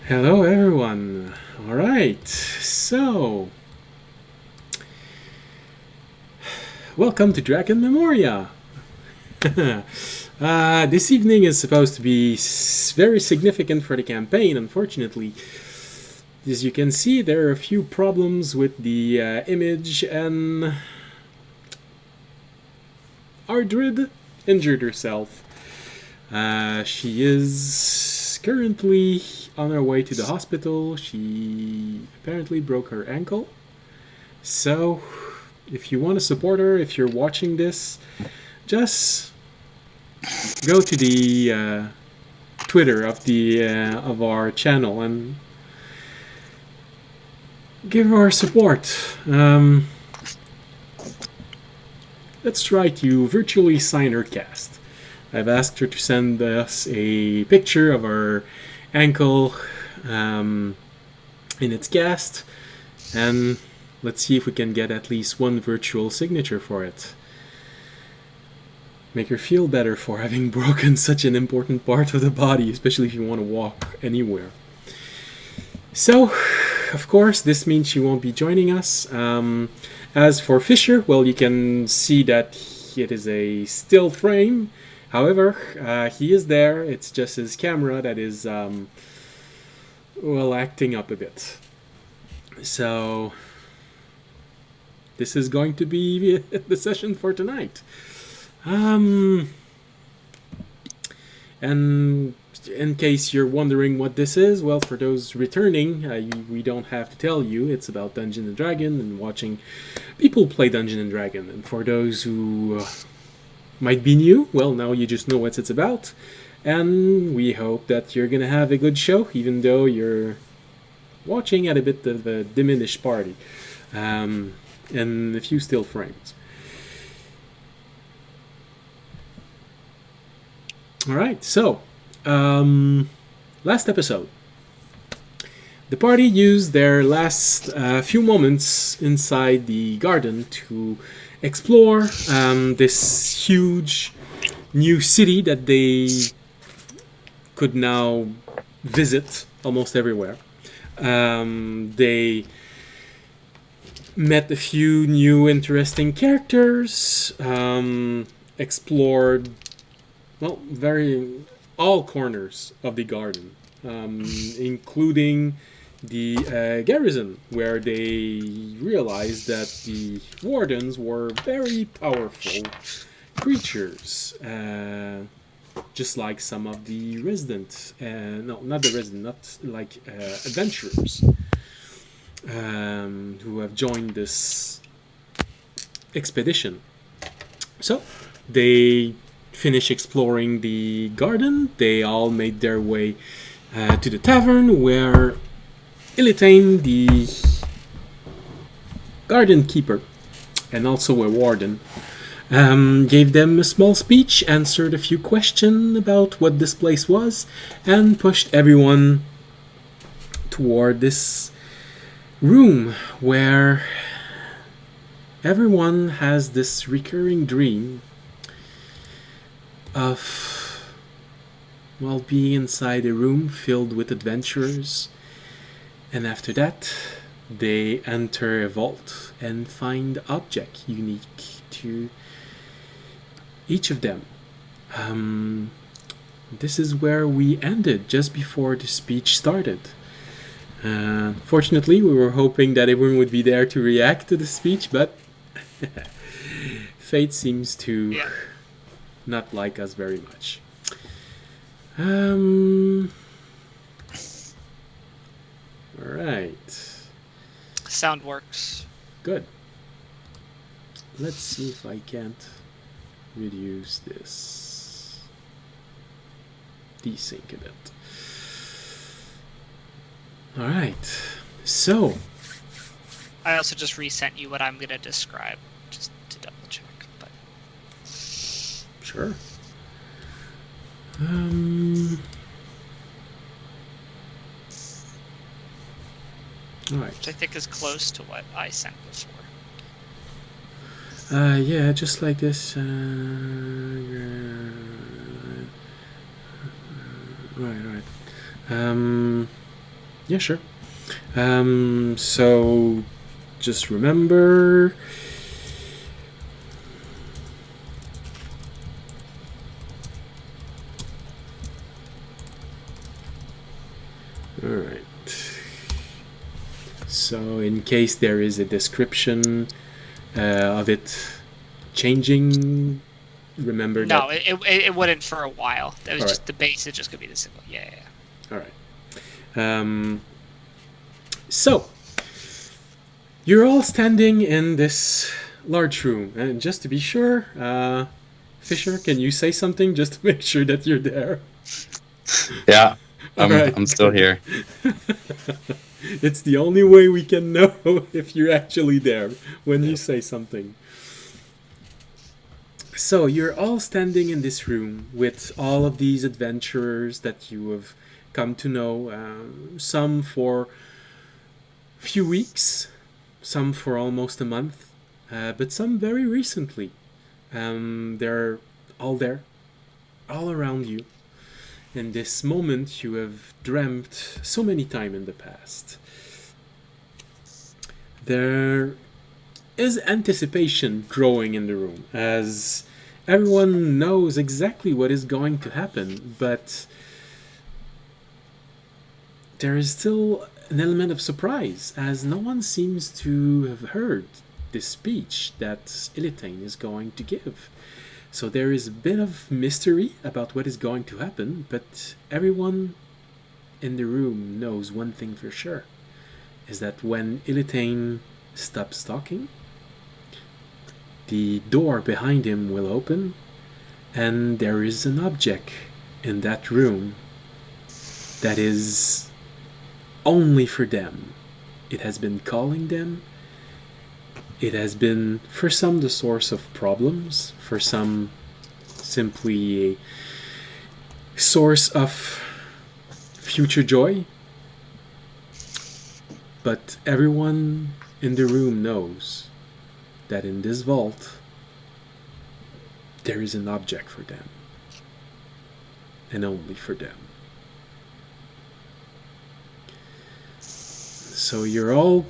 Hello everyone. Alright, so welcome to Dragon Memoria. This evening is supposed to be very significant for the campaign. Unfortunately, as you can see, there are a few problems with the image, and Ardrid injured herself. She is currently on her way to the hospital. She apparently broke her ankle. So, if you want to support her, if you're watching this, just go to the Twitter of our channel and give her support. Let's try to virtually sign her cast. I've asked her to send us a picture of her ankle in its cast, and let's see if we can get at least one virtual signature for it. Make her feel better for having broken such an important part of the body, especially if you want to walk anywhere. So, of course, this means she won't be joining us. As for Fisher, well, you can see that it is a still frame. However, he is there. It's just his camera that is, acting up a bit. So, this is going to be the session for tonight. And in case you're wondering what this is, well, for those returning, we don't have to tell you. It's about Dungeons and Dragons and watching people play Dungeons and Dragons. And for those who might be new, well, now you just know what it's about. And we hope that you're going to have a good show, even though you're watching at a bit of a diminished party. And a few still frames. Alright, so, last episode. The party used their last few moments inside the garden to explore this huge new city that they could now visit almost everywhere. They met a few new interesting characters, explored all corners of the garden, including the garrison, where they realized that the Wardens were very powerful creatures, just like some of the residents. No, not the residents, not like adventurers who have joined this expedition. So they finish exploring the garden. They all made their way to the tavern, where Ilitane, the garden keeper and also a warden, gave them a small speech, answered a few questions about what this place was, and pushed everyone toward this room where everyone has this recurring dream of, being inside a room filled with adventurers, and after that they enter a vault and find object unique to each of them. This is where we ended just before the speech started. Fortunately, we were hoping that everyone would be there to react to the speech, but fate seems to not like us very much. Alright. Sound works. Good. Let's see if I can't reduce this. Desync a bit. Alright. So. I also just resent you what I'm going to describe, just to double check. But Sure. Alright. which I think is close to what I sent before. Yeah, just like this. Right. Yeah, sure. So just remember. All right. So, in case there is a description of it changing, remember that. No, it wouldn't for a while. That was All right. just the base. Is just gonna be the symbol. Yeah, yeah, yeah. All right. So, you're all standing in this large room, and just to be sure, Fisher, can you say something just to make sure that you're there? Yeah, All right. I'm still here. It's the only way we can know if you're actually there when you say something. So you're all standing in this room with all of these adventurers that you have come to know, some for a few weeks, some for almost a month, but some very recently. They're all there, all around you. In this moment you have dreamt so many times in the past. There is anticipation growing in the room as everyone knows exactly what is going to happen, but there is still an element of surprise as no one seems to have heard this speech that Ilithane is going to give. So there is a bit of mystery about what is going to happen, but everyone in the room knows one thing for sure, is that when Ilithane stops talking, the door behind him will open, and there is an object in that room that is only for them. It has been calling them. It has been, for some, the source of problems, for some, simply a source of future joy. But everyone in the room knows that in this vault there is an object for them, and only for them. So you're all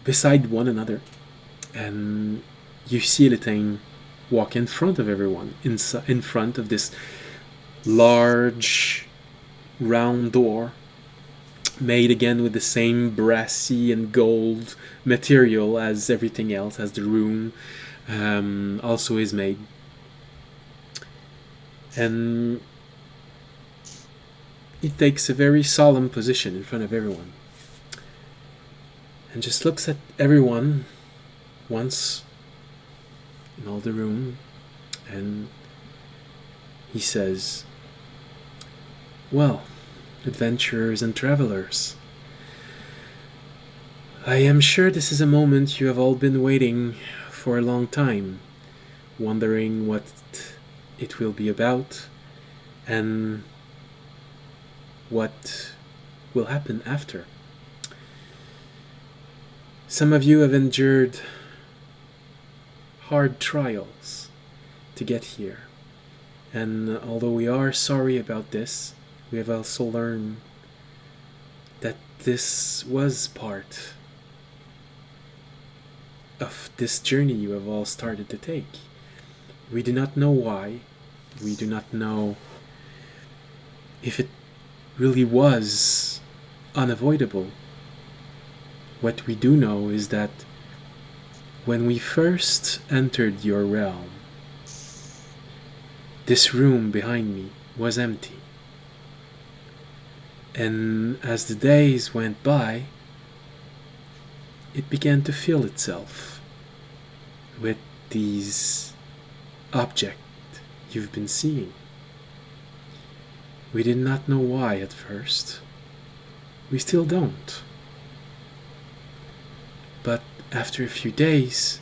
beside one another, and you see Ilithane walk in front of everyone, in front of this large round door, made again with the same brassy and gold material as everything else, as the room also is made. And he takes a very solemn position in front of everyone and just looks at everyone once in all the room, and he says, "Well, adventurers and travelers, I am sure this is a moment you have all been waiting for a long time, wondering what it will be about and what will happen after. Some of you have endured hard trials to get here, and although we are sorry about this, we have also learned that this was part of this journey you have all started to take. We do not know why. We do not know if it really was unavoidable. What we do know is that when we first entered your realm, this room behind me was empty. And as the days went by, it began to fill itself with these objects you've been seeing. We did not know why at first. We still don't. But after a few days,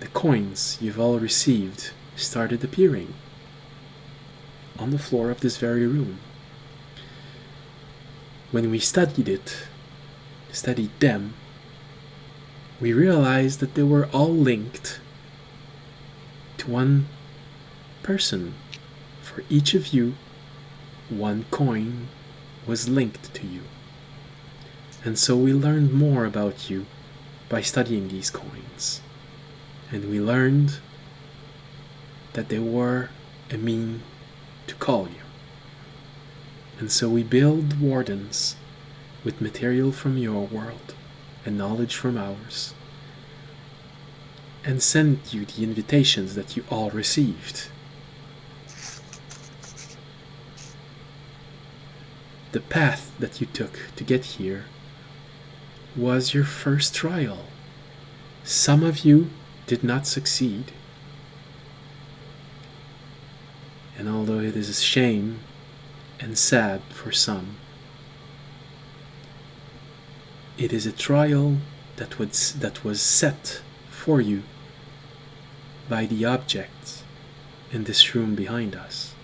the coins you've all received started appearing on the floor of this very room. When we studied them, we realized that they were all linked to one person. For each of you, one coin was linked to you. And so we learned more about you by studying these coins. And we learned that they were a mean to call you. And so we build wardens with material from your world and knowledge from ours, and send you the invitations that you all received. The path that you took to get here was your first trial. Some of you did not succeed. And although it is a shame and sad for some, it is a trial that was set for you by the objects in this room behind us.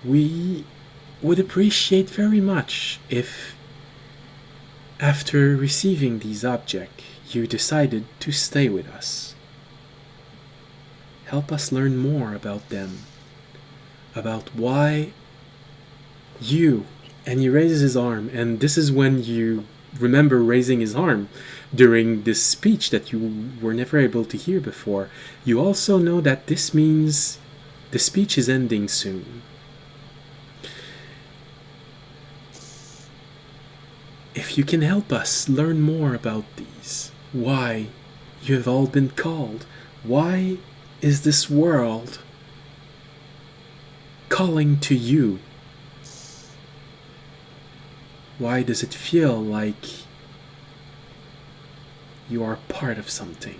We would appreciate very much if, after receiving these objects, you decided to stay with us. Help us learn more about them, about why you, and he raises his arm, and this is when you remember raising his arm during this speech that you were never able to hear before. You also know that this means the speech is ending soon. If you can help us learn more about these, why you have all been called, why is this world calling to you? Why does it feel like you are part of something?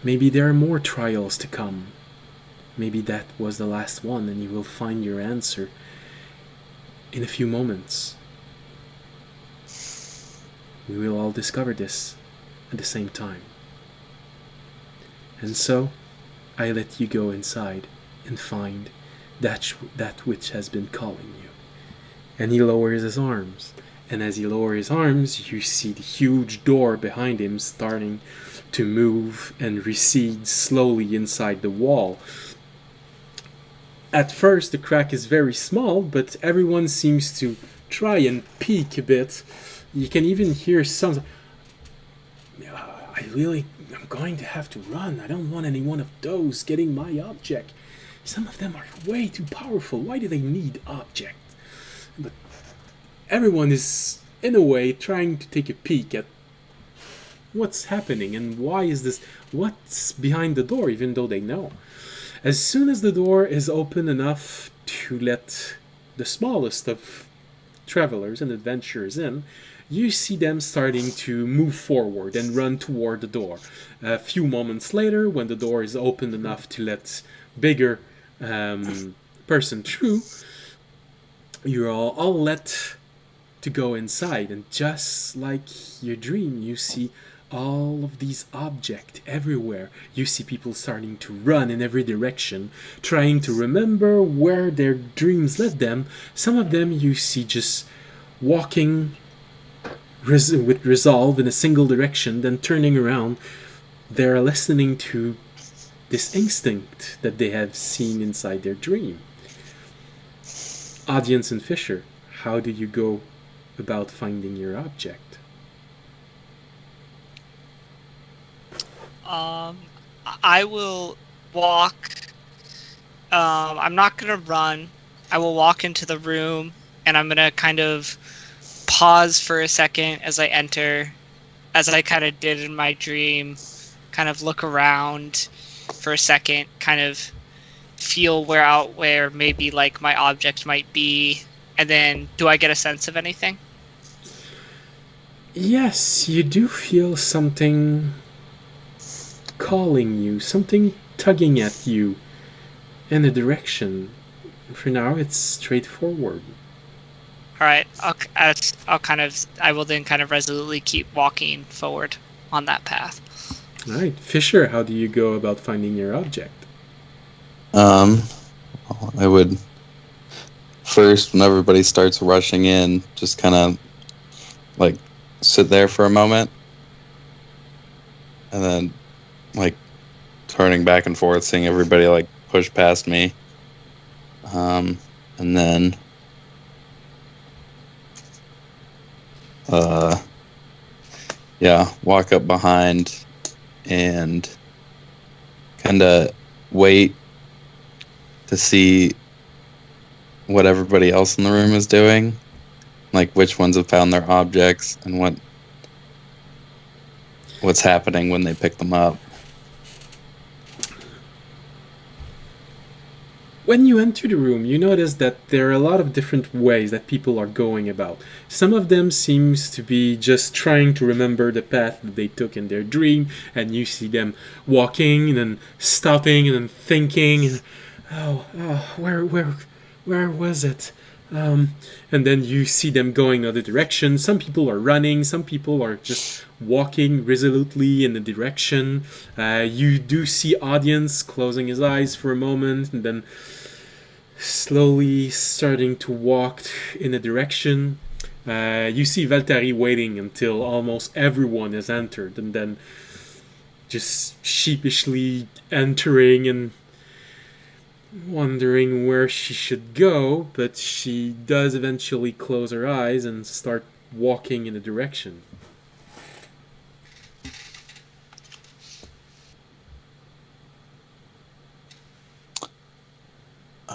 Maybe there are more trials to come. Maybe that was the last one and you will find your answer in a few moments. We will all discover this at the same time. And so, I let you go inside and find that which has been calling you. And he lowers his arms. And as he lowers his arms, you see the huge door behind him starting to move and recede slowly inside the wall. At first, the crack is very small, but everyone seems to try and peek a bit. You can even hear some... I'm going to have to run. I don't want any one of those getting my object. Some of them are way too powerful. Why do they need object? But everyone is, in a way, trying to take a peek at what's happening and why is this... What's behind the door, even though they know. As soon as the door is open enough to let the smallest of travelers and adventurers in, you see them starting to move forward and run toward the door. A few moments later, when the door is open enough to let bigger person through, you're all let to go inside. And just like your dream, you see all of these objects everywhere. You see people starting to run in every direction, trying to remember where their dreams led them. Some of them you see just walking with resolve in a single direction, then turning around. They're listening to this instinct that they have seen inside their dream. Audience and Fisher, how do you go about finding your object? I will walk. I'm not gonna run. I will walk into the room, and I'm gonna kind of pause for a second as I enter, as I kind of did in my dream, kind of look around for a second, kind of feel where maybe like my object might be, and then do I get a sense of anything? Yes, you do feel something calling you, something tugging at you in a direction. For now, it's straightforward. All right, I will then kind of resolutely keep walking forward on that path. All right, Fisher, how do you go about finding your object? I would first, when everybody starts rushing in, just kind of like sit there for a moment, and then like turning back and forth, seeing everybody like push past me. And then walk up behind and kind of wait to see what everybody else in the room is doing, like which ones have found their objects and what's happening when they pick them up. When you enter the room, you notice that there are a lot of different ways that people are going about. Some of them seems to be just trying to remember the path that they took in their dream, and you see them walking and then stopping and then thinking, and where was it? And then you see them going other direction. Some people are running, some people are just walking resolutely in a direction. You do see audience closing his eyes for a moment and then slowly starting to walk in a direction. You see Valtteri waiting until almost everyone has entered and then just sheepishly entering and wondering where she should go, but she does eventually close her eyes and start walking in a direction.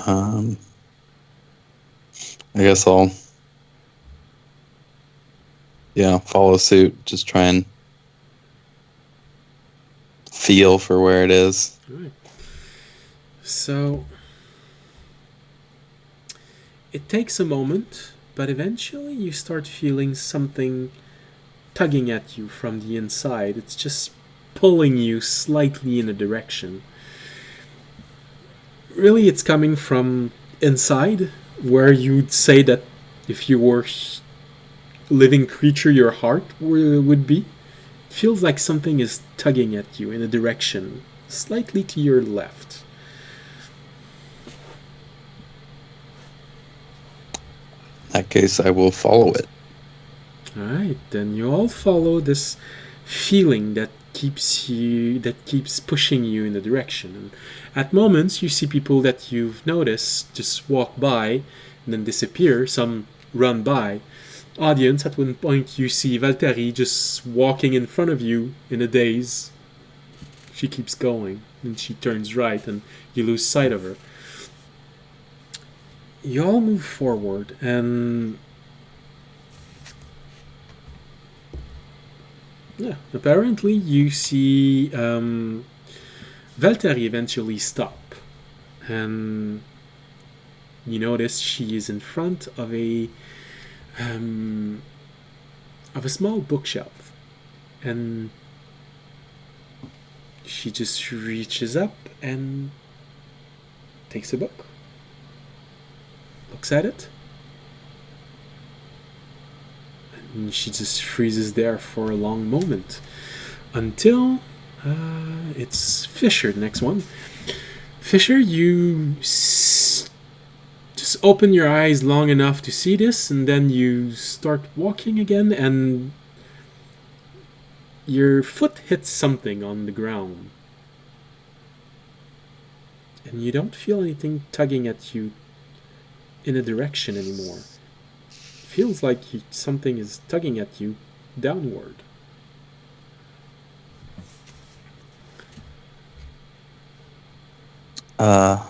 I guess I'll follow suit, just try and feel for where it is. All right. So it takes a moment, but eventually you start feeling something tugging at you from the inside. It's just pulling you slightly in a direction. Really, it's coming from inside, where you'd say that if you were living creature, your heart would be. It feels like something is tugging at you in a direction, slightly to your left. In that case, I will follow it. Alright, then you all follow this feeling that keeps pushing you in a direction. And at moments you see people that you've noticed just walk by and then disappear, some run by. Audience, at one point you see Valtteri just walking in front of you in a daze. She keeps going and she turns right and you lose sight of her. You all move forward and apparently you see Valtteri eventually stop, and you notice she is in front of a small bookshelf, and she just reaches up and takes a book, looks at it, and she just freezes there for a long moment until it's Fisher, the next one. Fisher, you just open your eyes long enough to see this, and then you start walking again, and your foot hits something on the ground. And you don't feel anything tugging at you in a direction anymore. Feels like something is tugging at you downward. I'm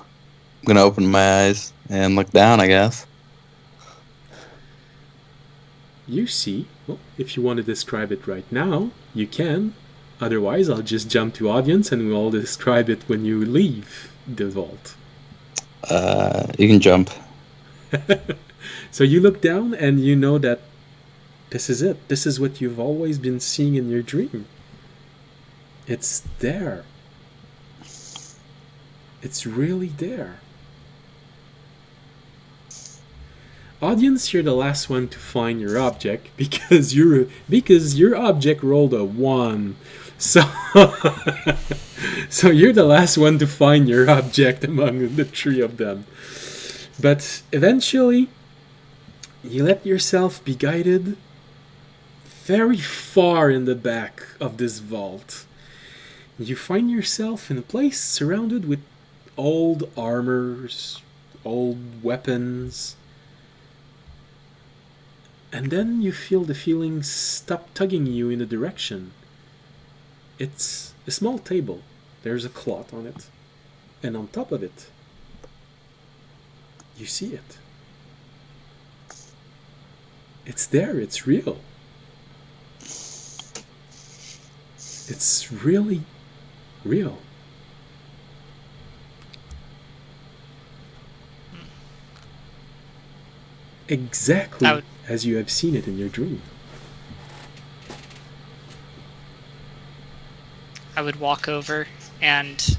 gonna open my eyes and look down, I guess. You see, well, if you want to describe it right now, you can. Otherwise, I'll just jump to audience and we'll all describe it when you leave the vault. You can jump. So you look down and you know that this is it. This is what you've always been seeing in your dream. It's there. It's really there. Audience, you're the last one to find your object because your object rolled a 1. So so you're the last one to find your object among the 3 of them. But eventually, you let yourself be guided very far in the back of this vault. You find yourself in a place surrounded with old armors, old weapons, and then you feel the feeling stop tugging you in a direction. It's a small table. There's a cloth on it, and on top of it, you see it. It's there, it's real. It's really real. Exactly as you have seen it in your dream. I would walk over and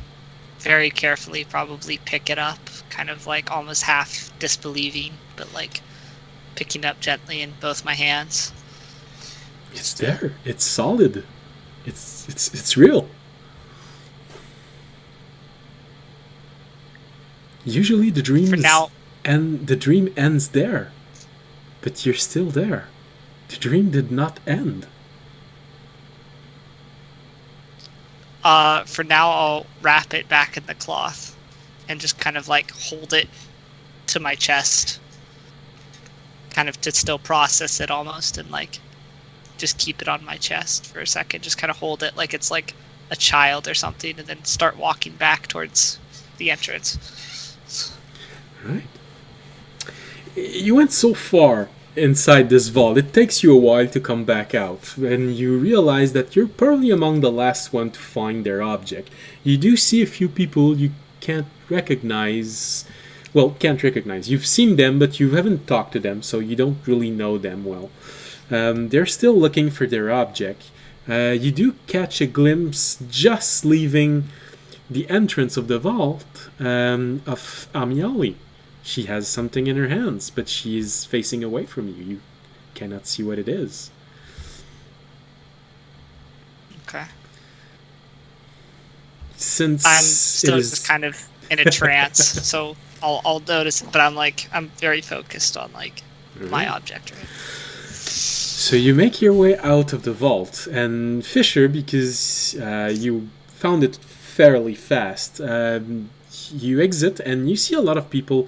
very carefully probably pick it up, kind of like almost half disbelieving, but like picking up gently in both my hands. It's there. It's solid. It's real. Usually the dream the dream ends there. But you're still there. The dream did not end. For now, I'll wrap it back in the cloth and just kind of like hold it to my chest, kind of to still process it almost, and like just keep it on my chest for a second. Just kind of hold it like it's like a child or something, and then start walking back towards the entrance. Right. You went so far inside this vault, it takes you a while to come back out, and you realize that you're probably among the last one to find their object. You do see a few people you can't recognize. Well, can't recognize. You've seen them, but you haven't talked to them, so you don't really know them well. They're still looking for their object. You do catch a glimpse, just leaving the entrance of the vault, of Amiali. She has something in her hands, but she is facing away from you. You cannot see what it is. Okay. Since I'm still just kind of in a trance, so I'll notice it, but I'm very focused on like my object, right? So you make your way out of the vault, and Fisher, because you found it fairly fast, you exit and you see a lot of people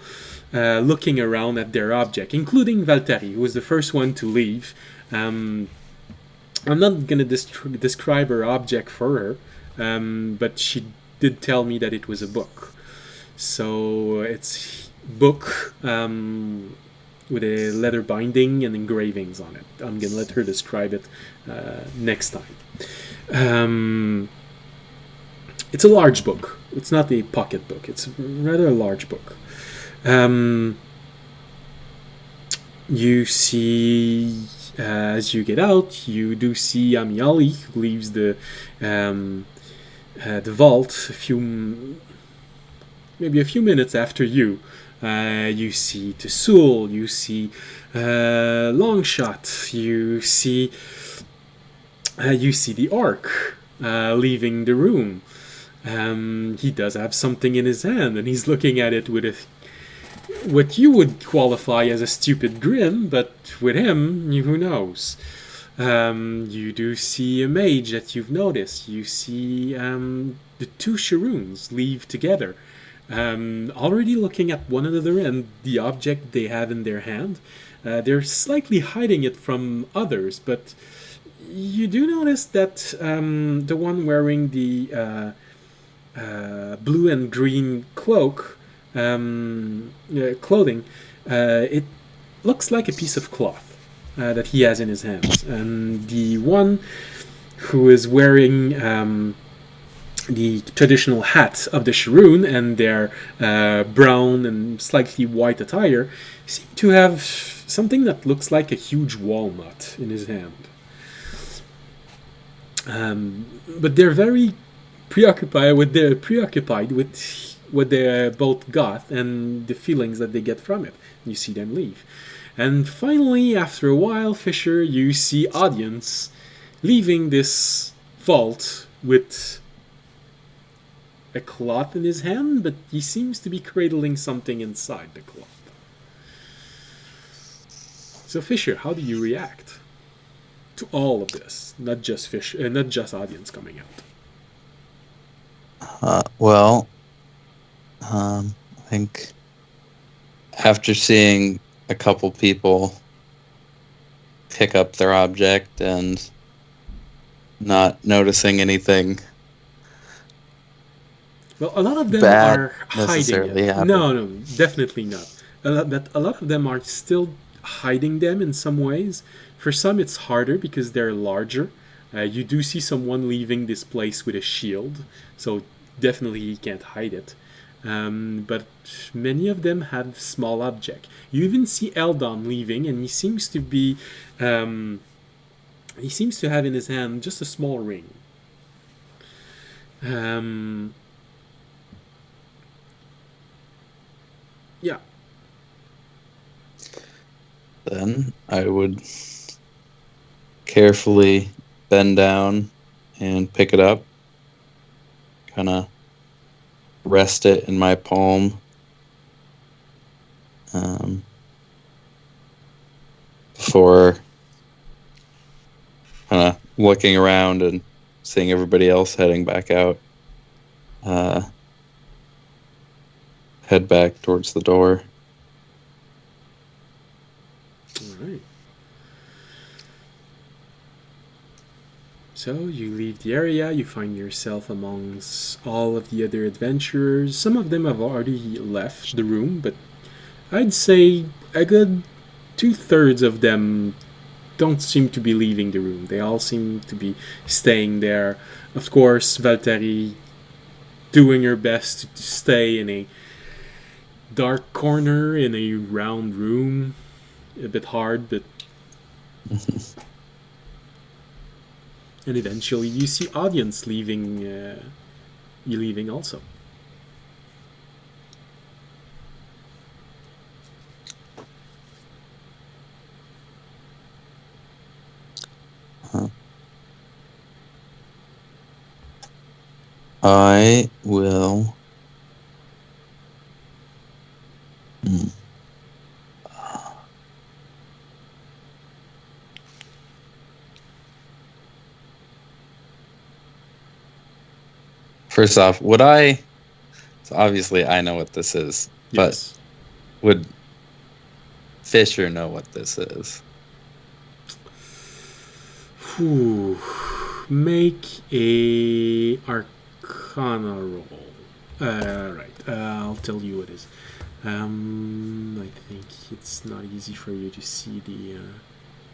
looking around at their object, including Valtteri, who was the first one to leave. I'm not going to describe her object for her, but she did tell me that it was a book. So it's book with a leather binding and engravings on it. I'm going to let her describe it next time. It's a large book. It's not a pocket book. It's rather a large book. You see, as you get out, you do see Amiali, who leaves the vault maybe a few minutes after you. You see Tesul, you see Longshot, you see the orc leaving the room. He does have something in his hand, and he's looking at it with what you would qualify as a stupid grin, but with him, who knows? You do see a mage that you've noticed. You see the two Sharoons leave together, already looking at one another and the object they have in their hand. They're slightly hiding it from others, but you do notice that the one wearing the blue and green clothing, it looks like a piece of cloth that he has in his hands, and the one who is wearing the traditional hat of the Sharoon and their brown and slightly white attire seem to have something that looks like a huge walnut in his hand. But they're very preoccupied with what they both got and the feelings that they get from it. You see them leave. And finally, after a while, Fisher, you see Audience leaving this vault with a cloth in his hand, but he seems to be cradling something inside the cloth. So Fisher, how do you react to all of this? Not just Audience coming out. Well, I think after seeing a couple people pick up their object and not noticing anything Well, a lot of them bad are hiding it. necessarily happen. No, definitely not. A lot of them are still hiding them in some ways. For some, it's harder because they're larger. You do see someone leaving this place with a shield, so definitely he can't hide it. But many of them have small object. You even see Eldon leaving, and he seems to have in his hand just a small ring. Yeah. Then I would carefully bend down and pick it up, kind of rest it in my palm. Before kind of looking around and seeing everybody else heading back out, head back towards the door. All right. So you leave the area, you find yourself amongst all of the other adventurers. Some of them have already left the room, but I'd say a good 2/3 of them don't seem to be leaving the room. They all seem to be staying there. Of course, Valtteri doing her best to stay in a dark corner in a round room. A bit hard, but and eventually you see audience leaving. You leaving also. I will. First off, would I? So obviously, I know what this is, Yes. but would Fisher know what this is? Whew. Make a Arcana roll. Right. I'll tell you what it is. I think it's not easy for you to see the.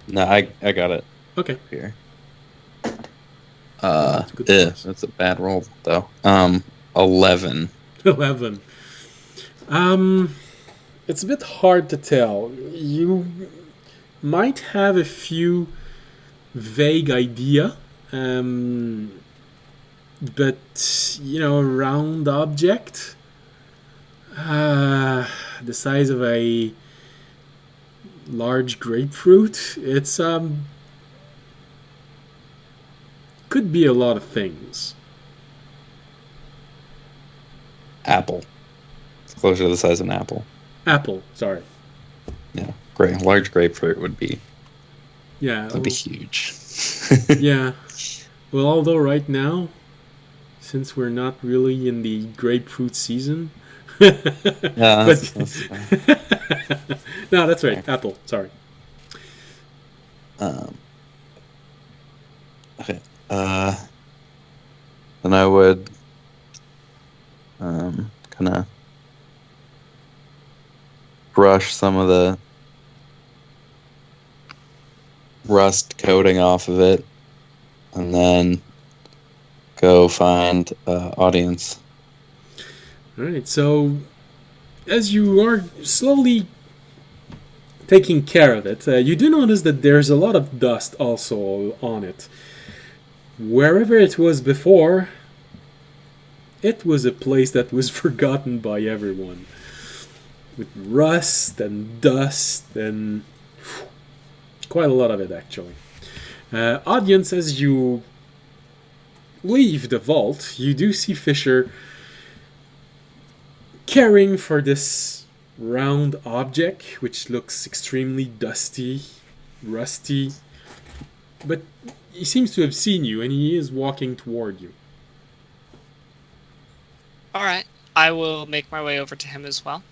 No, I got it Okay. here. That's good class. That's a bad roll though. 11. 11. It's a bit hard to tell. You might have a few vague idea, but a round object, the size of a large grapefruit. It's could be a lot of things. Apple. It's closer to the size of an apple. Apple, sorry. Yeah, great. Large grapefruit would be. Yeah, That'd be huge. Yeah. Well, although right now, since we're not really in the grapefruit season. Yeah, that's No, that's right. Okay. Apple. Sorry. Okay. Then I would kind of brush some of the rust coating off of it, and then go find audience. All right. So, as you are slowly taking care of it, you do notice that there's a lot of dust also on it. Wherever it was before, it was a place that was forgotten by everyone. With rust and dust and quite a lot of it, actually. Audience, as you leave the vault, you do see Fisher caring for this round object, which looks extremely dusty, rusty, but he seems to have seen you, and he is walking toward you. All right. I will make my way over to him as well.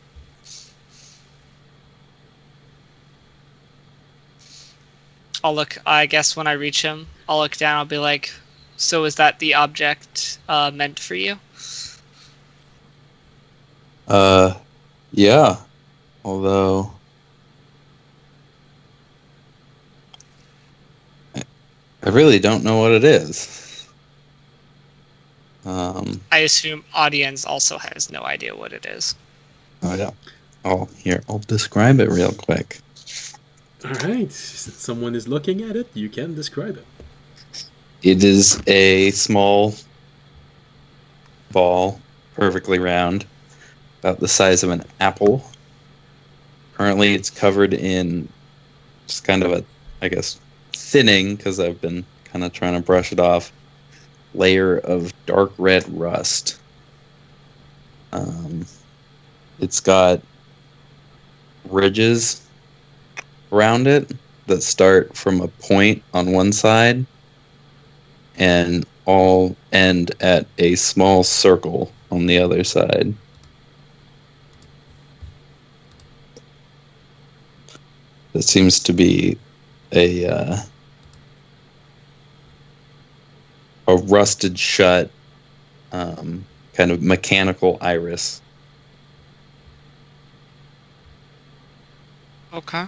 I'll look, I guess when I reach him, I'll look down, I'll be like, so is that the object meant for you? Yeah. Although I really don't know what it is. I assume audience also has no idea what it is. Oh yeah. I'll describe it real quick. All right. Since someone is looking at it, you can describe it. It is a small ball, perfectly round, about the size of an apple. Currently, it's covered in just kind of a, I guess, thinning, because I've been kind of trying to brush it off, layer of dark red rust. It's got ridges around it that start from a point on one side and all end at a small circle on the other side. That seems to be a rusted shut kind of mechanical iris. Okay.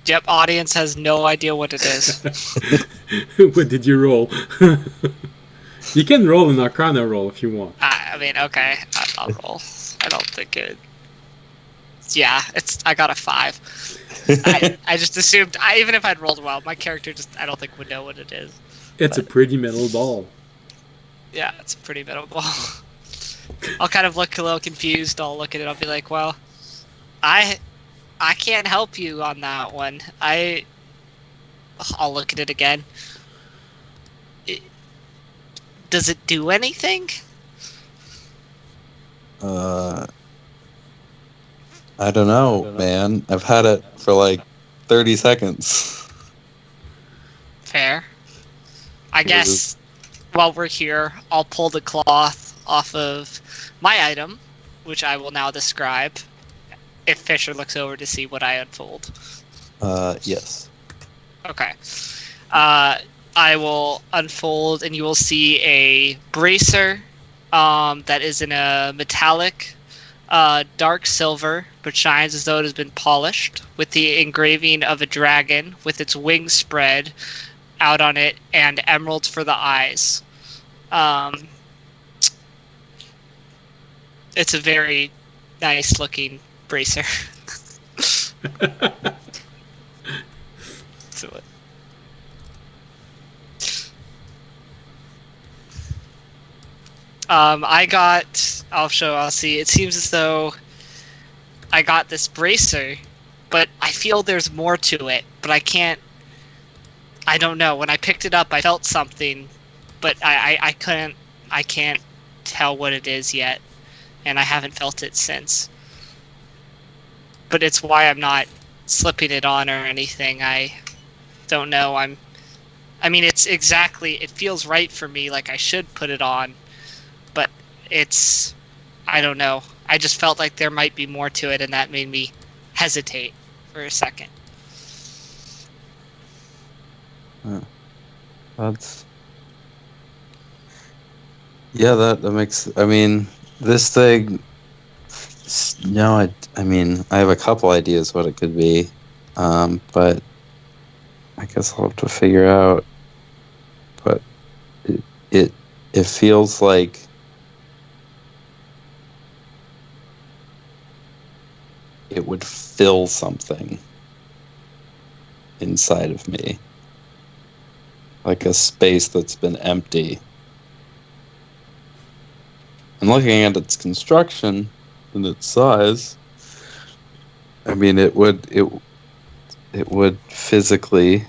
Yep, audience has no idea what it is. What did you roll? You can roll an Arcana roll if you want. I mean, okay, I'll roll. I don't think it... Yeah, I got a 5. I just assumed, even if I'd rolled well, my character I don't think would know what it is. It's a pretty metal ball. Yeah, it's a pretty metal ball. I'll kind of look a little confused. I'll look at it. I'll be like, well, I can't help you on that one. I'll look at it again. Does it do anything? I don't know, man. I've had it for like 30 seconds. Fair. I guess while we're here, I'll pull the cloth off of my item, which I will now describe, if Fisher looks over to see what I unfold. Yes. Okay. I will unfold, and you will see a bracer that is in a metallic dark silver, but shines as though it has been polished, with the engraving of a dragon with its wings spread out on it and emeralds for the eyes. It's a very nice looking bracer. I'll see. It seems as though I got this bracer, but I feel there's more to it, but I don't know. When I picked it up, I felt something, but I can't tell what it is yet, and I haven't felt it since. But it's why I'm not slipping it on or anything. I don't know. It feels right for me, like I should put it on, but I don't know. I just felt like there might be more to it, and that made me hesitate for a second. That makes, this thing, no, I have a couple ideas what it could be, but I guess I'll have to figure out, but it feels like it would fill something inside of me, like a space that's been empty. And looking at its construction and its size, it would physically,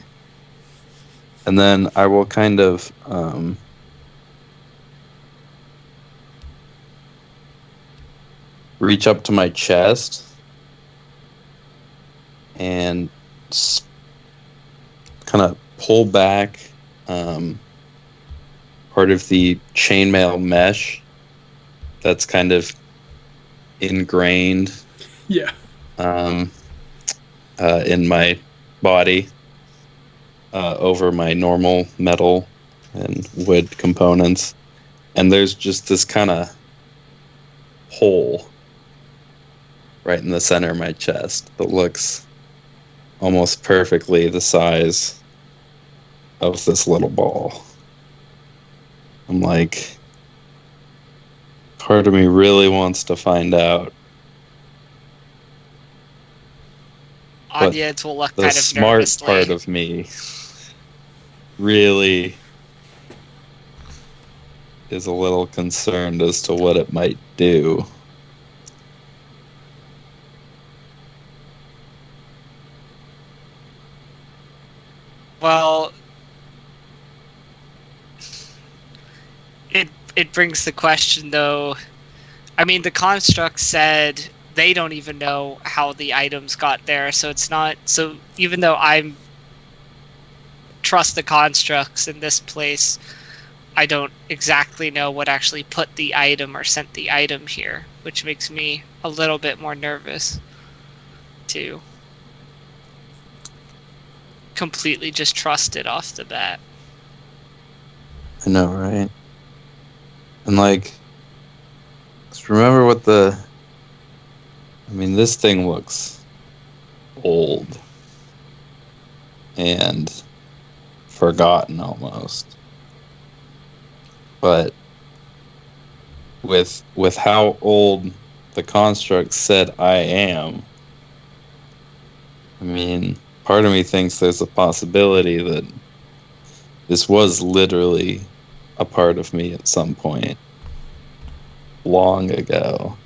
and then I will kind of reach up to my chest and kind of pull back part of the chainmail mesh that's kind of ingrained Yeah. In my body over my normal metal and wood components. And there's just this kind of hole right in the center of my chest that looks almost perfectly the size of this little ball. I'm like, part of me really wants to find out. Audience will look The kind of smart nervously. part of me really is a little concerned as to what it might do. Well, it brings the question, though. I mean, the construct said they don't even know how the items got there, so it's not... So even though I trust the constructs in this place, I don't exactly know what actually put the item or sent the item here, which makes me a little bit more nervous to completely just trust it off the bat. I know, right? And like, just remember what I mean, this thing looks old and forgotten almost. But with how old the construct said I am, I mean, part of me thinks there's a possibility that this was literally a part of me at some point long ago.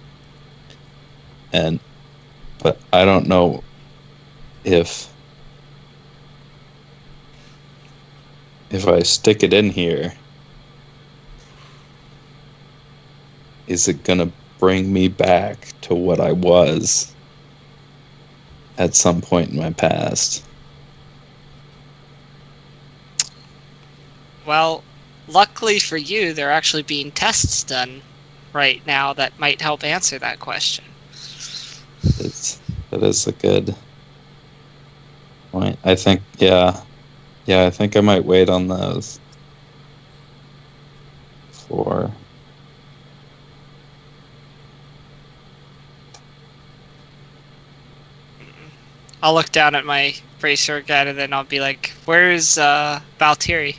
But I don't know if I stick it in here, is it gonna bring me back to what I was at some point in my past? Well, luckily for you, there are actually being tests done right now that might help answer that question. That is a good point. I think, yeah, I think I might wait on those for... I'll look down at my bracer again, and then I'll be like, "Where's Valtteri?"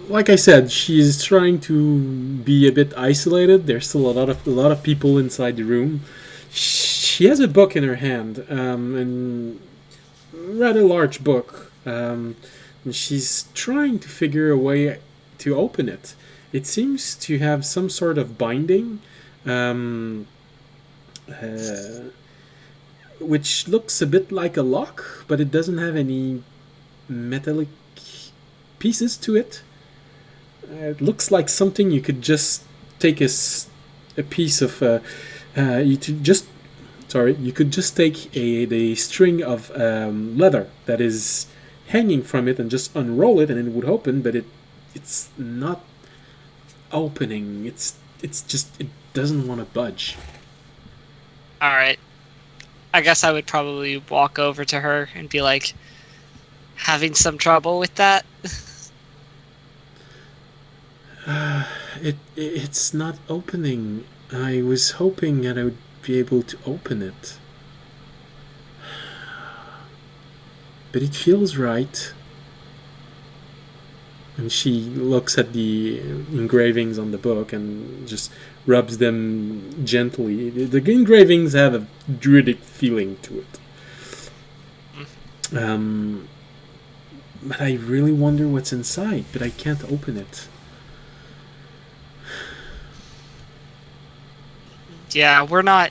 Like I said, she's trying to be a bit isolated. There's still a lot of people inside the room. She has a book in her hand, and rather large book. And she's trying to figure a way to open it. It seems to have some sort of binding, which looks a bit like a lock, but it doesn't have any metallic pieces to it. It looks like something you could just take a piece of you could just take the string of leather that is hanging from it and just unroll it and it would open, but it's not opening. It's just, it doesn't want to budge. All right. I guess I would probably walk over to her and be like, "Having some trouble with that?" It's not opening. I was hoping that I would be able to open it. But it feels right. And she looks at the engravings on the book and just rubs them gently. The engravings have a druidic feeling to it. But I really wonder what's inside, but I can't open it. Yeah, we're not...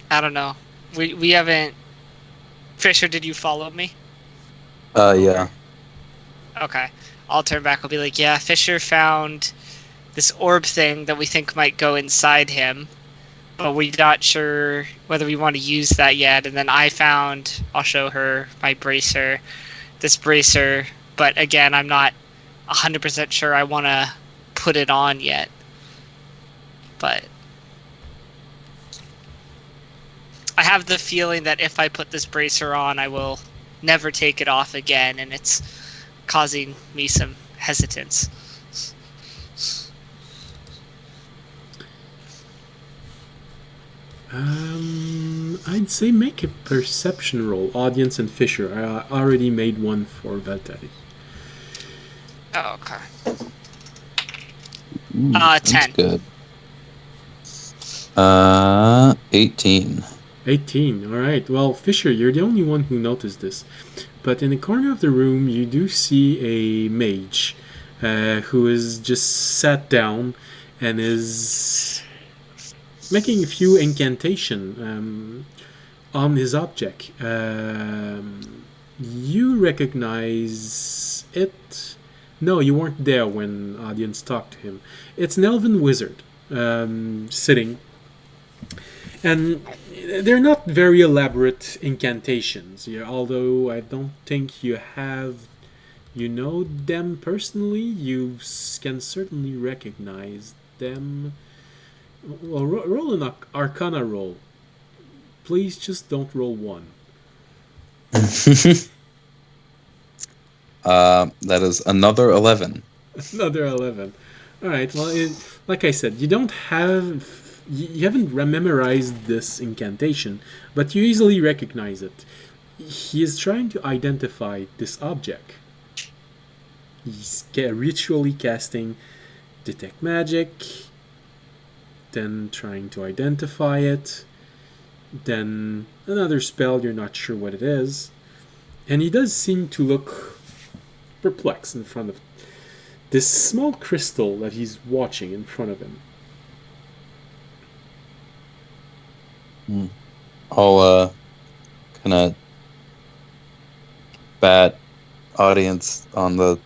I don't know. We haven't... Fisher, did you follow me? Yeah. Okay. I'll turn back. I'll be like, "Yeah, Fisher found this orb thing that we think might go inside him, but we're not sure whether we want to use that yet." And then I found... I'll show her my bracer. This bracer But again, I'm not 100% sure I want to put it on yet. But I have the feeling that if I put this bracer on, I will never take it off again, and it's causing me some hesitance. I'd say make a perception roll. Audience and Fisher. I already made one for Valtteri. Oh, okay. Ooh, 10. That's good. 18. 18. All right. Well, Fisher, you're the only one who noticed this. But in the corner of the room, you do see a mage who is just sat down and is making a few incantation on his object. You recognize it. No, you weren't there when audience talked to him. It's an elven wizard sitting. And they're not very elaborate incantations, although I don't think you know them personally. You can certainly recognize them. Well, roll an Arcana roll. Please just don't roll 1. That is another 11. Another 11. All right. Well, like I said, you haven't memorized this incantation, but you easily recognize it. He is trying to identify this object. He's ritually casting Detect Magic, then trying to identify it, then another spell, you're not sure what it is. And he does seem to look perplexed in front of this small crystal that he's watching in front of him. I'll kind of bat audience on the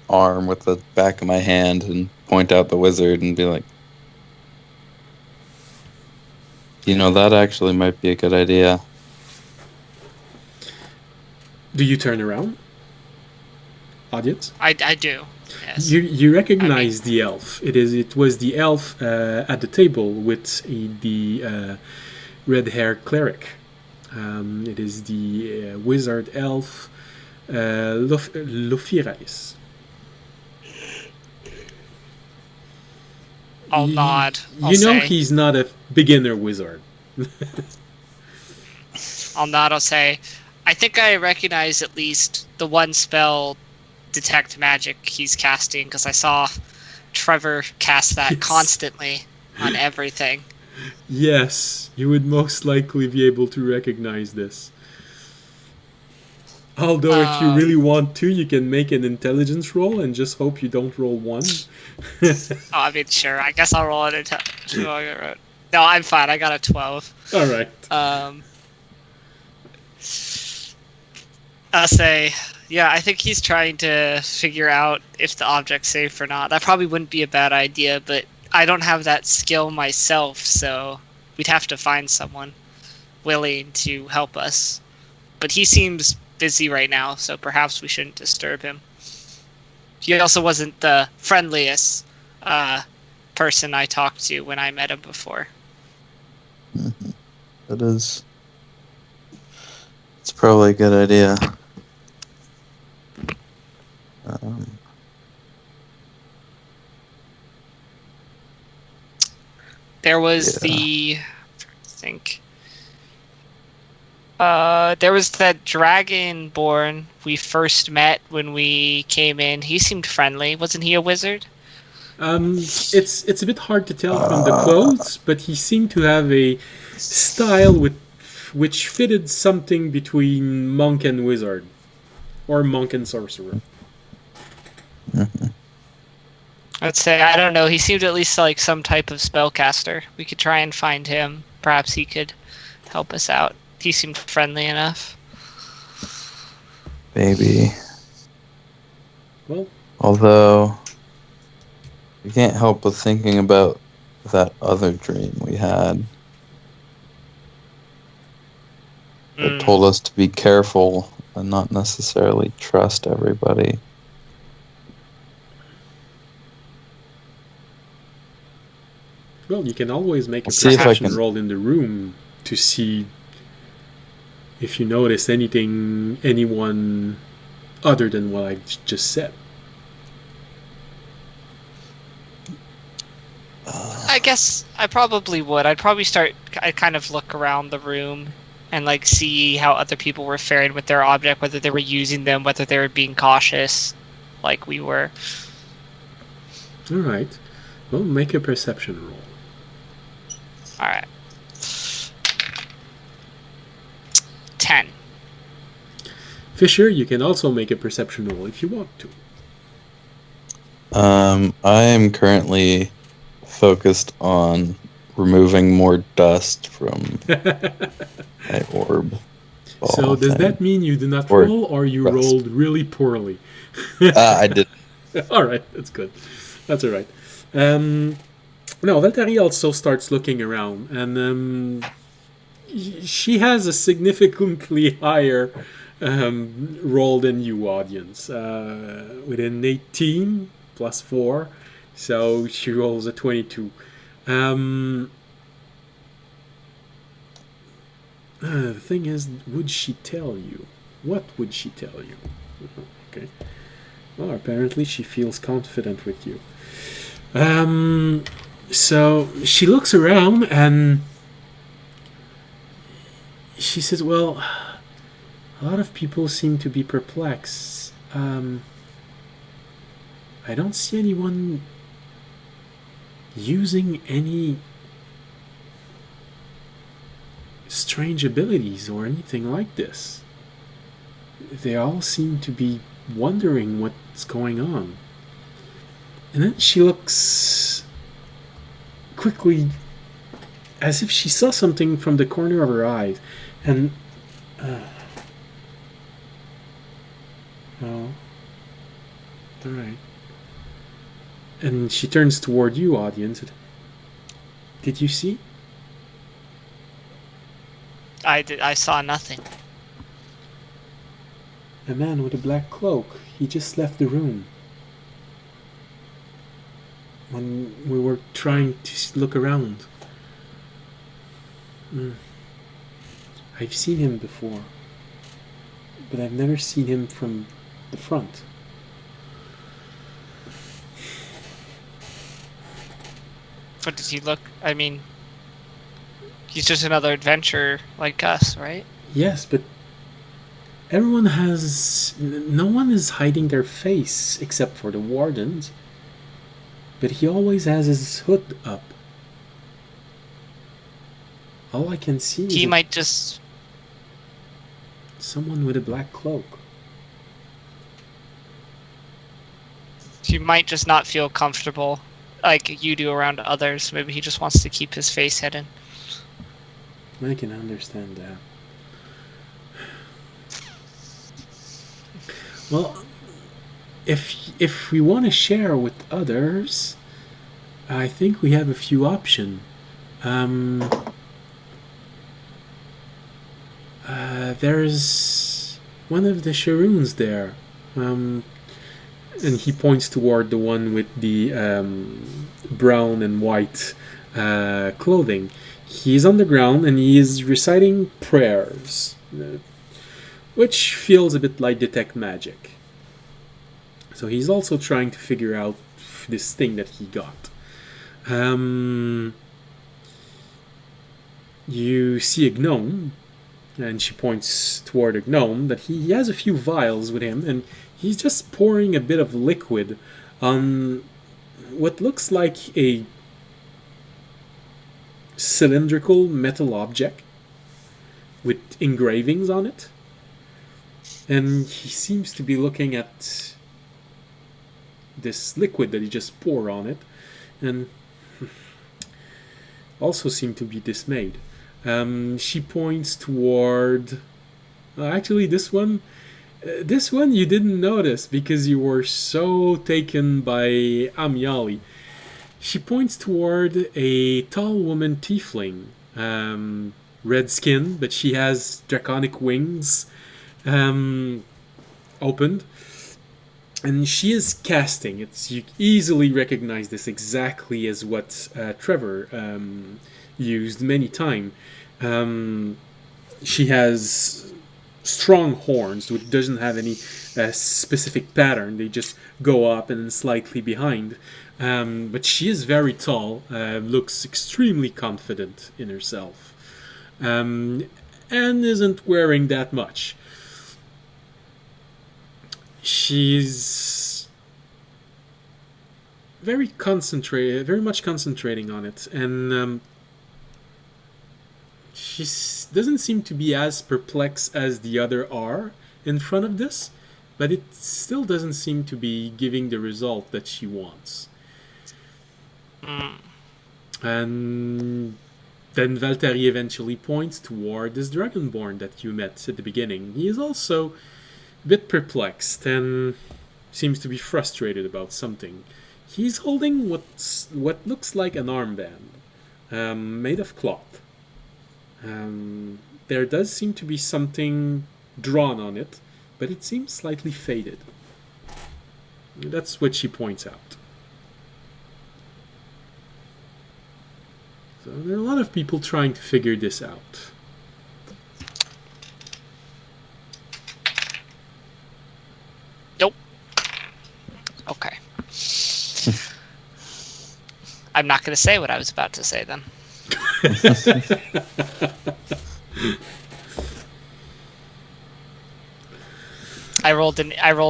arm with the back of my hand and point out the wizard and be like, that actually might be a good idea. Do you turn around, audience? I do. Yes. You recognize the elf. It was the elf at the table with the red-haired cleric. It is the wizard elf Lofirais. I'll nod. You know he's not a beginner wizard. I'll nod. I'll say, I think I recognize at least the one spell, Detect Magic, he's casting, because I saw Trevor cast that constantly on everything. Yes, you would most likely be able to recognize this. Although if you really want to, you can make an intelligence roll and just hope you don't roll 1. Sure. I guess I'll roll an intelligence. No, I'm fine. I got a 12. All right. I'll say, yeah, I think he's trying to figure out if the object's safe or not. That probably wouldn't be a bad idea, but I don't have that skill myself, so we'd have to find someone willing to help us. But he seems busy right now, so perhaps we shouldn't disturb him. He also wasn't the friendliest person I talked to when I met him before. Mm-hmm. It's probably a good idea. There was there was that dragonborn we first met when we came in. He seemed friendly. Wasn't he a wizard? It's a bit hard to tell from the clothes, but he seemed to have a style which fitted something between monk and wizard, or monk and sorcerer. Mm-hmm. I'd say, I don't know, he seemed at least like some type of spellcaster. We could try and find him. Perhaps he could help us out. He seemed friendly enough. Maybe. Well, although, I can't help but thinking about that other dream we had. It told us to be careful and not necessarily trust everybody. Well, you can always make a See if I perception can- roll in the room to see if you notice anyone other than what I just said. I guess I probably would. I'd kind of look around the room and like see how other people were faring with their object, whether they were using them, whether they were being cautious, like we were. All right. Well, make a perception roll. All right. 10. Fisher, you can also make a perception roll if you want to. I am currently focused on removing more dust from my orb. So ball does thing. that mean you do not Or roll, or you rust. rolled really poorly? I did. All right, that's good. That's all right. No, Valtteri also starts looking around, and she has a significantly higher roll than you, audience, with an 18 plus 4, so she rolls a 22. The thing is, would she tell you? What would she tell you? Okay. Well, apparently she feels confident with you. So she looks around and she says, well, a lot of people seem to be perplexed. I don't see anyone using any strange abilities or anything like this. They all seem to be wondering what's going on. And then she looks quickly as if she saw something from the corner of her eyes. And oh, all right. And she turns toward you, audience. Did you see? I saw nothing. A man with a black cloak. He just left the room. When we were trying to look around. I've seen him before. But I've never seen him from the front. What does he look? I mean, he's just another adventurer like us, right? Yes, but everyone has... No one is hiding their face except for the Wardens. But he always has his hood up. All I can see He is might just... someone with a black cloak. He might just not feel comfortable like you do around others. Maybe he just wants to keep his face hidden. I can understand that. Well, if we want to share with others, I think we have a few options. There's one of the Sharoons there. And he points toward the one with the brown and white clothing. He's on the ground and he is reciting prayers, which feels a bit like detect magic. So he's also trying to figure out this thing that he got. You see a gnome, and she points toward a gnome, that he has a few vials with him, and he's just pouring a bit of liquid on what looks like a cylindrical metal object with engravings on it. And he seems to be looking at this liquid that he just poured on it, and also seemed to be dismayed. She points toward... actually, this one you didn't notice because you were so taken by Amiali. She points toward a tall woman tiefling. Red skin, but she has draconic wings opened. And she is casting. You easily recognize this exactly as what Trevor used many times. She has strong horns, which doesn't have any specific pattern. They just go up and then slightly behind. But she is very tall, looks extremely confident in herself, and isn't wearing that much. She's very much concentrating on it, and she doesn't seem to be as perplexed as the other are in front of this, but it still doesn't seem to be giving the result that she wants. And then Valtteri eventually points toward this Dragonborn that you met at the beginning. He is also a bit perplexed and seems to be frustrated about something. He's holding what looks like an armband made of cloth. There does seem to be something drawn on it, but it seems slightly faded. That's what she points out. So there are a lot of people trying to figure this out. Nope. Okay. I'm not going to say what I was about to say then. I rolled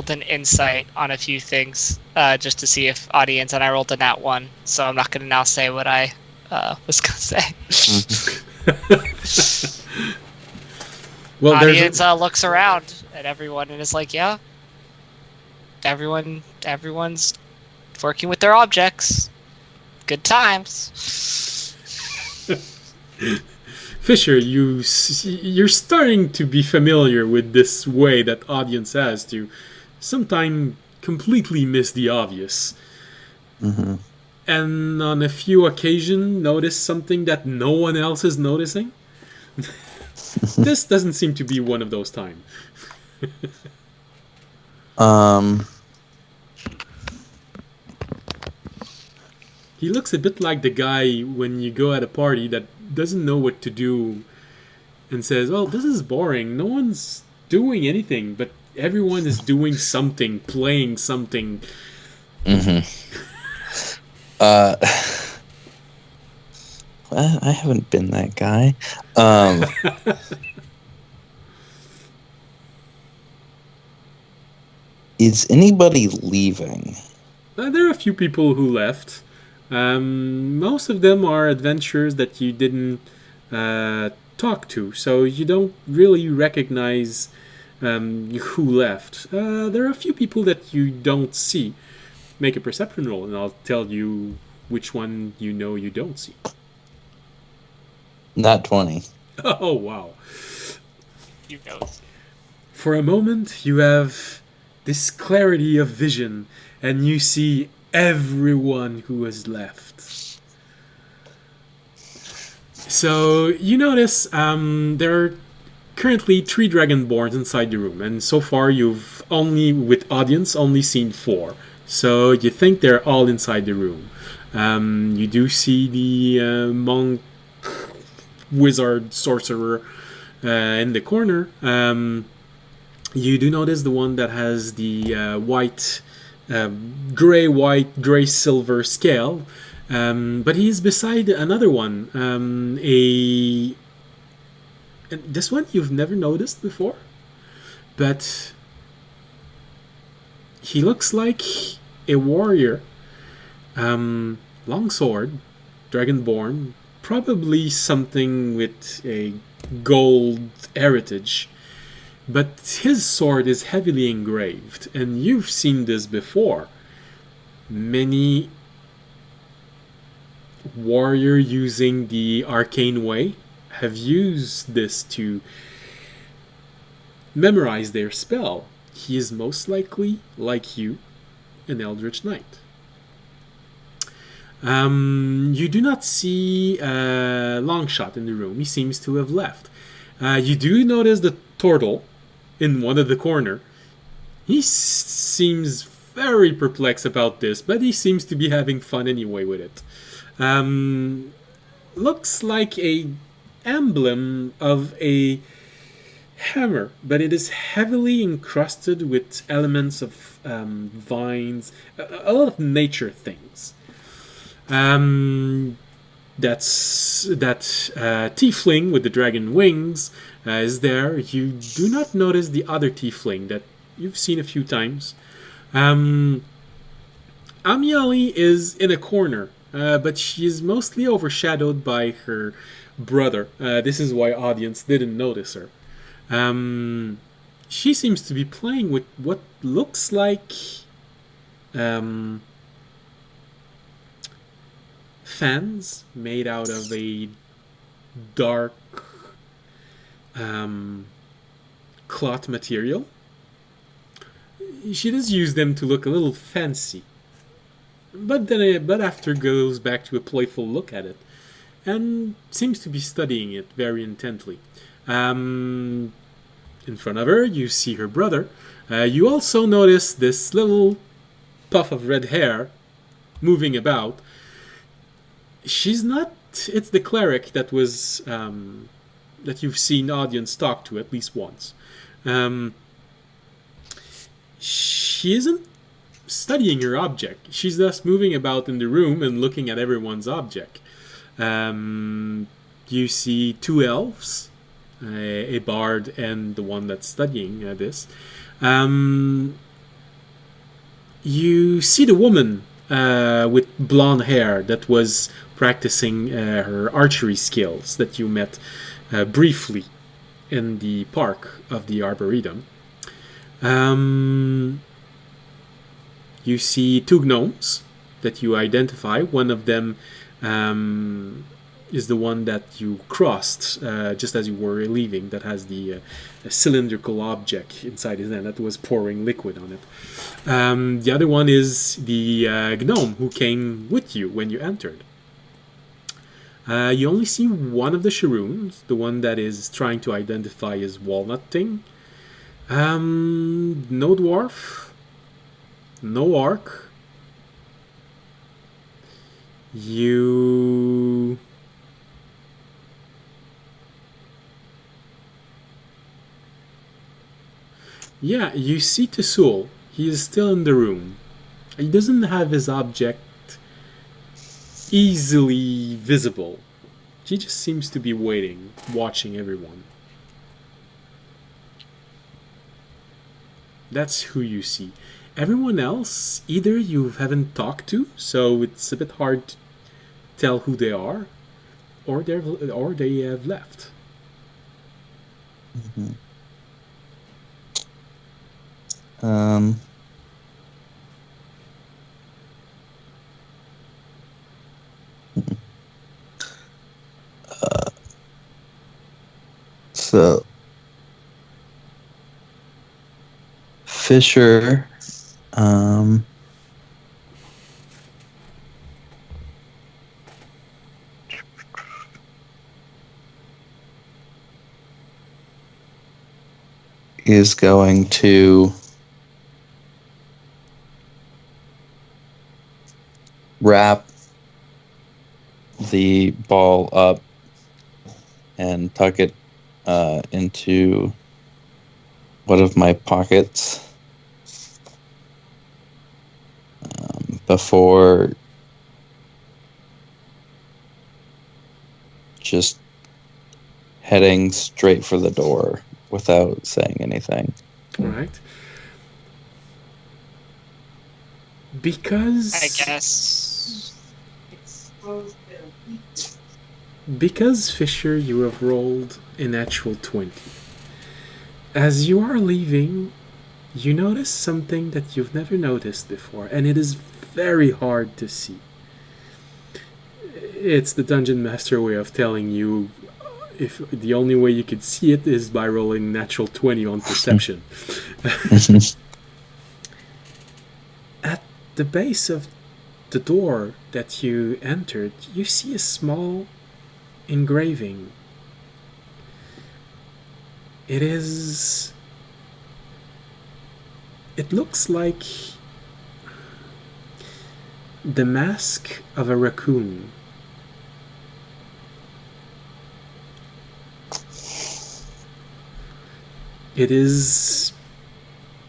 an insight on a few things just to see if audience, and I rolled a nat 1, so I'm not going to now say what I was going to say. Well, audience looks around at everyone and is like, yeah, everyone's working with their objects. Good times. Fisher, you're starting to be familiar with this way that audience has to sometimes completely miss the obvious. Mm-hmm. And on a few occasions notice something that no one else is noticing. This doesn't seem to be one of those times. He looks a bit like the guy when you go at a party that doesn't know what to do and says, "Oh, this is boring. No one's doing anything, but everyone is doing something, playing something." Mm-hmm. Well, I haven't been that guy. Is anybody leaving? There are a few people who left. Most of them are adventurers that you didn't talk to, so you don't really recognize who left. There are a few people that you don't see. Make a perception roll, and I'll tell you which one you know you don't see. Not 20. Oh, wow. You know. For a moment, you have this clarity of vision, and you see everyone who has left. So you notice there are currently 3 Dragonborns inside the room, and so far you've with audience, only seen 4. So you think they're all inside the room. You do see the monk, wizard, sorcerer in the corner. You do notice the one that has the white, gray silver scale, but he's beside another one. This one you've never noticed before, but he looks like a warrior, long sword, dragonborn, probably something with a gold heritage. But his sword is heavily engraved, and you've seen this before. Many warrior using the arcane way have used this to memorize their spell. He is most likely, like you, an Eldritch Knight. You do not see Longshot in the room. He seems to have left. You do notice the turtle in one of the corner. He seems very perplexed about this, but he seems to be having fun anyway with it. Looks like a emblem of a hammer, but it is heavily encrusted with elements of vines, a lot of nature things. That tiefling with the dragon wings is there. You do not notice the other tiefling that you've seen a few times. Amiali is in a corner, but she is mostly overshadowed by her brother. This is why audience didn't notice her. She seems to be playing with what looks like fans made out of a dark cloth material. She does use them to look a little fancy, but after goes back to a playful look at it, and seems to be studying it very intently. In front of her, you see her brother. You also notice this little puff of red hair moving about. She's not. It's the cleric that was that you've seen audience talk to at least once. She isn't studying her object. She's just moving about in the room and looking at everyone's object. You see two elves, a bard and the one that's studying this. You see the woman with blonde hair that was practicing her archery skills that you met briefly in the park of the Arboretum. You see two gnomes that you identify. One of them is the one that you crossed just as you were leaving, that has the cylindrical object inside his hand that was pouring liquid on it. The other one is the gnome who came with you when you entered. You only see one of the Sharoons, the one that is trying to identify his walnut thing. No dwarf, no orc. You see Tesul. He is still in the room. He doesn't have his object easily visible. He just seems to be waiting, watching everyone. That's who you see. Everyone else, either you haven't talked to, so it's a bit hard to tell who they are, or they have left. Mm-hmm. So Fisher is going to wrap the ball up and tuck it into one of my pockets before just heading straight for the door without saying anything. All right. Because I guess. Because, Fisher, you have rolled a natural 20. As you are leaving, you notice something that you've never noticed before, and it is very hard to see. It's the Dungeon Master way of telling you if the only way you could see it is by rolling natural 20 on perception. At the base of the door that you entered, you see a small engraving. It looks like The mask of a raccoon. It is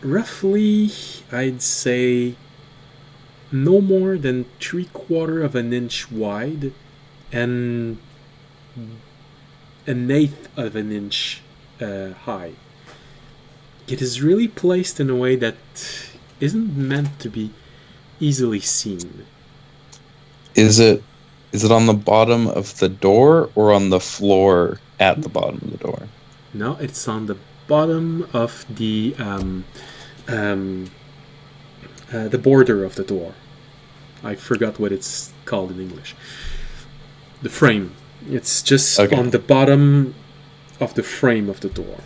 roughly, I'd say, no more than 3/4 of an inch wide and 1/8 of an inch high. It is really placed in a way that isn't meant to be easily seen. Is it on the bottom of the door or on the floor at the bottom of the door? No, it's on the bottom of the border of the door. I forgot what it's called in English. The frame. It's just on the bottom of the frame of the door.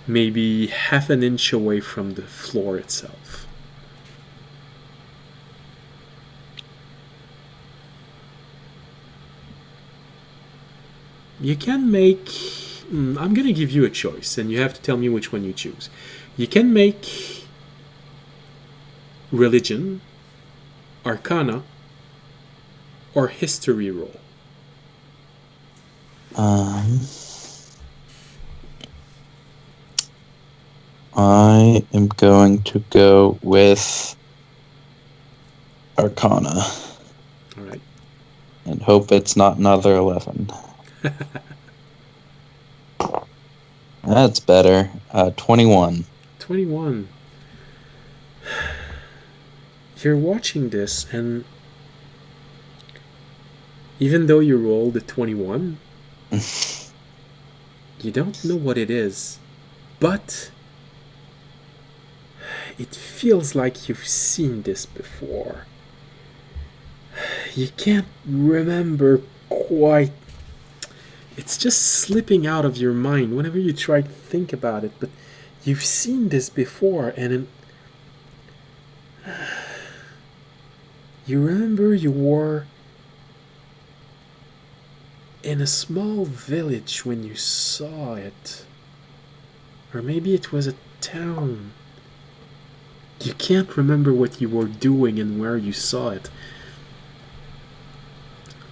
Maybe half an inch away from the floor itself. You can make... I'm going to give you a choice, and you have to tell me which one you choose. You can make religion, arcana, or history roll. I am going to go with arcana. All right. And hope it's not another 11. That's better. 21. 21. You're watching this, and even though you rolled a 21, you don't know what it is, but it feels like you've seen this before. You can't remember quite. It's just slipping out of your mind whenever you try to think about it, but you've seen this before, and you remember you were in a small village when you saw it. Or maybe it was a town. You can't remember what you were doing and where you saw it.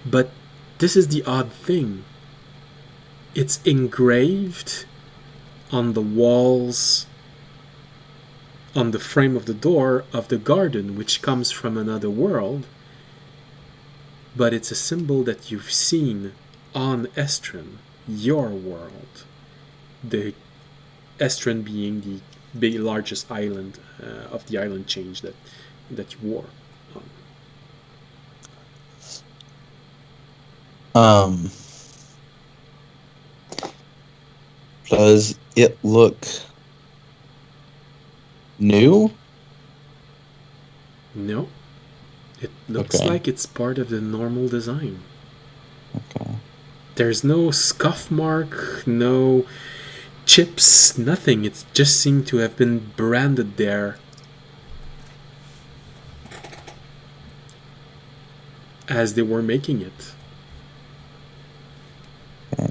But this is the odd thing. It's engraved on the walls, on the frame of the door of the garden, which comes from another world. But it's a symbol that you've seen on Estrin, your world. The Estrin being the largest island of the island change that you wore on. Does it look new? No. It looks like it's part of the normal design. Okay. There's no scuff mark, no chips, nothing. It just seemed to have been branded there as they were making it. Okay.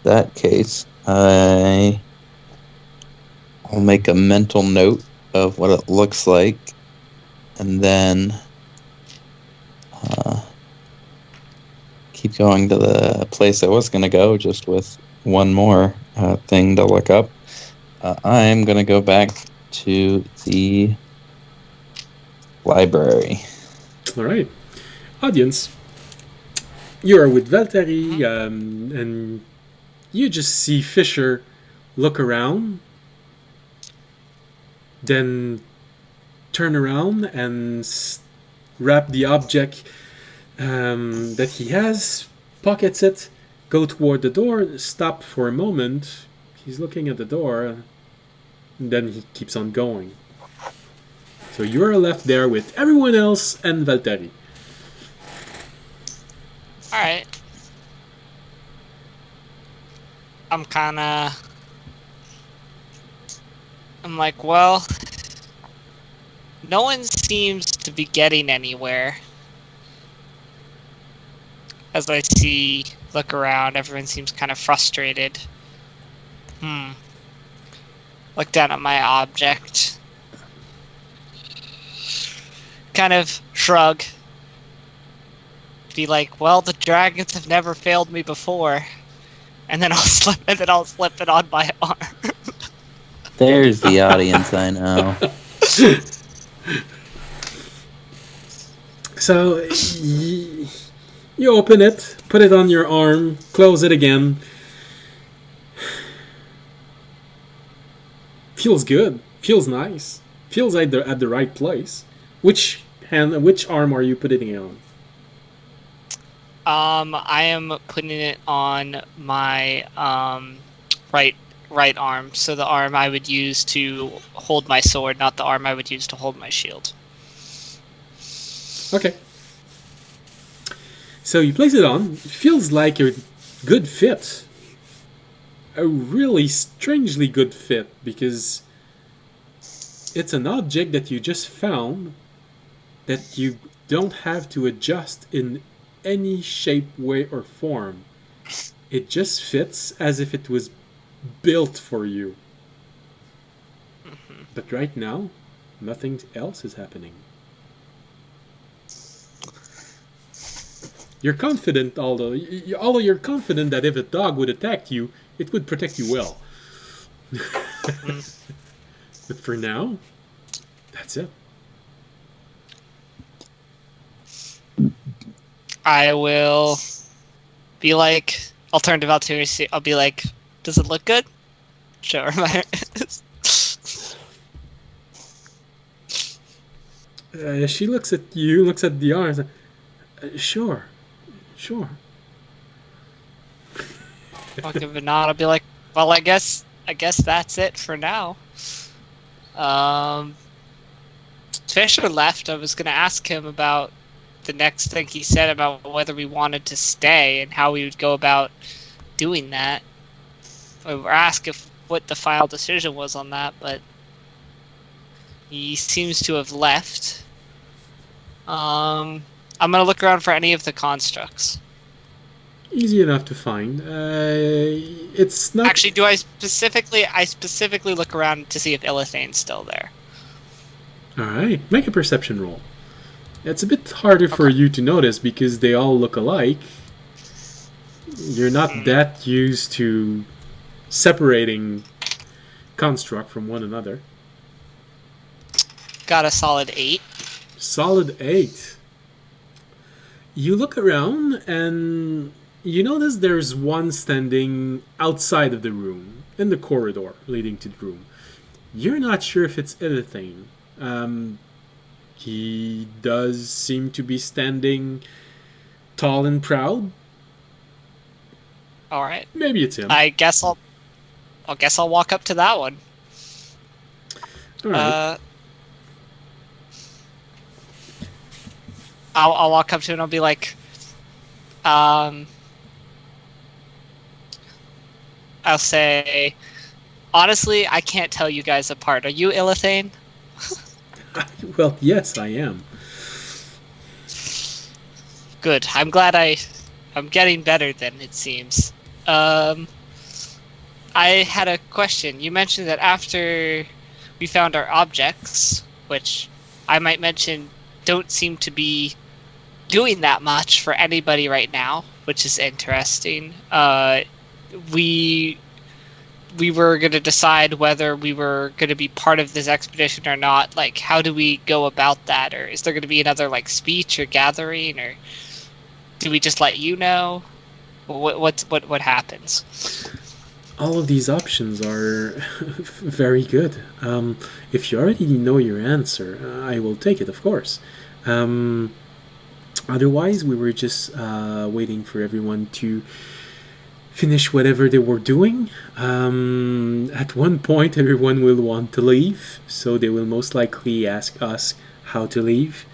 That case, I'll make a mental note of what it looks like, and then keep going to the place I was going to go, just with one more thing to look up. I'm going to go back to the library. All right. Audience, you are with Valtteri, and you just see Fisher look around, then turn around and wrap the object that he has, pockets it, go toward the door, stop for a moment. He's looking at the door, and then he keeps on going. So you're left there with everyone else and Valtteri. Alright. I'm like, well, no one seems to be getting anywhere. As I look around, everyone seems kind of frustrated. Look down at my object. kind of shrug. Be like, well, the dragons have never failed me before. And then I'll slip it on my arm. There's the audience I know. So you open it, put it on your arm, close it again. Feels good. Feels nice. Feels like they're at the right place. Which arm are you putting it on? I am putting it on my right arm. So the arm I would use to hold my sword, not the arm I would use to hold my shield. Okay. So you place it on. It feels like a good fit. A really strangely good fit, because it's an object that you just found that you don't have to adjust in any shape, way, or form. It just fits as if it was built for you. Mm-hmm. But right now, nothing else is happening. You're confident, although you're confident that if a dog would attack you, it would protect you well. But for now, that's it. I will be like, I'll turn to Valtteri. I'll be like, does it look good? Show her my. She looks at you, looks at the arms. Sure. I'll give a nod. I'll be like, well, I guess that's it for now. Fisher left. I was gonna ask him about the next thing he said about whether we wanted to stay and how we would go about doing that. Or ask what the final decision was on that, but he seems to have left. I'm gonna look around for any of the constructs. Easy enough to find. It's not. Actually, I specifically look around to see if Ilithane's still there. All right, make a perception roll. It's a bit harder for you to notice because they all look alike. You're not that used to separating construct from one another. Got a solid 8. Solid 8. You look around and you notice there's one standing outside of the room, in the corridor leading to the room. You're not sure if it's Ilithane. He does seem to be standing tall and proud. All right. Maybe it's him. I guess I'll walk up to that one. All right. I'll walk up to it and I'll be like, I'll say, honestly, I can't tell you guys apart. Are you Ilithane? Well, yes, I am. Good. I'm glad I'm getting better then, it seems. I had a question. You mentioned that after we found our objects, which I might mention don't seem to be doing that much for anybody right now, which is interesting. We were going to decide whether we were going to be part of this expedition or not. Like, how do we go about that? Or is there going to be another, like, speech or gathering? Or do we just let you know? What happens? All of these options are very good. If you already know your answer, I will take it, of course. Otherwise, we were just waiting for everyone to finish whatever they were doing. At one point, everyone will want to leave, so they will most likely ask us how to leave.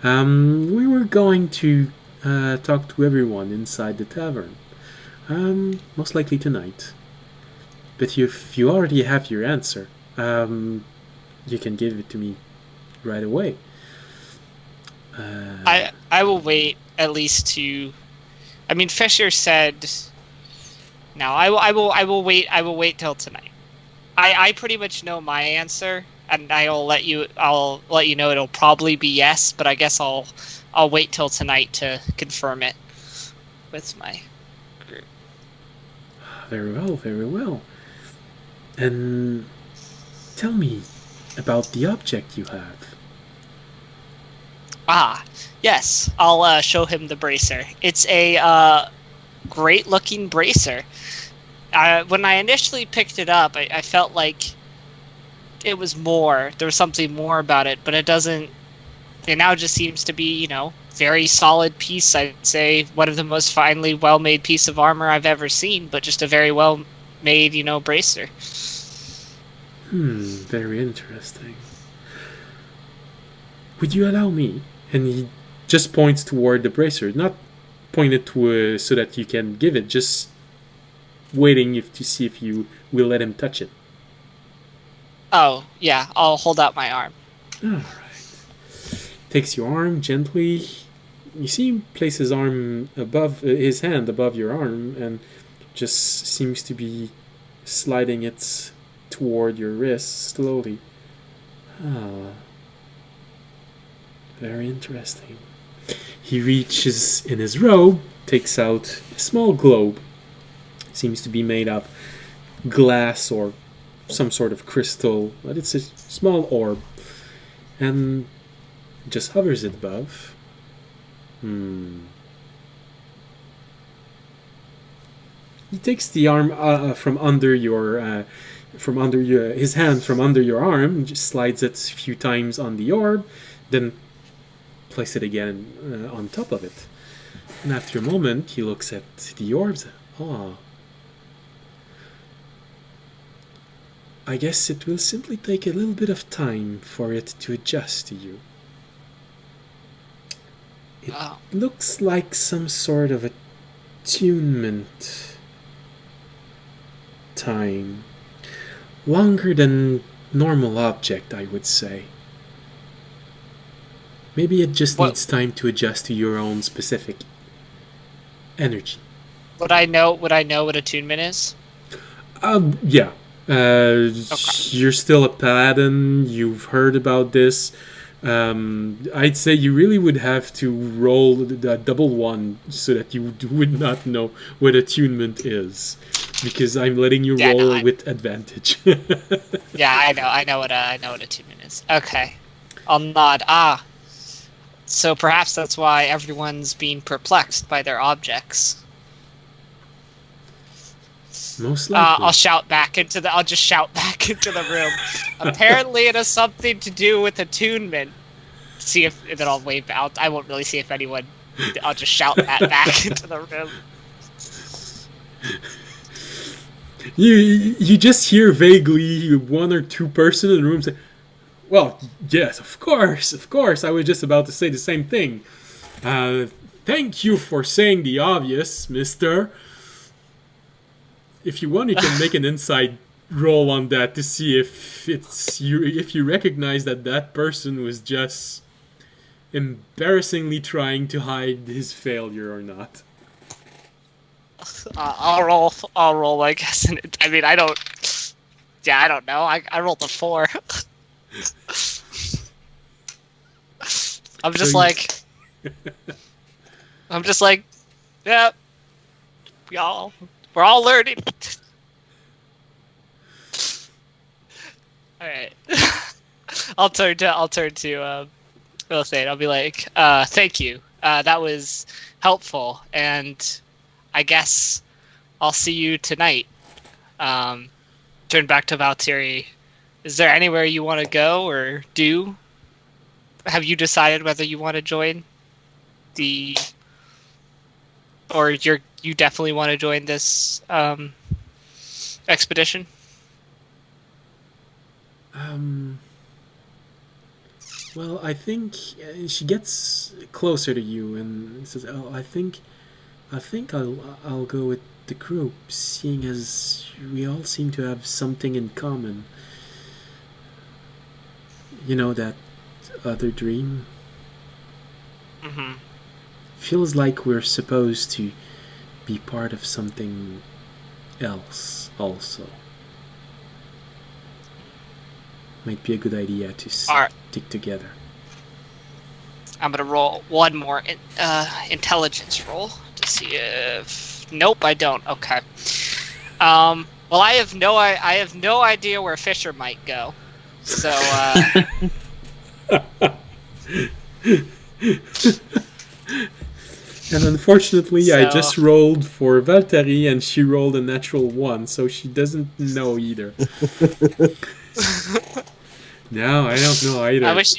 We were going to talk to everyone inside the tavern, most likely tonight. But if you already have your answer, you can give it to me right away. I will wait at least to. I mean, Fisher said. No, I will wait. I will wait till tonight. I pretty much know my answer, and I'll let you know it'll probably be yes, but I guess I'll wait till tonight to confirm it with my group. Very well, very well. And tell me about the object you have. Ah, yes. I'll show him the bracer. It's a great-looking bracer. When I initially picked it up, I felt like it was more. There was something more about it, but it doesn't. It now just seems to be, very solid piece. I'd say one of the most finely well-made piece of armor I've ever seen, but just a very well-made, bracer. Very interesting. Would you allow me? And he just points toward the bracer, not pointed to so that you can give it, just waiting to see if you will let him touch it. Oh, yeah, I'll hold out my arm. Alright. Takes your arm gently. You see him place his arm above, his hand above your arm, and just seems to be sliding it toward your wrist slowly. Very interesting. He reaches in his robe, takes out a small globe. Seems to be made of glass or some sort of crystal, but it's a small orb. And just hovers it above. He takes the arm from under his hand from under your arm, and just slides it a few times on the orb, then place it again on top of it. And after a moment, he looks at the orbs. I guess it will simply take a little bit of time for it to adjust to you. It looks like some sort of attunement time. Longer than normal object, I would say. Maybe it just needs time to adjust to your own specific energy. Would I know what attunement is? Yeah. Okay. You're still a paladin. You've heard about this. I'd say you really would have to roll the double one so that you would not know what attunement is, because I'm letting you roll with advantage. Yeah, I know what attunement is. Okay, I'll nod. So perhaps that's why everyone's being perplexed by their objects. Most likely. I'll just shout back into the room. Apparently it has something to do with attunement. See if then I'll wave out. I won't really see if anyone. I'll just shout that back into the room. You just hear vaguely one or two person in the room say, "Well, yes, of course. I was just about to say the same thing. Thank you for saying the obvious, mister. If you want, you can make an insight roll on that to see if you recognize that person was just embarrassingly trying to hide his failure or not." I'll roll. I guess. I don't. Yeah, I don't know. I rolled a 4. I'm just like, yeah. We're all learning. All right. I'll turn to real estate. I'll be like, thank you. That was helpful, and I guess I'll see you tonight. Turn back to Valtteri. Is there anywhere you want to go or do? Have you decided whether you want to join or you definitely want to join this expedition? Well, I think she gets closer to you and says, "Oh, I think I'll go with the group, seeing as we all seem to have something in common. You know, that other dream? Mm-hmm. Feels like we're supposed to be part of something else also." Might be a good idea to Alright. stick together. I'm gonna roll one more intelligence roll to see if. Nope, I don't. Okay. Well, I have no idea where Fisher might go. So. And unfortunately, I So- just rolled for Valtteri, and she rolled a natural 1, so she doesn't know either. No, I don't know either. I wish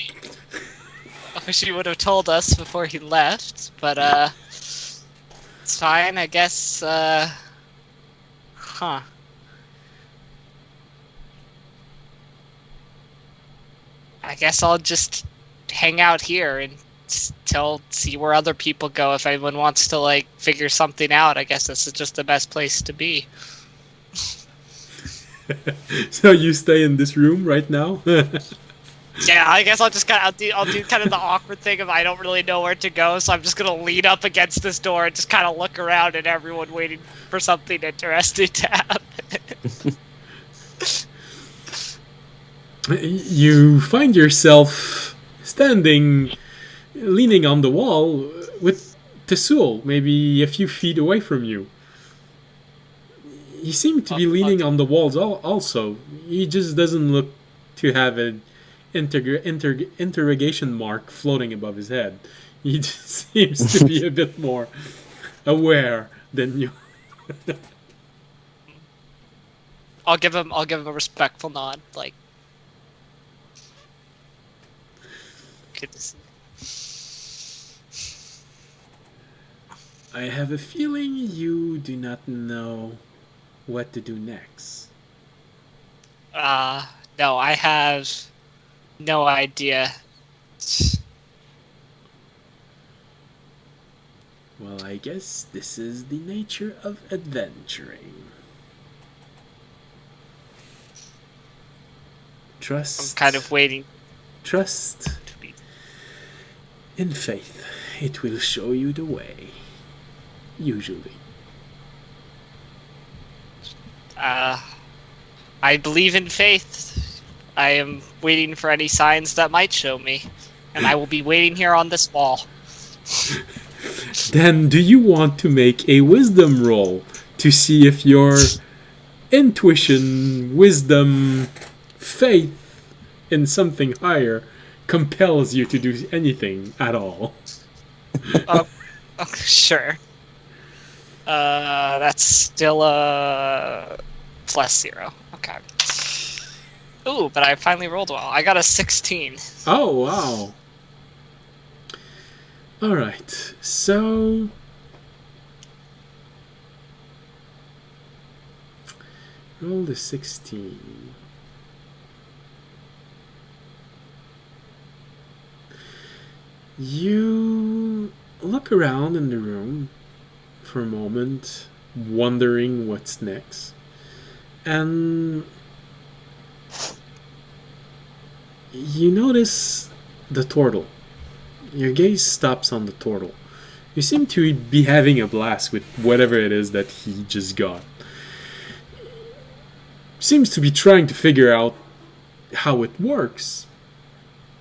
he would have told us before he left, but it's fine, I guess. Huh. I guess I'll just hang out here and see where other people go. If anyone wants to like figure something out, I guess this is just the best place to be. So you stay in this room right now? Yeah, I guess I'll do kind of the awkward thing of I don't really know where to go, so I'm just gonna lean up against this door and just kind of look around at everyone waiting for something interesting to happen. You find yourself standing, leaning on the wall with Tesul, maybe a few feet away from you. He seemed to be leaning on the walls also. He just doesn't look to have an interrogation mark floating above his head. He just seems to be a bit more aware than you. I'll give him a respectful nod, like. Good to see. I have a feeling you do not know what to do next. No, I have no idea. Well, I guess this is the nature of adventuring. Trust. I'm kind of waiting Trust to be. in faith. It will show you the way. Usually. I believe in faith. I am waiting for any signs that might show me, and I will be waiting here on this wall. Then, do you want to make a wisdom roll to see if your intuition, wisdom, faith in something higher compels you to do anything at all? Okay, sure. That's still a +0. Okay. Ooh, but I finally rolled well. I got a 16. Oh, wow. Alright, so... roll the 16. You look around in the room for a moment, wondering what's next. And you notice the turtle. Your gaze stops on the turtle. You seem to be having a blast with whatever it is that he just got. Seems to be trying to figure out how it works,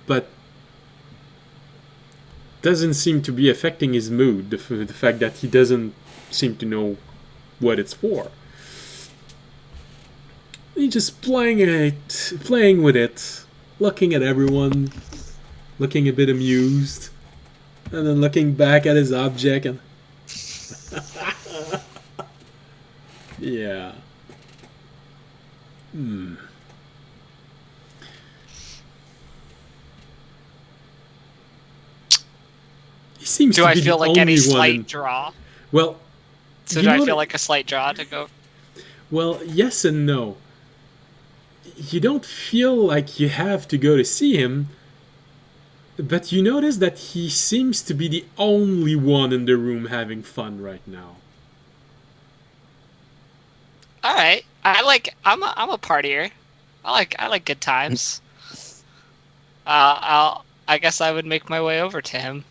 but doesn't seem to be affecting his mood, the fact that he doesn't seem to know what it's for. He's just playing with it, looking at everyone, looking a bit amused, and then looking back at his object and... yeah. He seems Do to I be feel the like any only slight one. draw? Well, So you do I know feel that- like a slight draw to go? Well, yes and no. You don't feel like you have to go to see him, but you notice that he seems to be the only one in the room having fun right now. All right, I'm a partier. I like good times. I guess I would make my way over to him.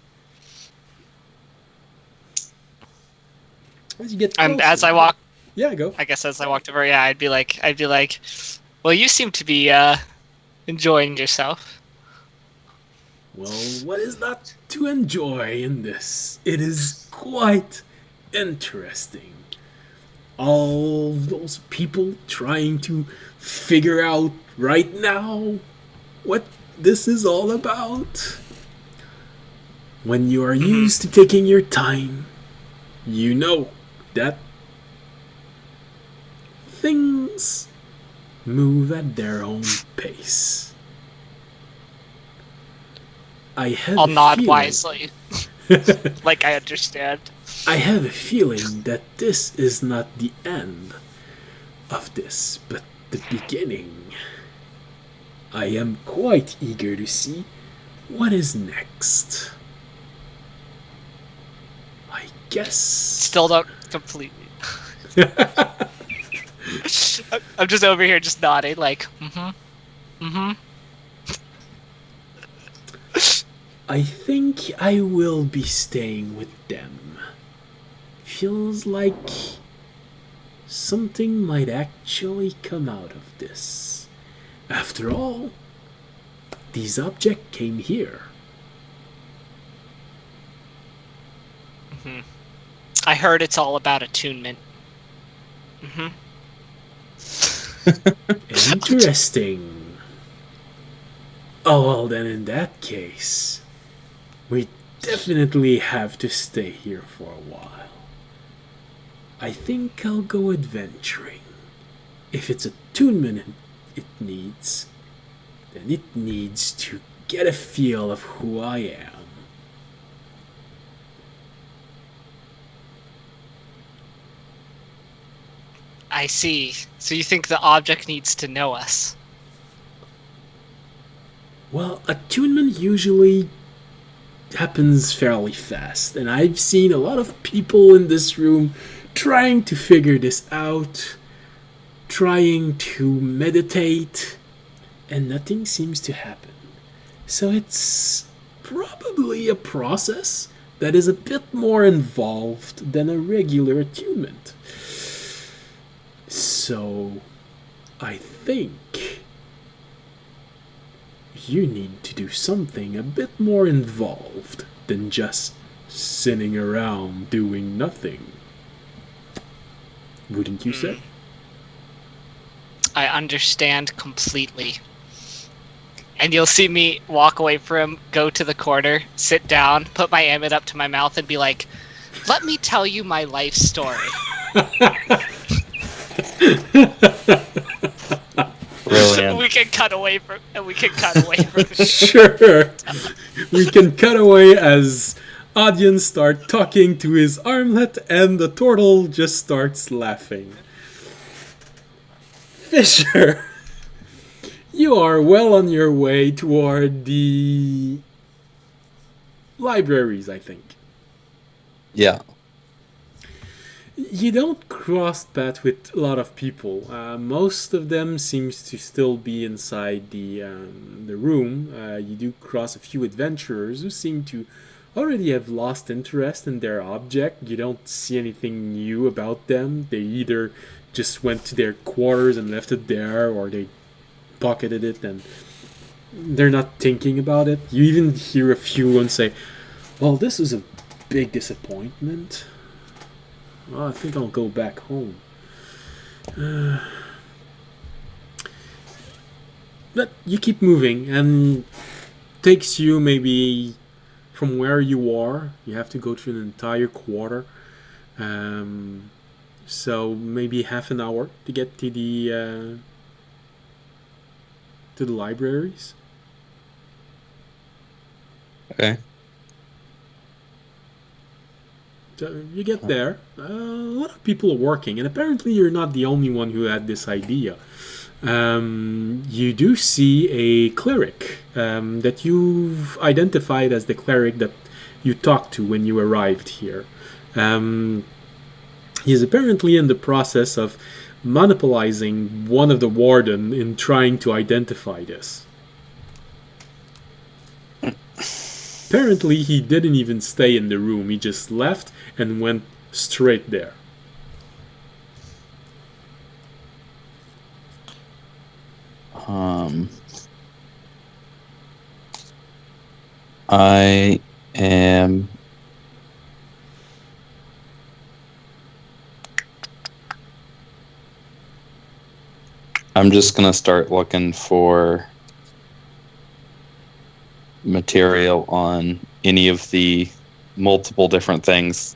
As you get And closer- as I walk, Yeah, go. I guess as I walked over, yeah, I'd be like, well, you seem to be enjoying yourself. Well, what is not to enjoy in this? It is quite interesting. All those people trying to figure out right now what this is all about. When you are used to taking your time, you know that things move at their own pace. I have I'll a nod feeling, wisely, like I understand. I have a feeling that this is not the end of this, but the beginning. I am quite eager to see what is next. I guess. Still don't completely. I'm just over here just nodding, like, I think I will be staying with them. Feels like something might actually come out of this. After all, these objects came here. I heard it's all about attunement. Interesting. Oh, well, then in that case, we definitely have to stay here for a while. I think I'll go adventuring. If it's attunement it needs, then it needs to get a feel of who I am. I see. So you think the object needs to know us? Well, attunement usually happens fairly fast, and I've seen a lot of people in this room trying to figure this out, trying to meditate, and nothing seems to happen. So it's probably a process that is a bit more involved than a regular attunement. So I think you need to do something a bit more involved than just sitting around doing nothing. Wouldn't you say? I understand completely. And you'll see me walk away from him, go to the corner, sit down, put my amulet up to my mouth, and be like, "Let me tell you my life story." Brilliant. We can cut away from it. Sure. We can cut away as audience start talking to his armlet and the turtle just starts laughing. Fisher, you are well on your way toward the libraries, I think. Yeah. You don't cross paths with a lot of people. Most of them seems to still be inside the room. You do cross a few adventurers who seem to already have lost interest in their object. You don't see anything new about them. They either just went to their quarters and left it there, or they pocketed it and they're not thinking about it. You even hear a few ones say, "Well, this is a big disappointment. Well, I think I'll go back home." But you keep moving, and takes you maybe from where you are. You have to go through an entire quarter, so maybe half an hour to get to the libraries. Okay. So you get there. A lot of people are working, and apparently you're not the only one who had this idea. You do see a cleric that you've identified as the cleric that you talked to when you arrived here. He's apparently in the process of monopolizing one of the Warden in trying to identify this. Apparently he didn't even stay in the room, he just left and went straight there. I am. I'm just gonna start looking for material on any of the multiple different things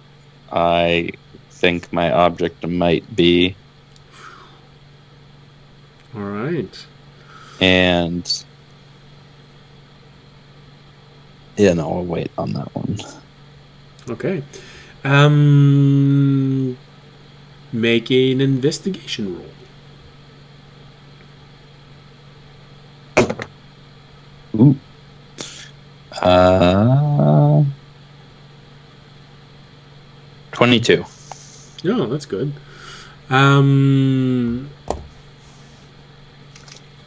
I think my object might be. All right. And yeah, no, I'll wait on that one. Okay. Make an investigation roll. Ooh. 22. Oh, that's good.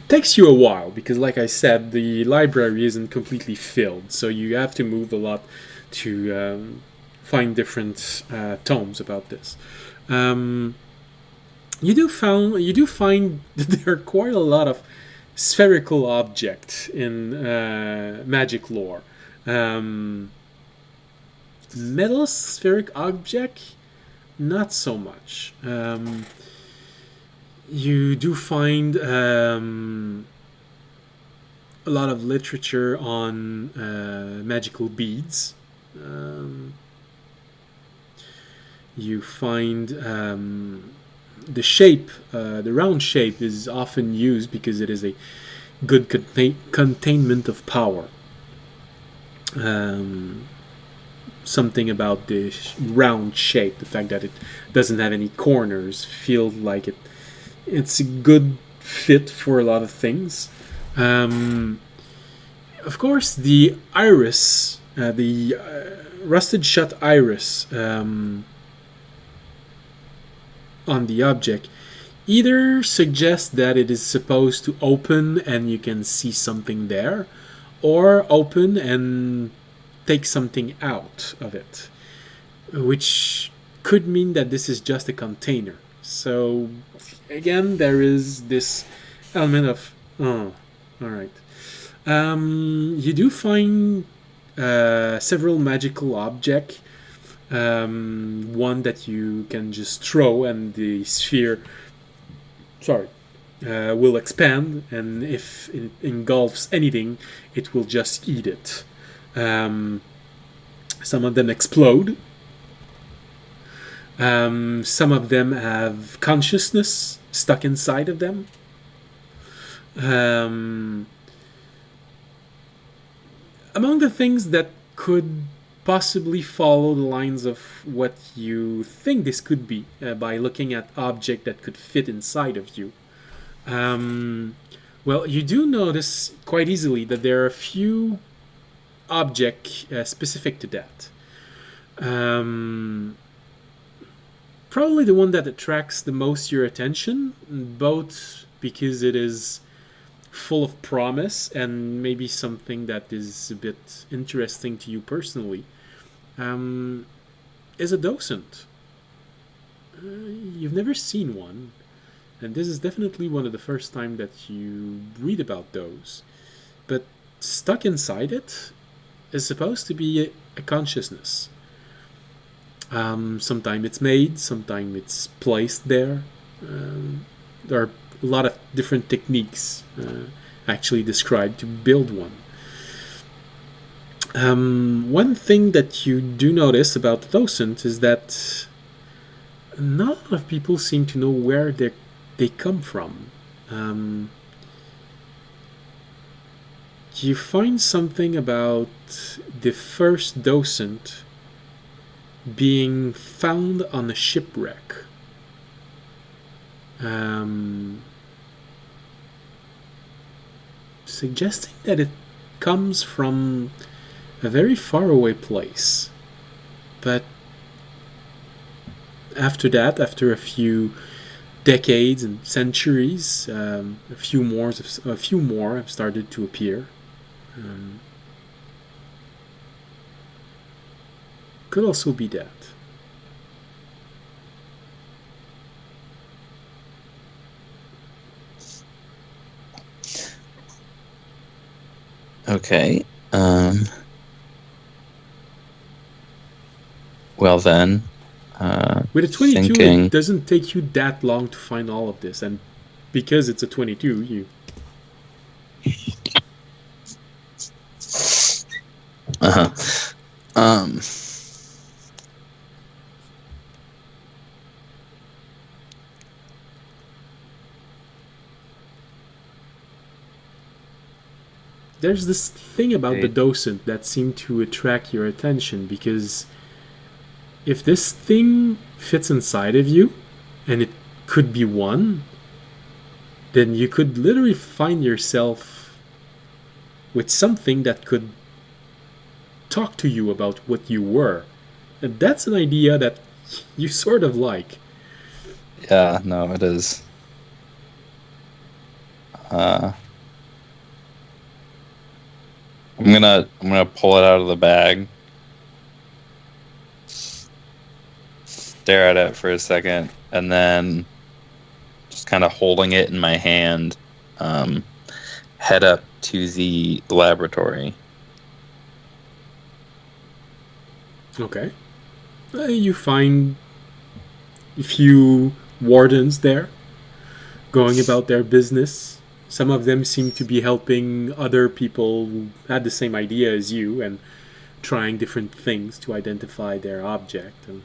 Takes you a while because, like I said, the library isn't completely filled, so you have to move a lot to find different tomes about this. You do find that there are quite a lot of spherical objects in magic lore. Metal spheric object, not so much. You do find a lot of literature on magical beads. You find the shape, the round shape, is often used because it is a good containment of power. Something about the round shape, the fact that it doesn't have any corners, feel like it's a good fit for a lot of things. Of course, the iris, the rusted shut iris on the object either suggests that it is supposed to open and you can see something there, or open and take something out of it, which could mean that this is just a container. So again, there is this element of all right. You do find several magical objects. One that you can just throw, and the sphere, will expand, and if it engulfs anything, it will just eat it. Some of them explode. Some of them have consciousness stuck inside of them. Among the things that could possibly follow the lines of what you think this could be by looking at object that could fit inside of you. Well, you do notice quite easily that there are a few objects specific to that. Probably the one that attracts the most your attention, both because it is full of promise and maybe something that is a bit interesting to you personally, is a docent. You've never seen one, and this is definitely one of the first time that you read about those. But stuck inside it is supposed to be a consciousness. Sometimes it's made, sometimes it's placed there. There are a lot of different techniques actually described to build one. One thing that you do notice about the docent is that not a lot of people seem to know where they come from. You find something about the first docent being found on a shipwreck. Suggesting that it comes from a very far away place. But after that, after a few decades and centuries, a few more have started to appear. Could also be that. Okay. Well then, With a 22, thinking. it doesn't take you that long to find all of this, and because it's a 22, you Uh-huh. there's this thing about the Hey. docent that seemed to attract your attention because if this thing fits inside of you, and it could be one, then you could literally find yourself with something that could talk to you about what you were. And that's an idea that you sort of like. Yeah, no, it is. I'm gonna pull it out of the bag, stare at it for a second, and then just kind of holding it in my hand, head up to the laboratory. Okay. You find a few wardens there going about their business. Some of them seem to be helping other people who had the same idea as you and trying different things to identify their object. And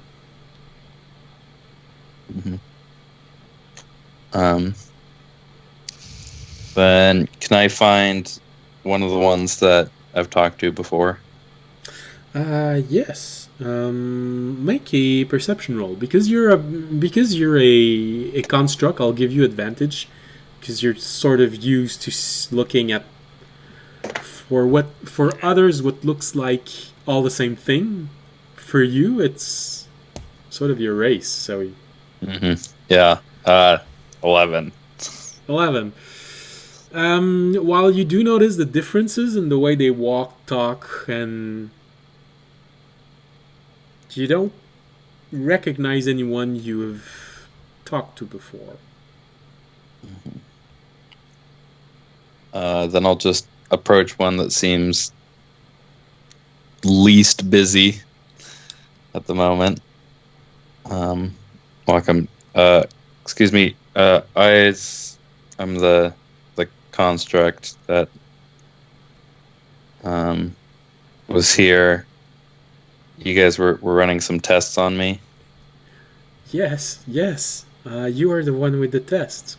Then can I find one of the ones that I've talked to before? yes. Make a perception roll because you're a construct. I'll give you advantage because you're sort of used to looking at for others what looks like all the same thing. For you, it's sort of your race. So Yeah. 11. 11. While you do notice the differences in the way they walk, talk, and you don't recognize anyone you have talked to before. Then I'll just approach one that seems least busy at the moment. Welcome. Excuse me. I'm the construct that was here. You guys were running some tests on me. Yes. You are the one with the tests.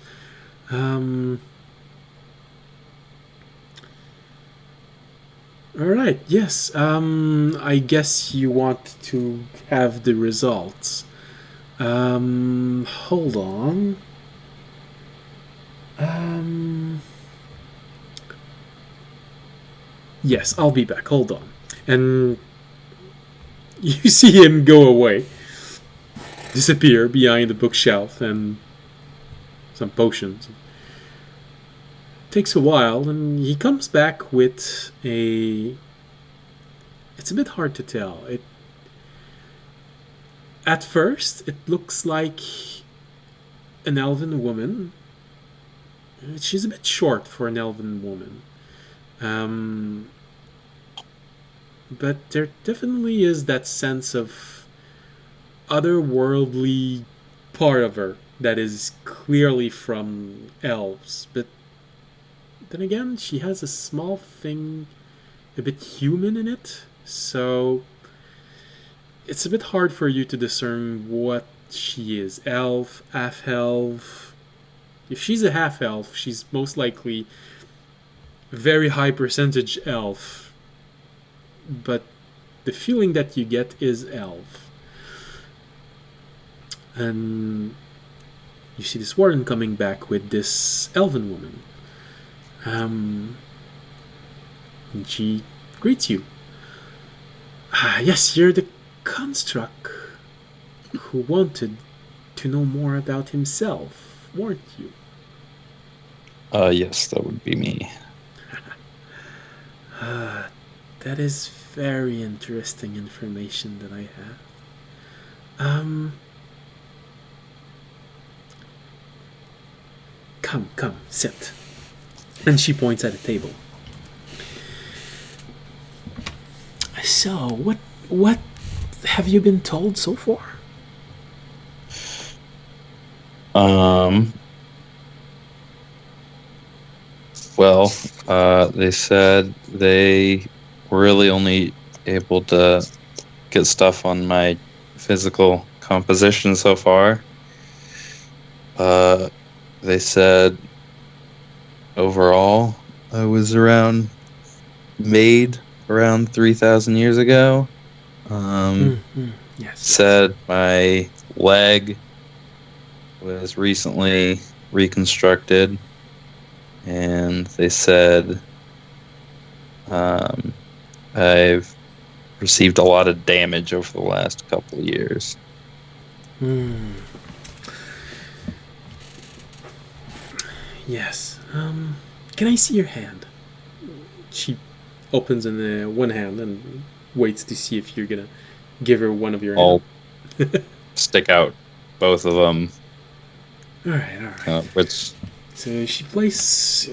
Alright, yes. I guess you want to have the results. Hold on. Yes, I'll be back. Hold on. And you see him go away, disappear behind the bookshelf and some potions. It takes a while, and he comes back with a. It's a bit hard to tell. At first, it looks like an elven woman. She's a bit short for an elven woman. But there definitely is that sense of otherworldly part of her that is clearly from elves. But then again, she has a small thing, a bit human in it. So it's a bit hard for you to discern what she is. Elf, half-elf. If she's a half-elf, she's most likely a very high percentage elf. But the feeling that you get is elf. And you see this warden coming back with this elven woman. And she greets you. Yes, you're the construct who wanted to know more about himself, weren't you? Yes, that would be me. That is very interesting information that I have. Come, sit. And she points at a table. So, what have you been told so far? Well, they said they were really only able to get stuff on my physical composition so far. They said overall I was made around 3,000 years ago. Yes. Said my leg was recently reconstructed, and they said I've received a lot of damage over the last couple of years. Yes. Can I see your hand? She opens in one hand and waits to see if you're gonna give her one of your I'll hands. stick out both of them. All right. Which So she places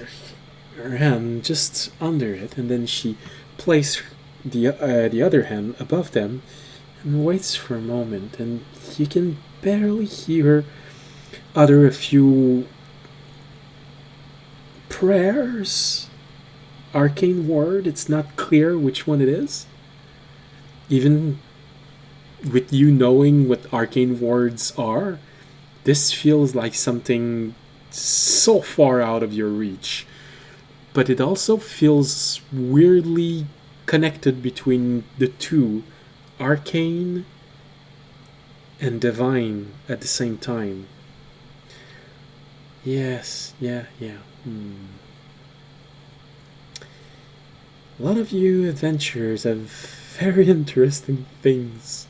her hand just under it, and then she places the other hand above them, and waits for a moment, and you can barely hear her utter a few prayers. Arcane word. It's not clear which one it is. Even with you knowing what arcane words are, this feels like something so far out of your reach. But it also feels weirdly connected between the two, arcane and divine at the same time. Yes, yeah. A lot of you adventurers have very interesting things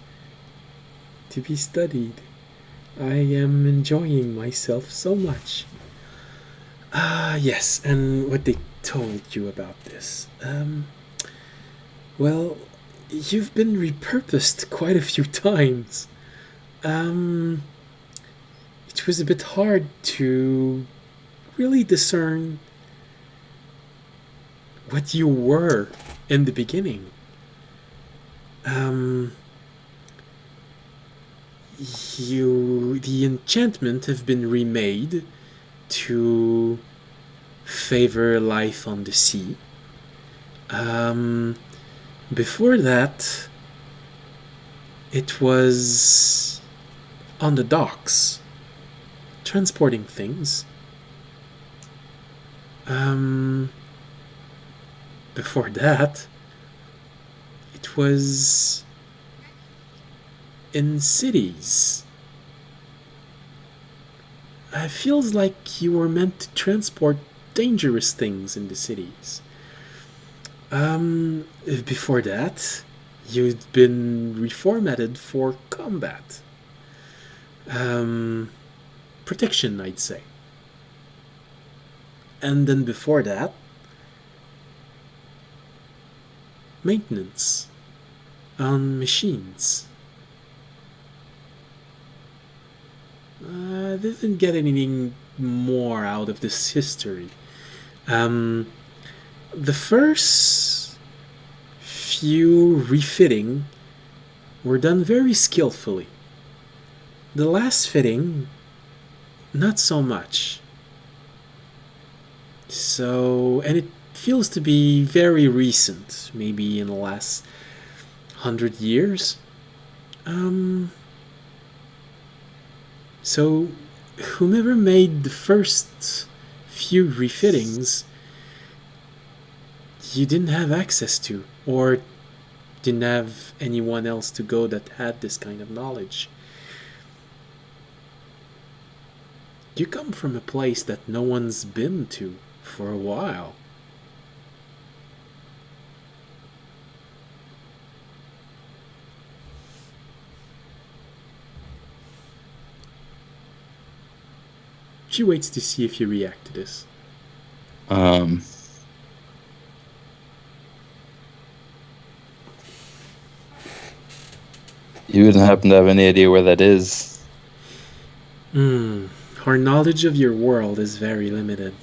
to be studied. I am enjoying myself so much. Yes, and what they told you about this. Well, you've been repurposed quite a few times. It was a bit hard to really discern what you were in the beginning. The enchantment have been remade to favor life on the sea. Before that, it was on the docks, transporting things. Before that, it was in cities. It feels like you were meant to transport dangerous things in the cities. Before that, you'd been reformatted for combat. Protection, I'd say. And then before that, maintenance on machines. I didn't get anything more out of this history. The first few refitting were done very skillfully. The last fitting, not so much. And it feels to be very recent, maybe in the last 100 years. So, whomever made the first few refittings, you didn't have access to, or didn't have anyone else to go that had this kind of knowledge. You come from a place that no one's been to for a while. She waits to see if you react to this. You wouldn't happen to have any idea where that is? Our knowledge of your world is very limited.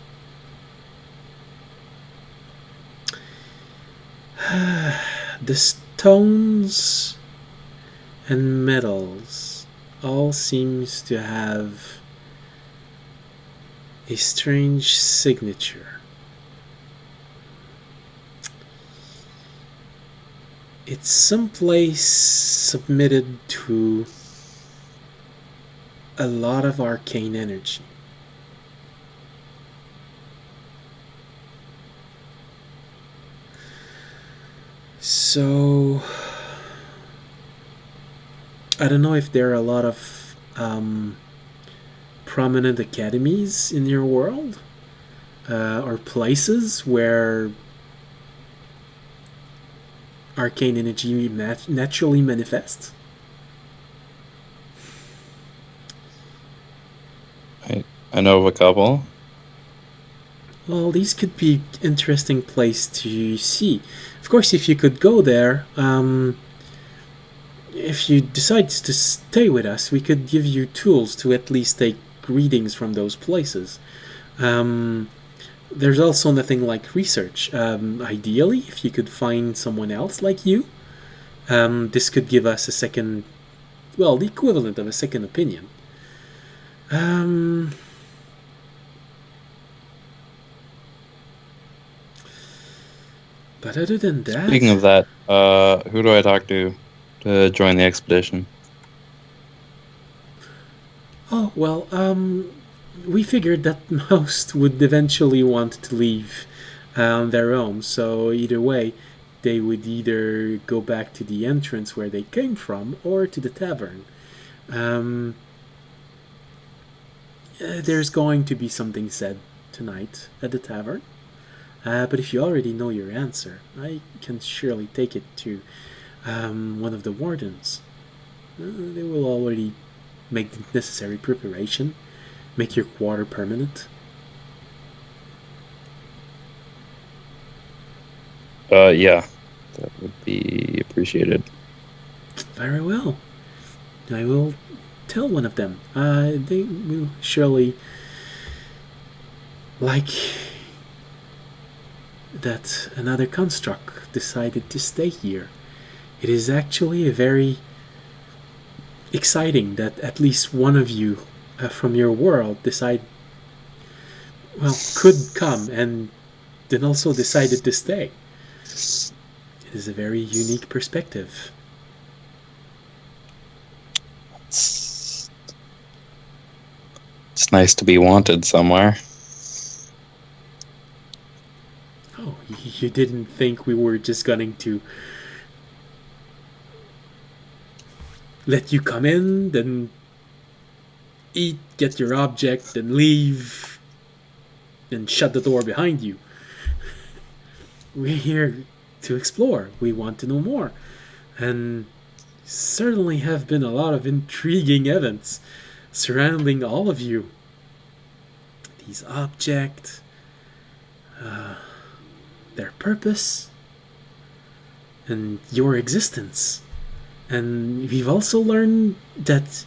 The stones and metals all seems to have a strange signature. It's someplace submitted to a lot of arcane energy. So, I don't know if there are a lot of prominent academies in your world or places where arcane energy naturally manifests. I know of a couple. Well, these could be interesting place to see. Of course, if you could go there, if you decide to stay with us, we could give you tools to at least take readings from those places. There's also nothing like research. Ideally, if you could find someone else like you, this could give us a second, well, the equivalent of a second opinion. But other than that... Speaking of that, who do I talk to join the expedition? Oh, well, we figured that most would eventually want to leave on their own, so either way, they would either go back to the entrance where they came from or to the tavern. There's going to be something said tonight at the tavern, but if you already know your answer, I can surely take it to one of the wardens. They will already make the necessary preparation, make your quarter permanent. Yeah, that would be appreciated. Very well. I will tell one of them. They will surely like that another construct decided to stay here. It is actually a very exciting that at least one of you from your world could come and then also decided to stay. It is a very unique perspective. It's nice to be wanted somewhere. Oh, you didn't think we were just going to let you come in, then eat, get your object, then leave, and shut the door behind you? We're here to explore. We want to know more. And certainly have been a lot of intriguing events surrounding all of you. These objects, their purpose, and your existence. And we've also learned that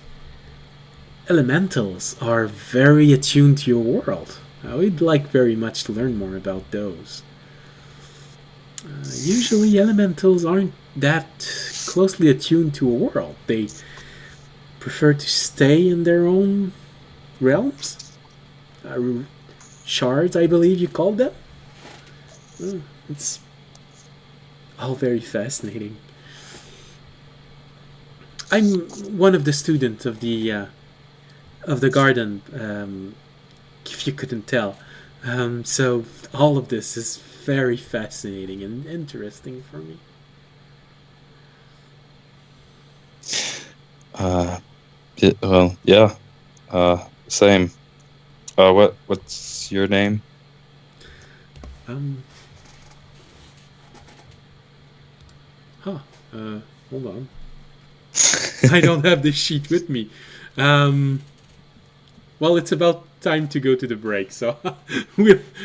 elementals are very attuned to your world. We'd like very much to learn more about those. Usually elementals aren't that closely attuned to a world. They prefer to stay in their own realms. Shards, I believe you called them. It's all very fascinating. I'm one of the students of the garden, if you couldn't tell. So all of this is very fascinating and interesting for me. Well, yeah. Same. What's your name? Hold on. I don't have the sheet with me. Well, it's about time to go to the break, so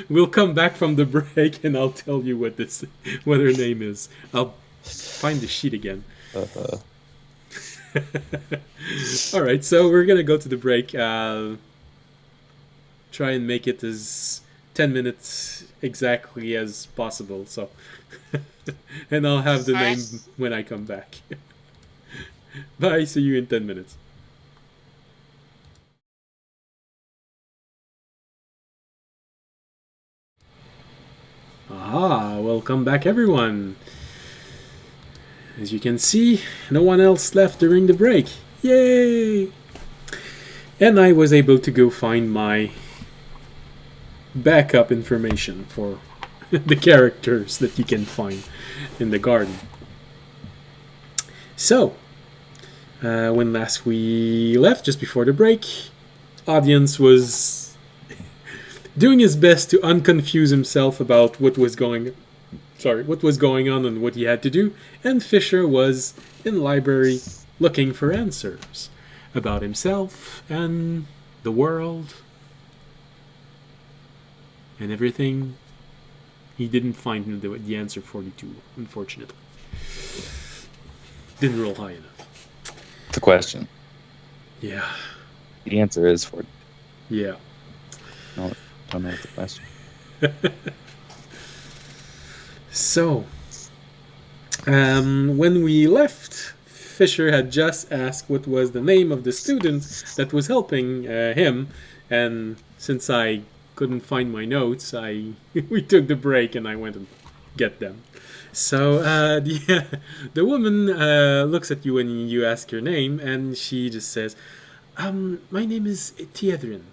we'll come back from the break and I'll tell you what her name is. I'll find the sheet again. All right, so we're gonna go to the break. Try and make it as 10 minutes exactly as possible. So, and I'll have the name when I come back. Bye, see you in 10 minutes. Aha, welcome back everyone. As you can see, no one else left during the break. Yay! And I was able to go find my backup information for the characters that you can find in the garden. So, when last we left, just before the break, audience was doing his best to unconfuse himself about what was going on and what he had to do, and Fisher was in the library looking for answers about himself and the world and everything. He didn't find the answer 42, unfortunately. Didn't roll high enough. The question. Yeah. The answer is 40. Yeah. No, don't know what the question. So, when we left, Fisher had just asked what was the name of the student that was helping him, and since I couldn't find my notes, we took the break and I went and get them. So the woman looks at you when you ask your name, and she just says, "My name is Tavern."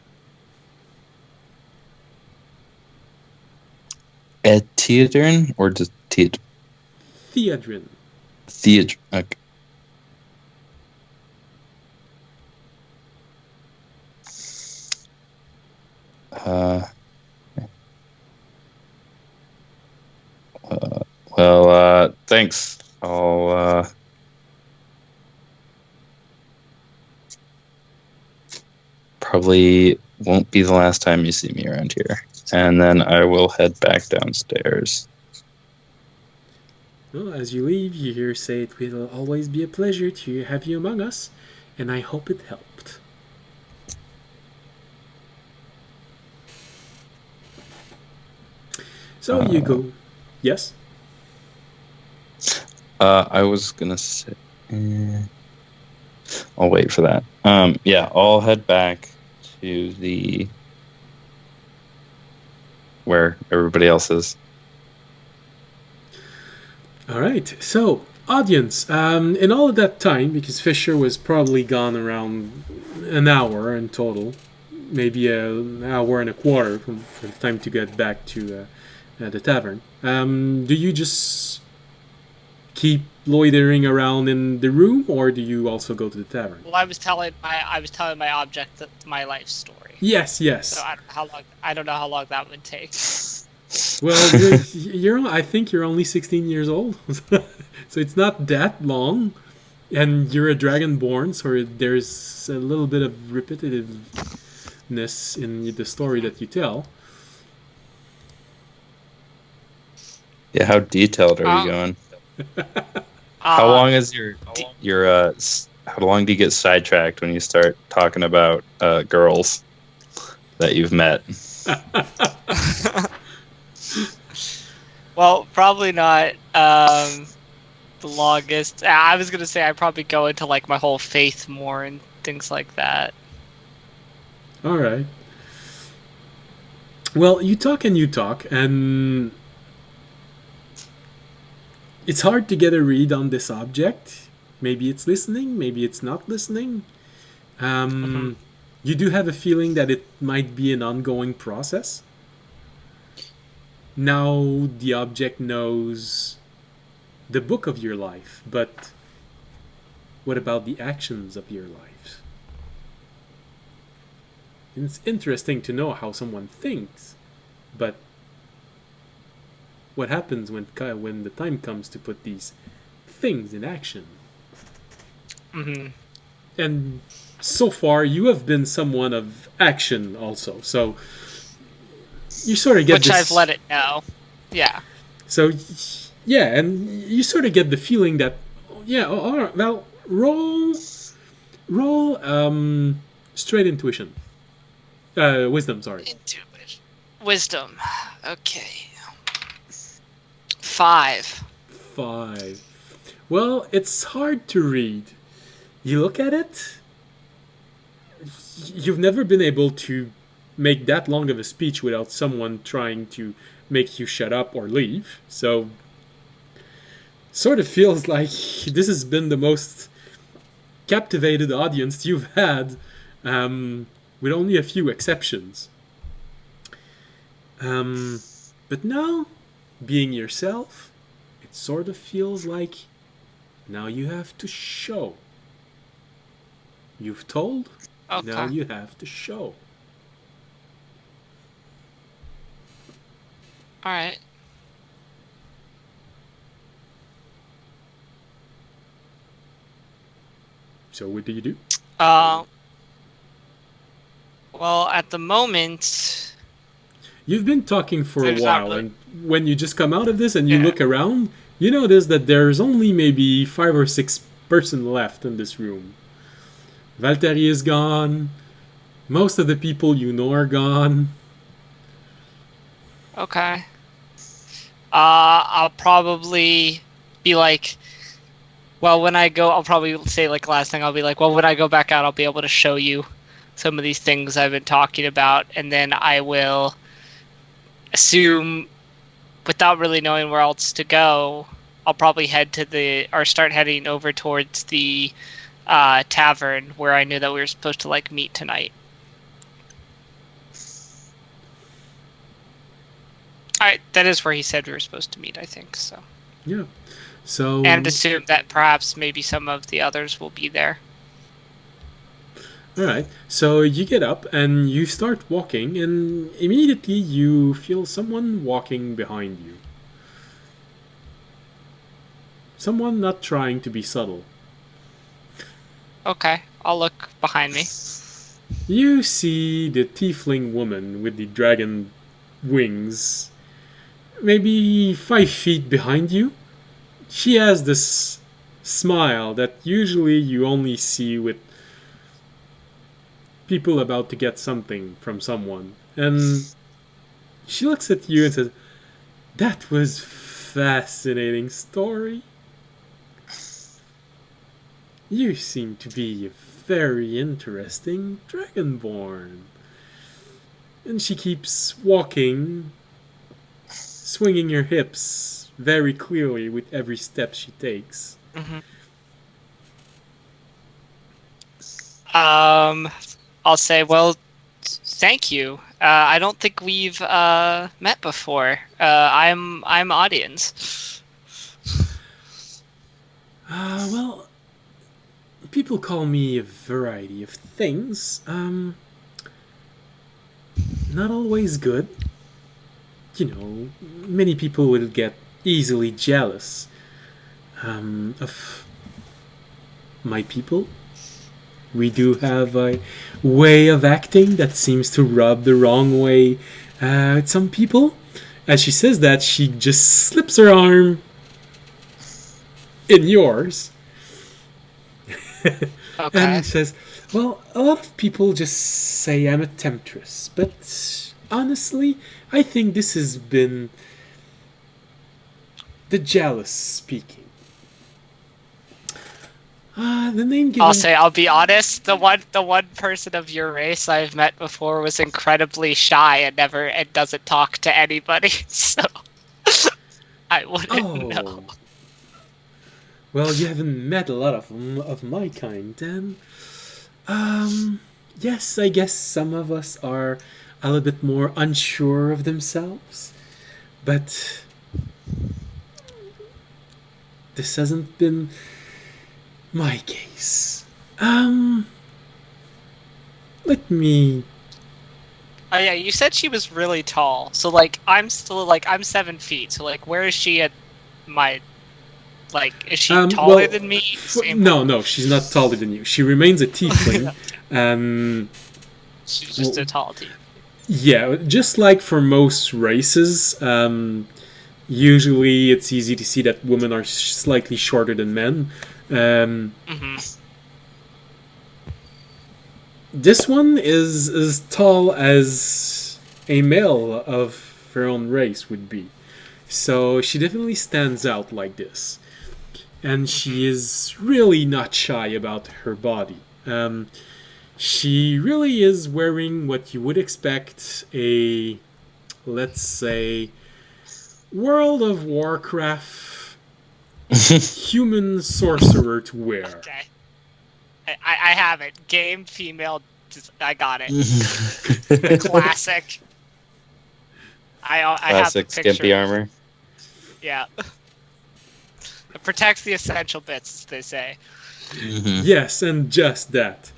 Theodrin or just Theodrin? Theodrin. Theodrin. Okay. Well, thanks. I'll probably won't be the last time you see me around here. And then I will head back downstairs. Well, as you leave, you hear say it will always be a pleasure to have you among us, and I hope it helped. So you go. Yes? I was gonna say... I'll wait for that. Yeah, I'll head back to the... where everybody else is. Alright, so, audience, in all of that time, because Fisher was probably gone around an hour in total, maybe an hour and a quarter for the time to get back to the tavern, do you just keep loitering around in the room, or do you also go to the tavern? Well, I was telling my object that my life story. Yes. So I don't know how long that would take. Well, I think you're only 16 years old, so it's not that long, and you're a dragonborn, so there's a little bit of repetitiveness in the story that you tell. Yeah, how detailed are you going? How long is how long do you get sidetracked when you start talking about girls that you've met? Well, probably not the longest. I was gonna say I probably go into like my whole faith more and things like that. All right. Well, you talk, and it's hard to get a read on this object. Maybe it's listening, maybe it's not listening. You do have a feeling that it might be an ongoing process. Now the object knows the book of your life, but what about the actions of your life? It's interesting to know how someone thinks, but what happens when the time comes to put these things in action? Mm-hmm. And so far, you have been someone of action also, so you sort of get Which I've let it know. Yeah. So, yeah, and you sort of get the feeling that, yeah, all right, well, roll, straight intuition. Wisdom, sorry. Intuition. Wisdom. Okay. 5. 5. Well, it's hard to read. You look at it. You've never been able to make that long of a speech without someone trying to make you shut up or leave. So, sort of feels like this has been the most captivated audience you've had, with only a few exceptions. But now, being yourself, it sort of feels like now you have to show. You've told, now Okay. you have to show. All right. So what do you do? Well, at the moment, You've been talking for a there's not while, really. and when you just come out of this and you Yeah. look around, you notice that there's only maybe 5 or 6 person left in this room. Valtteri is gone. Most of the people you know are gone. Okay. I'll probably be like, well, when I go, I'll probably say like last thing. I'll be like, well, when I go back out, I'll be able to show you some of these things I've been talking about, and then I will assume, without really knowing where else to go, I'll probably start heading over towards the tavern where I knew that we were supposed to like meet tonight. That is where he said we were supposed to meet, I think so. Yeah. So And assume that perhaps maybe some of the others will be there. all right. So you get up and you start walking, and immediately you feel someone walking behind you. Someone not trying to be subtle. Okay, I'll look behind me. You see the tiefling woman with the dragon wings, maybe 5 feet behind you. She has this smile that usually you only see with people about to get something from someone. And she looks at you and says, "That was fascinating story. You seem to be a very interesting dragonborn." And she keeps walking, swinging her hips very clearly with every step she takes. Mm-hmm. I'll say, well, thank you. I don't think we've met before. I'm audience. Well, people call me a variety of things. Not always good. You know, many people will get easily jealous of my people. We do have a way of acting that seems to rub the wrong way at some people. As she says that, she just slips her arm in yours Okay. and says, "Well, a lot of people just say I'm a temptress, but honestly, I think this has been the jealous speaking." The name given. I'll say, I'll be honest. The one person of your race I've met before was incredibly shy and doesn't talk to anybody. So I wouldn't know. Well, you haven't met a lot of my kind, then. Yes, I guess some of us are a little bit more unsure of themselves, but this hasn't been my case. Let me. Oh yeah, you said she was really tall. So like, I'm 7 feet. So like, where is she at my? Like, is she taller well, than me? No, she's not taller than you. She remains a tiefling. She's just a tall tiefling. Yeah, just like for most races, usually it's easy to see that women are slightly shorter than men. This one is as tall as a male of her own race would be. So she definitely stands out like this. and she is really not shy about her body. She really is wearing what you would expect a, let's say, World of Warcraft human sorcerer to wear. Okay. I have it. Game female. I got it. Classic. I have the Classic picture. skimpy armor. Yeah. It protects the essential bits, as they say. Mm-hmm. Yes, and just that.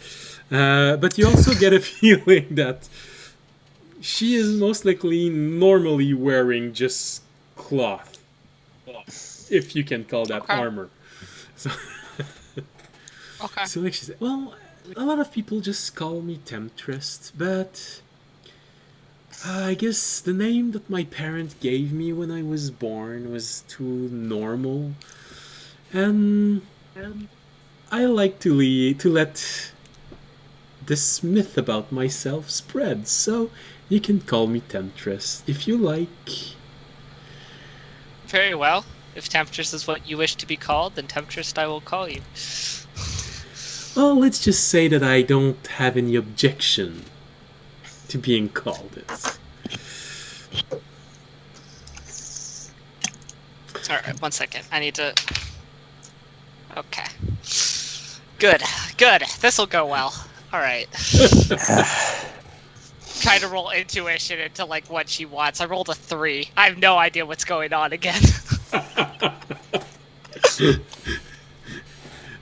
But you also get a feeling that she is most likely normally wearing just cloth, if you can call that Okay. armor. So, Okay. so like she said, well, a lot of people just call me Temptress, but I guess the name that my parent gave me when I was born was too normal, and I like to let this myth about myself spread, so you can call me Temptress if you like. Very well. If Temptress is what you wish to be called, then Temptress I will call you. Well, let's just say that I don't have any objection to being called this. Alright, 1 second. I need to... Okay. Good. This'll go well. Alright. Trying to roll intuition into, like, what she wants. I rolled a 3. I have no idea what's going on again.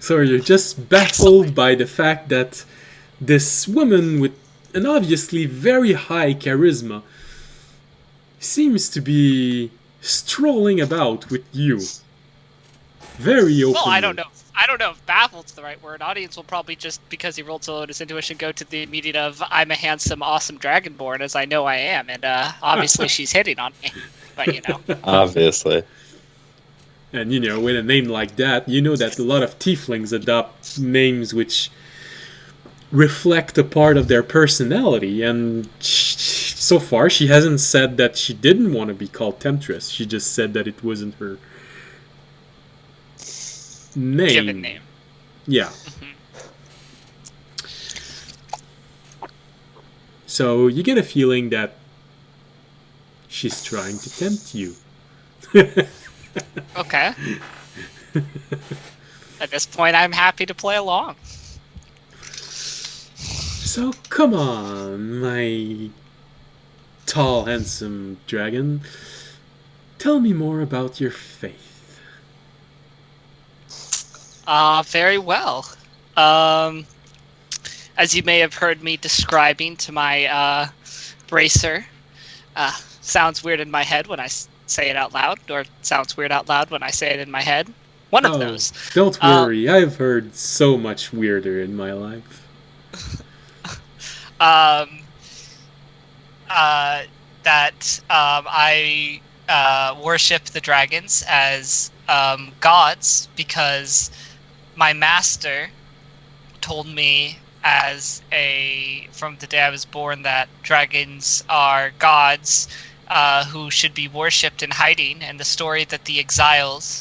So you're just baffled by the fact that this woman with an obviously very high charisma seems to be strolling about with you. Very openly. Well, I don't know. I don't know if baffled's the right word. Audience will probably just, because he rolled so low in his intuition, go to the immediate of, I'm a handsome, awesome dragonborn, as I know I am, and obviously she's hitting on me. But, you know. Obviously. And, you know, with a name like that, you know that a lot of tieflings adopt names which reflect a part of their personality, and so far she hasn't said that she didn't want to be called Temptress. She just said that it wasn't her name. Given name. Yeah. So you get a feeling that she's trying to tempt you. Okay. At this point, I'm happy to play along. So come on, my tall, handsome dragon. Tell me more about your faith. Very well. As you may have heard me describing to my bracer, sounds weird in my head when I say it out loud, or sounds weird out loud when I say it in my head. One of those. Don't worry, I've heard so much weirder in my life. That I worship the dragons as gods because my master told me from the day I was born that dragons are gods who should be worshipped in hiding, and the story that the exiled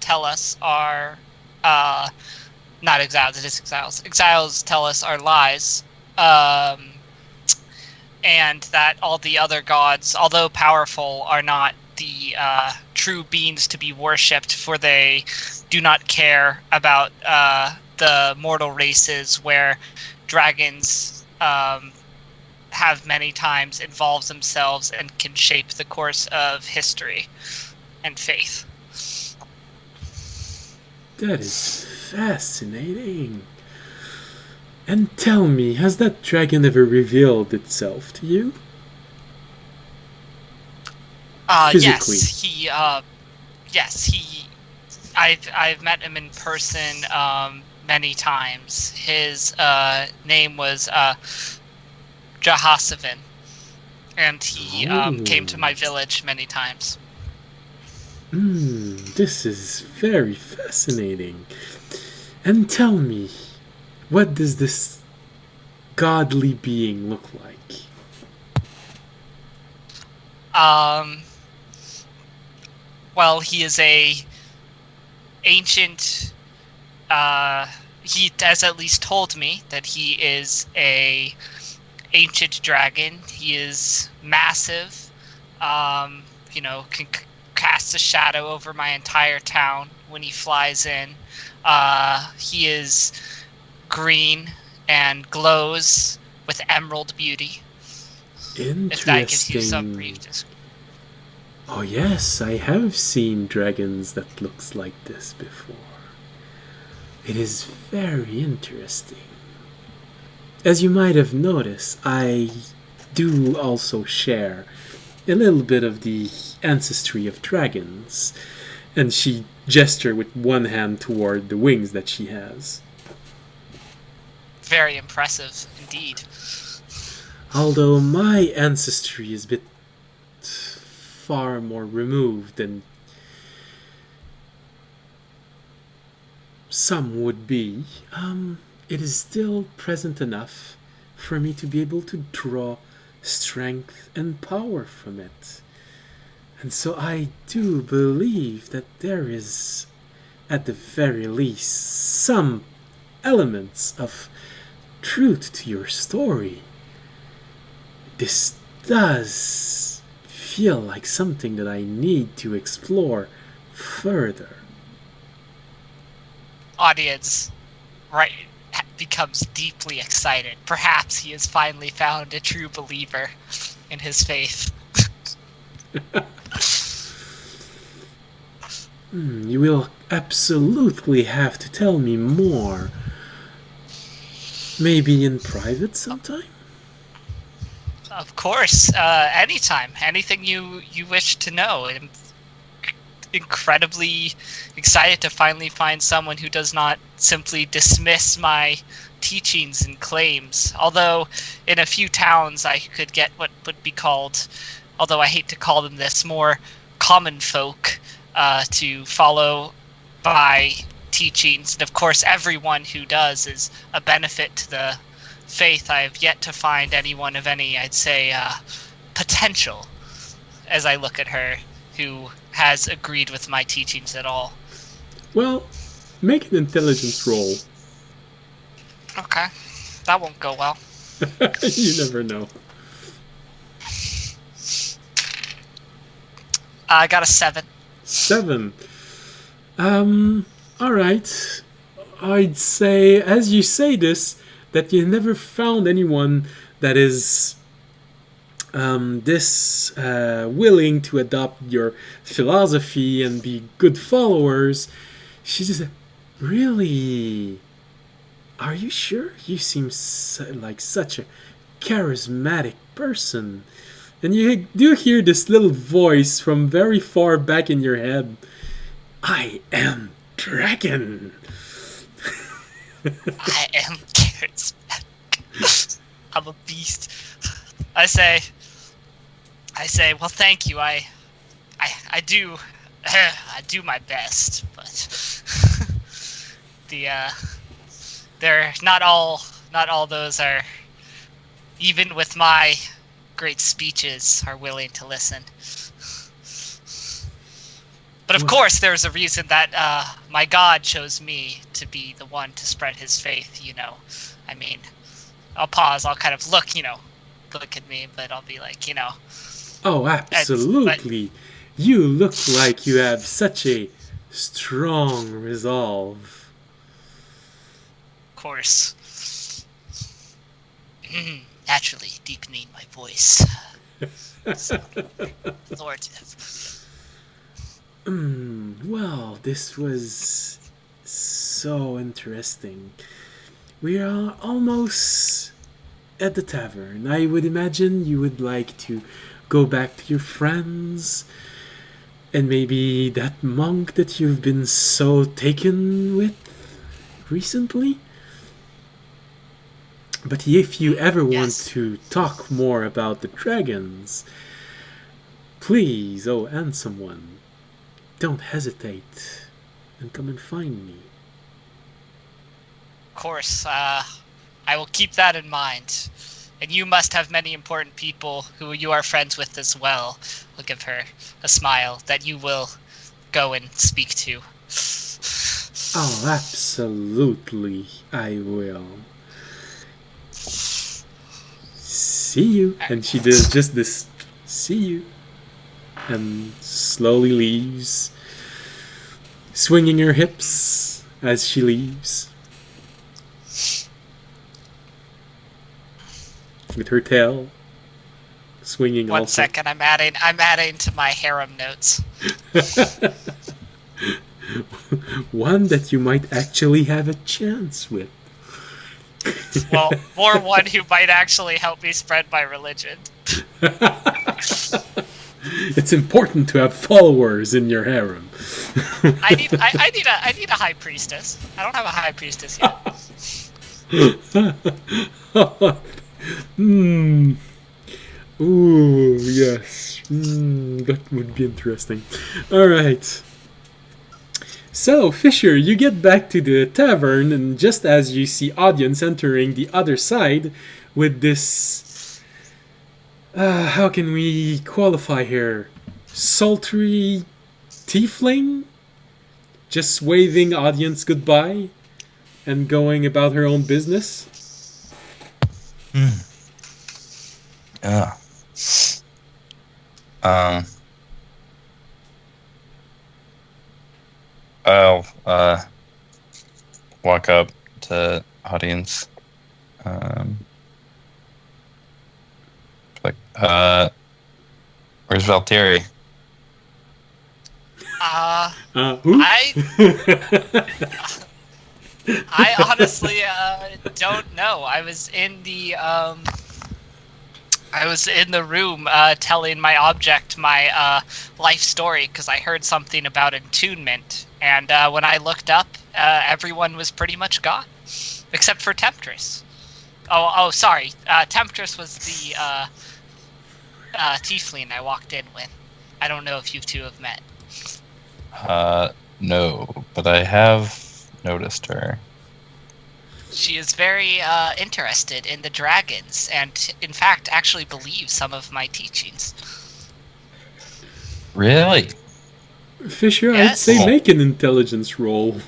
tell us are not exiles, it is exiles. Exiles tell us are lies, and that all the other gods, although powerful, are not the true beings to be worshipped, for they do not care about the mortal races where dragons have many times involved themselves and can shape the course of history and faith. That is fascinating. And tell me, has that dragon ever revealed itself to you? Physically? Yes, I've met him in person many times. His name was Jahasavin, and he came to my village many times. This is very fascinating. And tell me, what does this godly being look like? Well, he is a ancient. He has at least told me that he is a ancient dragon. He is massive. Can cast a shadow over my entire town when he flies in. He is green and glows with emerald beauty. Interesting. If that gives you some brief description. Oh yes, I have seen dragons that looks like this before. It is very interesting. As you might have noticed, I do also share a little bit of the ancestry of dragons, and she gestured with one hand toward the wings that she has. Very impressive indeed. Although my ancestry is a bit far more removed than some would be, it is still present enough for me to be able to draw strength and power from it. And so I do believe that there is, at the very least, some elements of truth to your story. This does feel like something that I need to explore further. Audience, right, becomes deeply excited. Perhaps he has finally found a true believer in his faith. You will absolutely have to tell me more. Maybe in private sometime? Of course, anytime. Anything you wish to know. I'm incredibly excited to finally find someone who does not simply dismiss my teachings and claims. Although in a few towns I could get what would be called, although I hate to call them this, more common folk to follow my teachings. And of course everyone who does is a benefit to the faith. I have yet to find anyone of any, I'd say, potential, as I look at her, who has agreed with my teachings at all. Well, make an intelligence roll. Okay. That won't go well. You never know. I got a 7. 7. Alright. I'd say, as you say this, that you never found anyone that is this willing to adopt your philosophy and be good followers. She just, really? Are you sure? You seem like such a charismatic person. And you do hear this little voice from very far back in your head. I am Dragon. I am charismatic. I'm a beast. I say, well, thank you. I do my best, but they're not all those are, even with my great speeches, are willing to listen. But of course, there's a reason that my God chose me to be the one to spread his faith, I mean, I'll pause, I'll kind of look at me, but I'll be like, Oh, absolutely. You look like you have such a strong resolve. Of course. Naturally deepening my voice. Authoritative. Well, this was so interesting. We are almost at the tavern. I would imagine you would like to go back to your friends and maybe that monk that you've been so taken with recently. But if you ever want to talk more about the dragons, please, and someone, don't hesitate and come and find me. Of course, I will keep that in mind. And you must have many important people who you are friends with as well. I'll give her a smile that you will go and speak to. Oh, absolutely, I will. See you. And she does just this. See you. And slowly leaves, swinging her hips as she leaves, with her tail swinging. One also. second, I'm adding to my harem notes. One that you might actually have a chance with. Well, more one who might actually help me spread my religion. It's important to have followers in your harem. I need a high priestess. I don't have a high priestess yet. Ooh, yes. That would be interesting. Alright. So, Fisher, you get back to the tavern, and just as you see audience entering the other side with this... how can we qualify here? Sultry tiefling? Just waving audience goodbye and going about her own business? Yeah. I'll walk up to audience. Where's Valtteri? Who? I honestly don't know. I was in the room telling my object my life story because I heard something about attunement, and when I looked up, everyone was pretty much gone, except for Temptress. Oh, sorry. Temptress was the tiefling I walked in with. I don't know if you two have met. No, but I have noticed her. She is very interested in the dragons, and in fact actually believes some of my teachings. Really? Fisher, I'd Yes. say make an intelligence roll.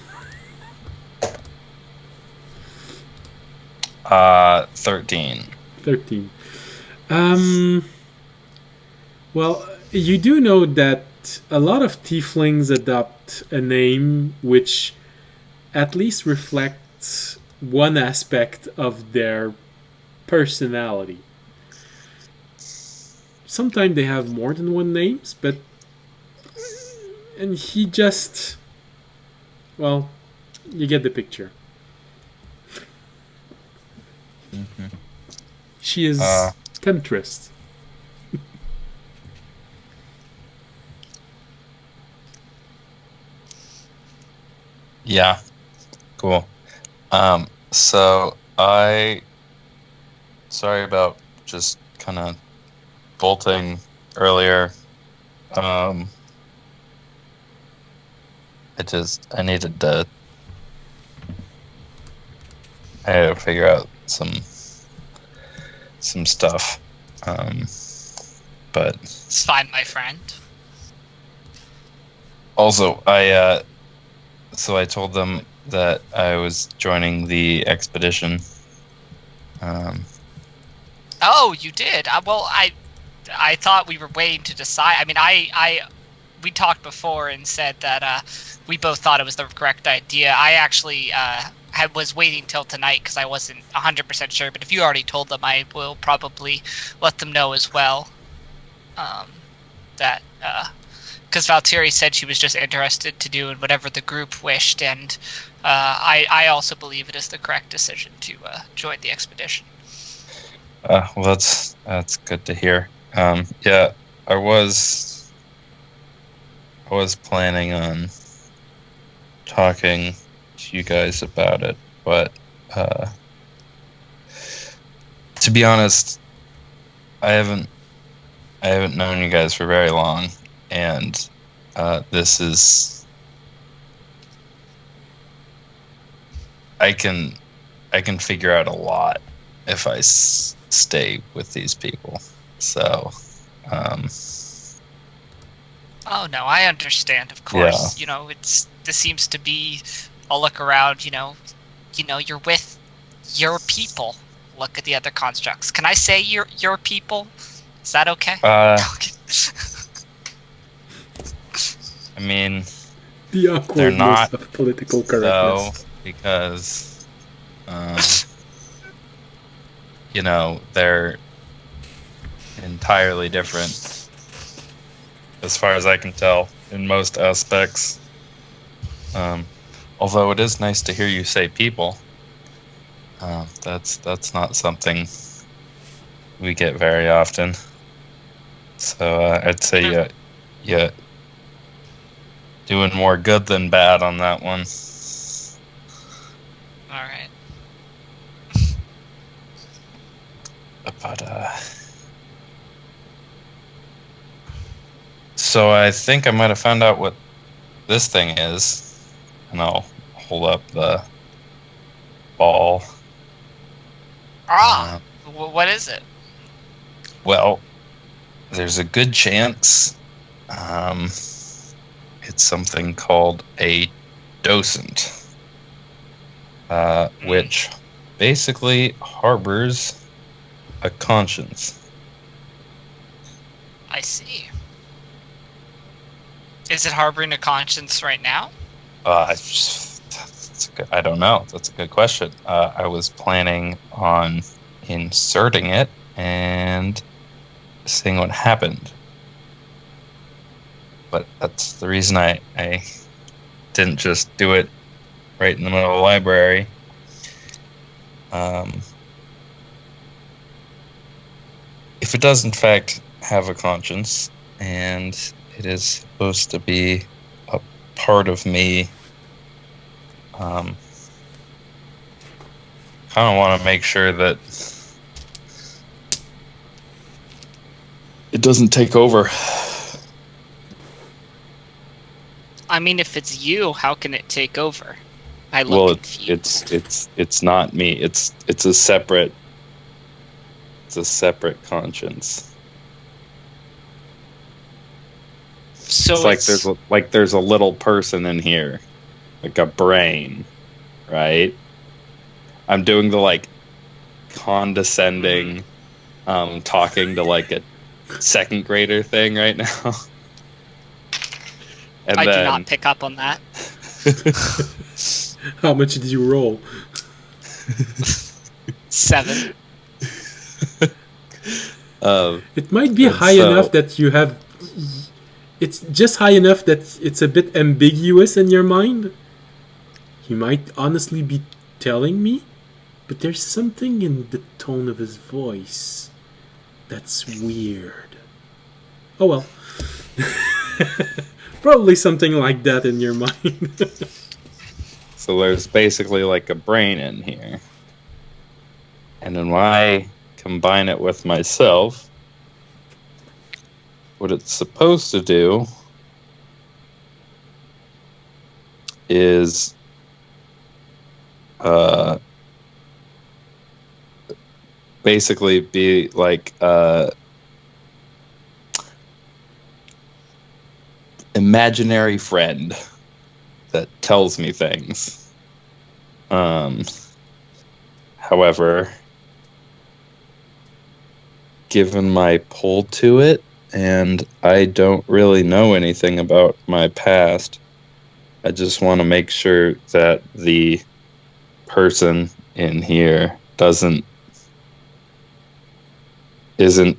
13. 13. Well, you do know that a lot of tieflings adopt a name which at least reflects one aspect of their personality. Sometimes they have more than one names, but... And he just... Well, you get the picture. Mm-hmm. She is Temptress. Yeah. Cool. So sorry about just kind of bolting earlier. I needed to figure out some stuff. But It's fine, my friend. also so I told them that I was joining the expedition. Oh, you did? Well, I thought we were waiting to decide. I mean, we talked before and said that we both thought it was the correct idea. I actually was waiting till tonight because I wasn't 100% sure. But if you already told them, I will probably let them know as well. That because Valtteri said she was just interested to do whatever the group wished, and I also believe it is the correct decision to join the expedition. Well, that's good to hear. Yeah, I was planning on talking to you guys about it, but to be honest, I haven't known you guys for very long, and this is I can figure out a lot if I stay with these people. So Oh no, I understand. Of course, Yeah. you know this seems to be I'll look around. You're with your people. Look at the other constructs. Can I say your people? Is that okay? I mean, The they're awkwardness not of political though, correctness. because they're entirely different, as far as I can tell, in most aspects. Although it is nice to hear you say people. That's not something we get very often. So I'd say you doing more good than bad on that one. All right. But so I think I might have found out what this thing is, and I'll hold up the ball. What is it? Well, there's a good chance it's something called a docent, which basically harbors a conscience. I see. Is it harboring a conscience right now? I don't know. That's a good question. I was planning on inserting it and seeing what happened. But that's the reason I didn't just do it right in the middle of the library. If it does in fact have a conscience, and it is supposed to be a part of me, kind of want to make sure that it doesn't take over. I mean, if it's you, how can it take over? I look confused. It's not me. It's a separate conscience. So It's like there's a little person in here, like a brain, right? I'm doing the like condescending, talking to like a second grader thing right now. And I then, do not pick up on that. How much did you roll? 7. It might be high enough that you have... It's just high enough that it's a bit ambiguous in your mind. He might honestly be telling me, but there's something in the tone of his voice that's weird. Oh well. Probably something like that in your mind. So there's basically like a brain in here. And then when I combine it with myself, what it's supposed to do is basically be like imaginary friend that tells me things. However, given my pull to it, and I don't really know anything about my past, I just want to make sure that the person in here isn't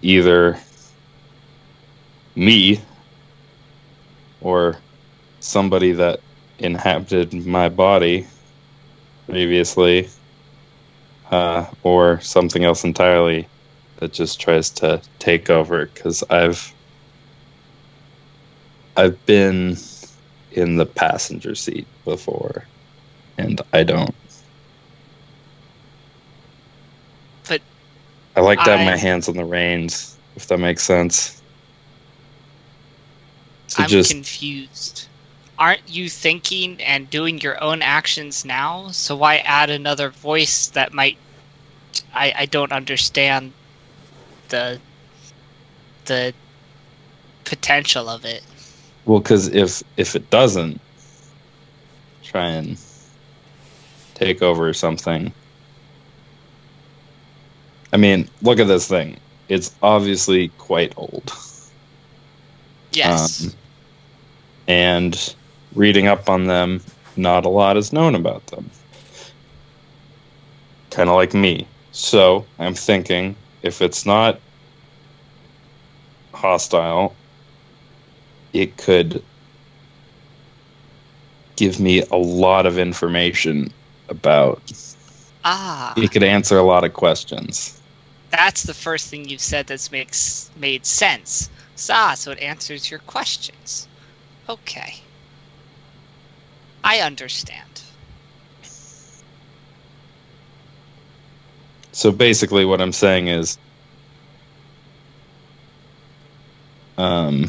either me or somebody that inhabited my body previously, or something else entirely that just tries to take over, because I've been in the passenger seat before, and I don't. But I like to have my hands on the reins, if that makes sense. So I'm confused. Aren't you thinking and doing your own actions now? So why add another voice that might... I don't understand the potential of it. Well, because if it doesn't try and take over something. I mean, look at this thing. It's obviously quite old. Yes. And reading up on them, not a lot is known about them. Kind of like me. So I'm thinking, if it's not hostile, it could give me a lot of information about. It could answer a lot of questions. That's the first thing you've said that's made sense. So it answers your questions. Okay. I understand. So basically what I'm saying is I'm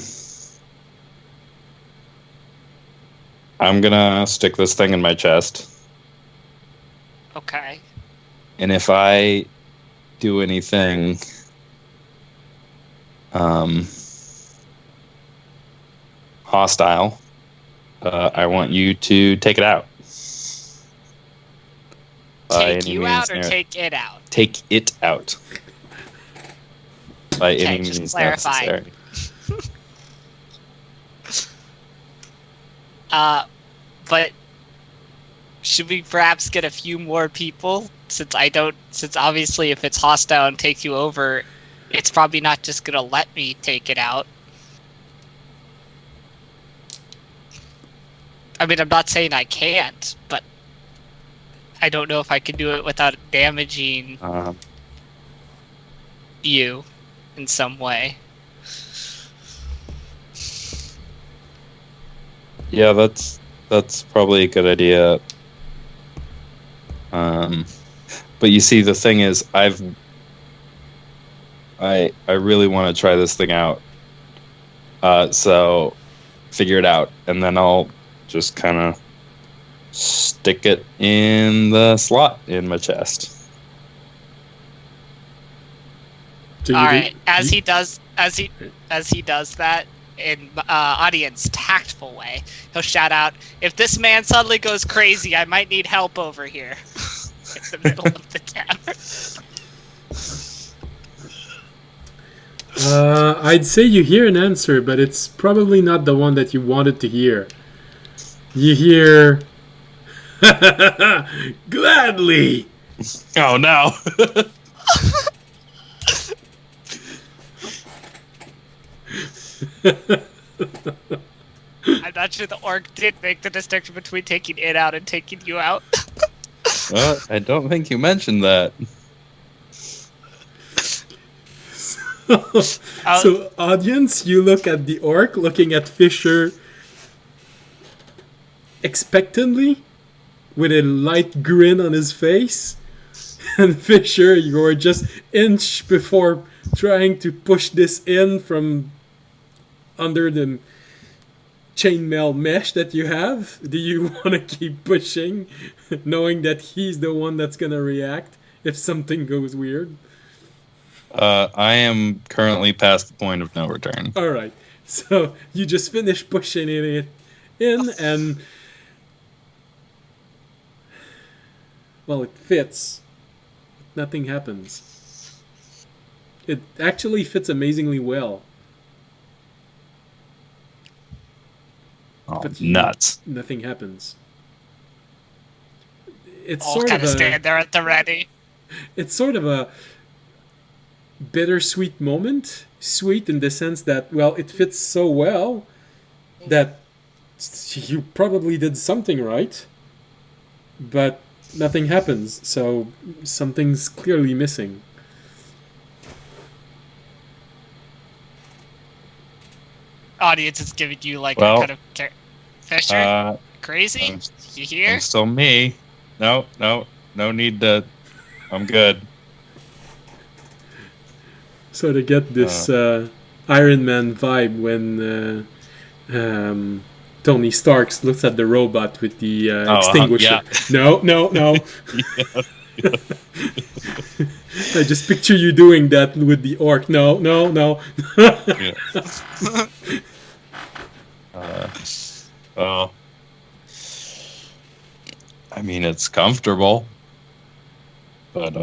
gonna stick this thing in my chest. Okay. And if I do anything hostile, I want you to take it out. Take you out or take it out? Take it out. By Okay, any just means clarifying. necessary. But should we perhaps get a few more people? Since obviously if it's hostile and take you over, it's probably not just gonna let me take it out. I mean, I'm not saying I can't, but I don't know if I can do it without damaging you in some way. Yeah, that's probably a good idea. But you see, the thing is, I really want to try this thing out. So figure it out, and then I'll just kind of stick it in the slot in my chest. So All right. As he does that in audience tactful way, he'll shout out, "If this man suddenly goes crazy, I might need help over here." In the middle of the tavern. I'd say you hear an answer, but it's probably not the one that you wanted to hear. You hear, "Gladly." Oh no! I'm not sure the orc did make the distinction between taking it out and taking you out. Well, I don't think you mentioned that. So, audience, you look at the orc looking at Fisher expectantly with a light grin on his face. And Fisher, you're just inch before trying to push this in from under the chainmail mesh that you have. Do you want to keep pushing, knowing that he's the one that's going to react if something goes weird? I am currently past the point of no return. All right. So you just finish pushing it in, and well, it fits. Nothing happens. It actually fits amazingly well. Oh, But nuts. Nothing happens. It's All sort kind of of a, stand there at the ready. it's sort of a bittersweet moment. Sweet in the sense that, well, it fits so well that you probably did something right, but nothing happens, so something's clearly missing. Audience is giving you like Well, a kind of Fisher, crazy? You here? I'm still me. No need to. I'm good. So to get this Iron Man vibe when Tony Stark looks at the robot with the extinguisher. Yeah. No. I just picture you doing that with the orc. No. Yeah. Well, I mean, it's comfortable, but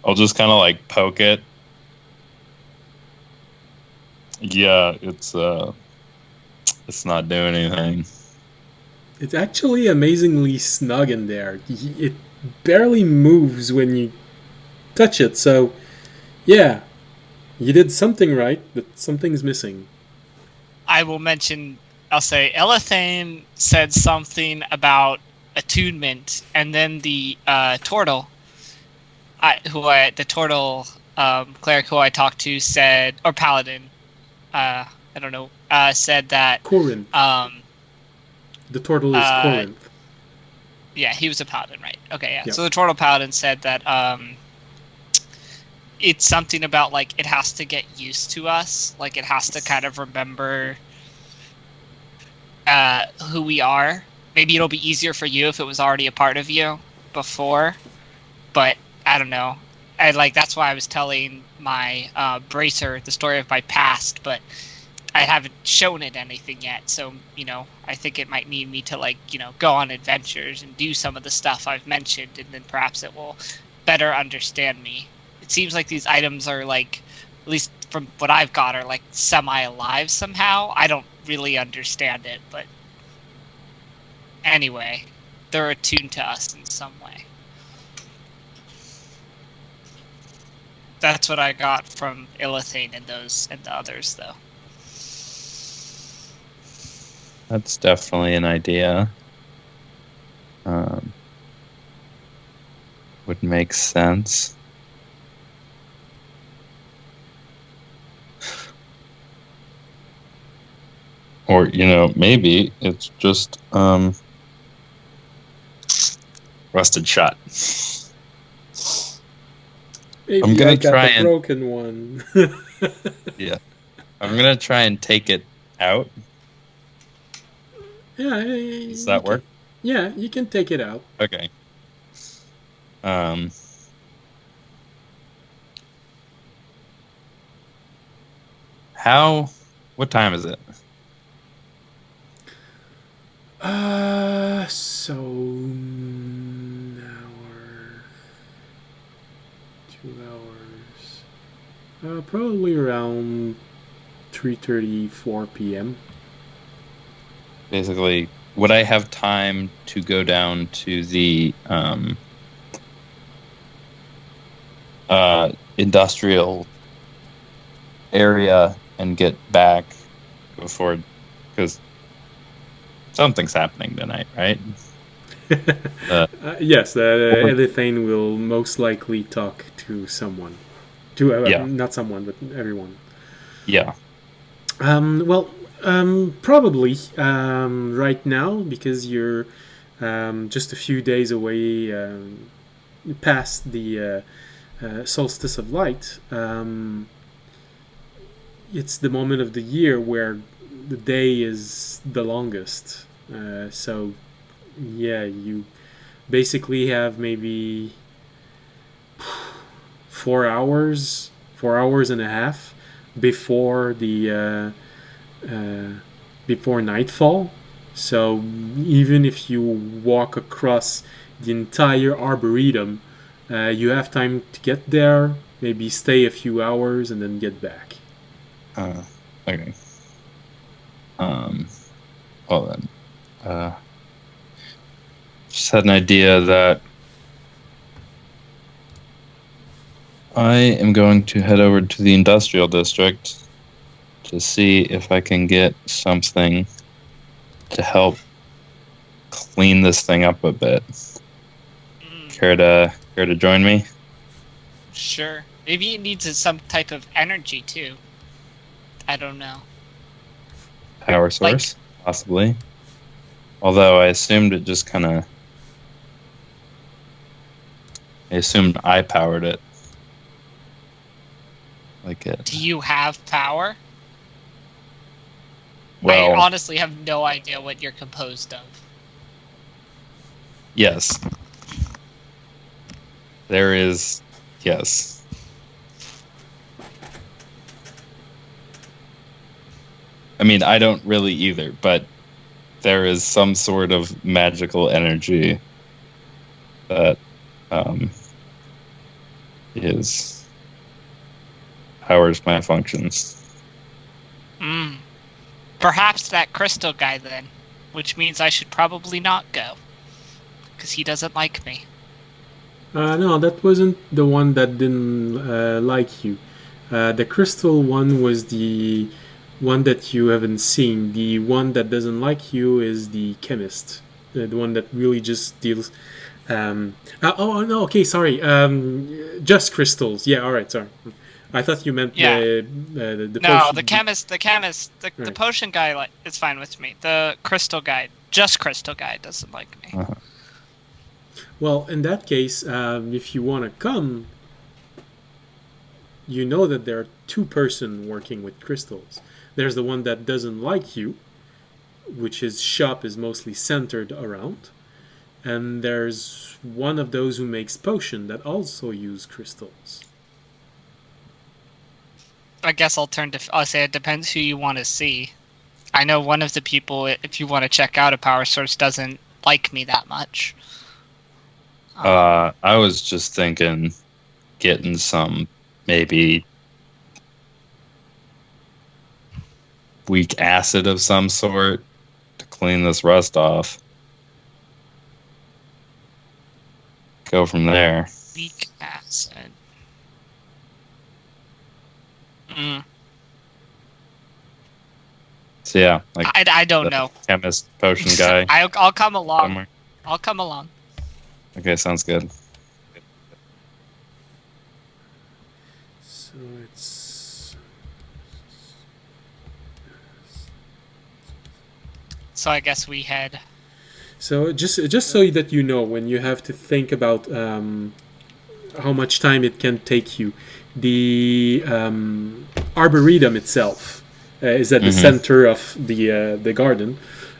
I'll just kind of like poke it. Yeah, it's not doing anything. It's actually amazingly snug in there. It barely moves when you touch it, so yeah, you did something right, but something's missing. I will mention, I'll say, Elithane said something about attunement, and then the turtle, the turtle cleric who I talked to said, or paladin, I don't know, said that. Corinth. The turtle is Corinth. Yeah, he was a paladin, right? Okay, yeah. Yep. So the turtle paladin said that it's something about like it has to get used to us, like it has to kind of remember who we are. Maybe it'll be easier for you if it was already a part of you before, but I don't know. I like that's why I was telling my bracer the story of my past, but I haven't shown it anything yet. So I think it might need me to like go on adventures and do some of the stuff I've mentioned, and then perhaps it will better understand me. It seems like these items are like, at least from what I've got, are like semi-alive somehow. I don't really understand it, but anyway, they're attuned to us in some way. That's what I got from Ilithane and the others, though. That's definitely an idea. Would make sense. Or, maybe it's just rusted shot. Maybe I'm gonna I got try the and broken one. yeah, I'm gonna try and take it out. Yeah, Does that work? Yeah, you can take it out. Okay. What time is it? So an hour, 2 hours, probably around 3:30, 4 p.m. Basically, would I have time to go down to the industrial area and get back before? Because something's happening tonight, right? Yes, Elithane will most likely talk to someone. Yeah. Not someone, but everyone. Yeah. Probably right now, because you're just a few days away past the solstice of light. It's the moment of the year where the day is the longest. So, yeah, you basically have maybe 4 hours, 4 hours and a half before the before nightfall. So even if you walk across the entire arboretum, you have time to get there, maybe stay a few hours, and then get back. Okay. Well then, just had an idea that I am going to head over to the industrial district to see if I can get something to help clean this thing up a bit. Care to join me? Sure. Maybe it needs some type of energy too. I don't know. Power source, possibly. Although I assumed it just kind of. I assumed I powered it. Like it. Do you have power? Well, I honestly have no idea what you're composed of. Yes. There is. Yes. I mean, I don't really either, but there is some sort of magical energy that is powers my functions. Perhaps that crystal guy then, which means I should probably not go, because he doesn't like me. No, that wasn't the one that didn't like you. The crystal one was the one that you haven't seen. The one that doesn't like you is the chemist. The one that really just deals. Oh no, okay, sorry. Just crystals. Yeah, all right, sorry. I thought you meant the No, potion. the chemist, the Right. potion guy is fine with me. The crystal guy, just crystal guy, doesn't like me. Uh-huh. Well, in that case, if you want to come, you know that there are two person working with crystals. There's the one that doesn't like you, which his shop is mostly centered around, and there's one of those who makes potion that also use crystals. I guess I'll say it depends who you want to see. I know one of the people, if you want to check out a power source, doesn't like me that much. I was just thinking getting some maybe weak acid of some sort to clean this rust off. Go from there. Weak acid. So yeah, like I don't the know. chemist potion guy. I'll come along. somewhere. I'll come along. Okay, sounds good. So it's So I guess we head. so just so that you know, when you have to think about how much time it can take you, the arboretum itself is at the center of the garden,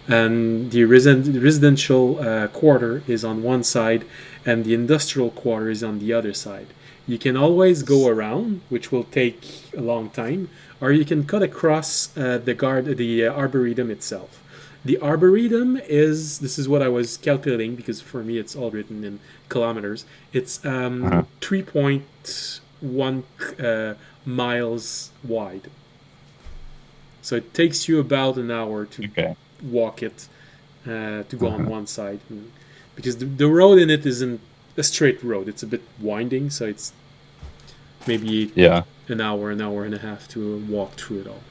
and the residential quarter is on one side, and the industrial quarter is on the other side. You can always go around, which will take a long time, or you can cut across the arboretum itself. The arboretum this is what I was calculating because for me it's all written in kilometers. It's 3.1 miles wide. So it takes you about an hour to walk it, to go on one side. Because the road in it isn't a straight road. It's a bit winding, so it's maybe an hour and a half to walk through it all.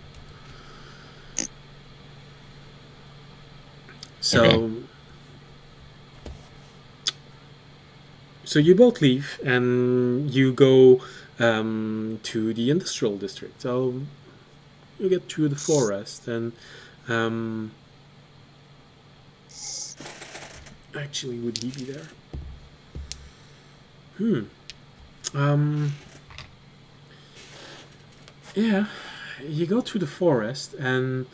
So, so you both leave and you go to the industrial district. So you get through the forest and actually, would he be there? Yeah, you go through the forest and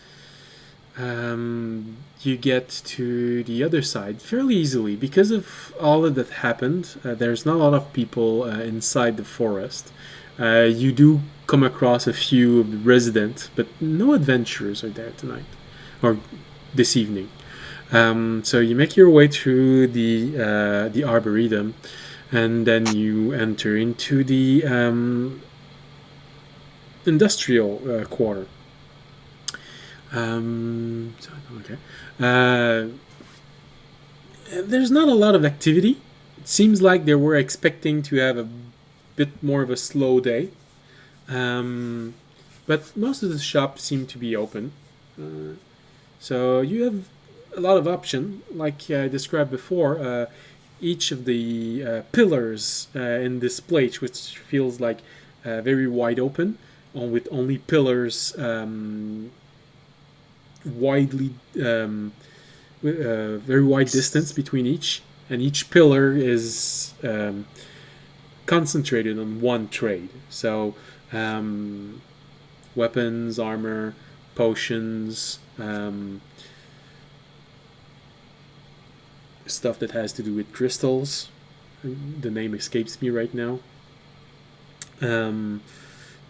you get to the other side fairly easily because of all that happened. There's not a lot of people inside the forest. You do come across a few of the residents, but no adventurers are there tonight or this evening. So you make your way through the arboretum, and then you enter into the industrial quarter. There's not a lot of activity. It seems like they were expecting to have a bit more of a slow day. But most of the shops seem to be open. So you have a lot of option. Like I described before, each of the pillars in this place, which feels like very wide open, with only pillars widely very wide distance between each, and each pillar is concentrated on one trade. So weapons, armor, potions, stuff that has to do with crystals. The name escapes me right now.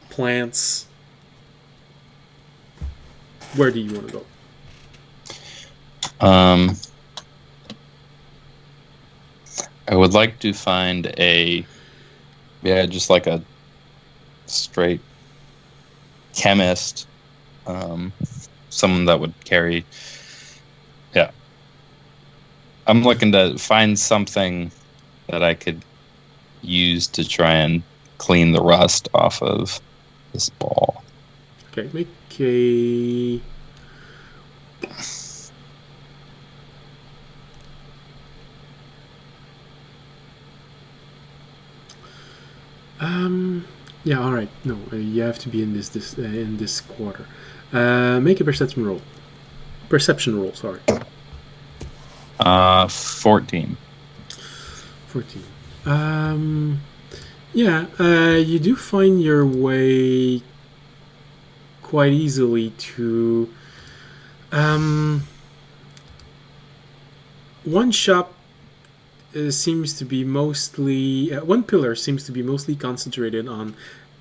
Plants. Where do you want to I would like to find just like a straight chemist, someone that would carry. Yeah, I'm looking to find something that I could use to try and clean the rust off of this ball. Okay, make a. Yeah. All right. No, you have to be in this quarter. Make a perception roll. Perception roll. Sorry. 14. 14. Yeah. You do find your way quite easily to one shop. Seems to be mostly one pillar seems to be mostly concentrated on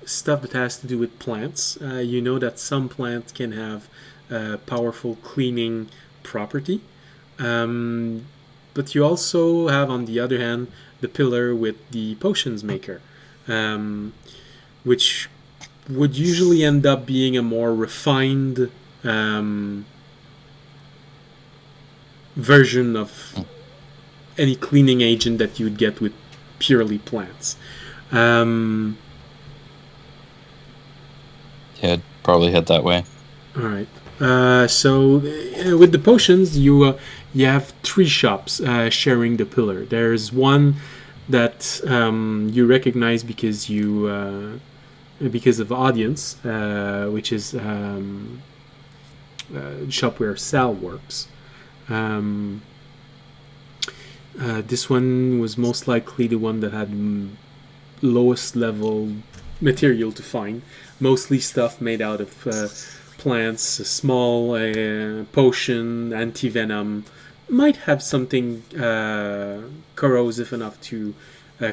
stuff that has to do with plants. You know that some plants can have powerful cleaning property, but you also have, on the other hand, the pillar with the potions maker, which would usually end up being a more refined version of any cleaning agent that you'd get with purely plants. Yeah, probably head that way. All right. So with the potions, you have three shops sharing the pillar. There's one that you recognize because because of audience, which is the shop where Sal works. This one was most likely the one that had lowest level material to find. Mostly stuff made out of plants, a small potion, anti-venom. Might have something corrosive enough to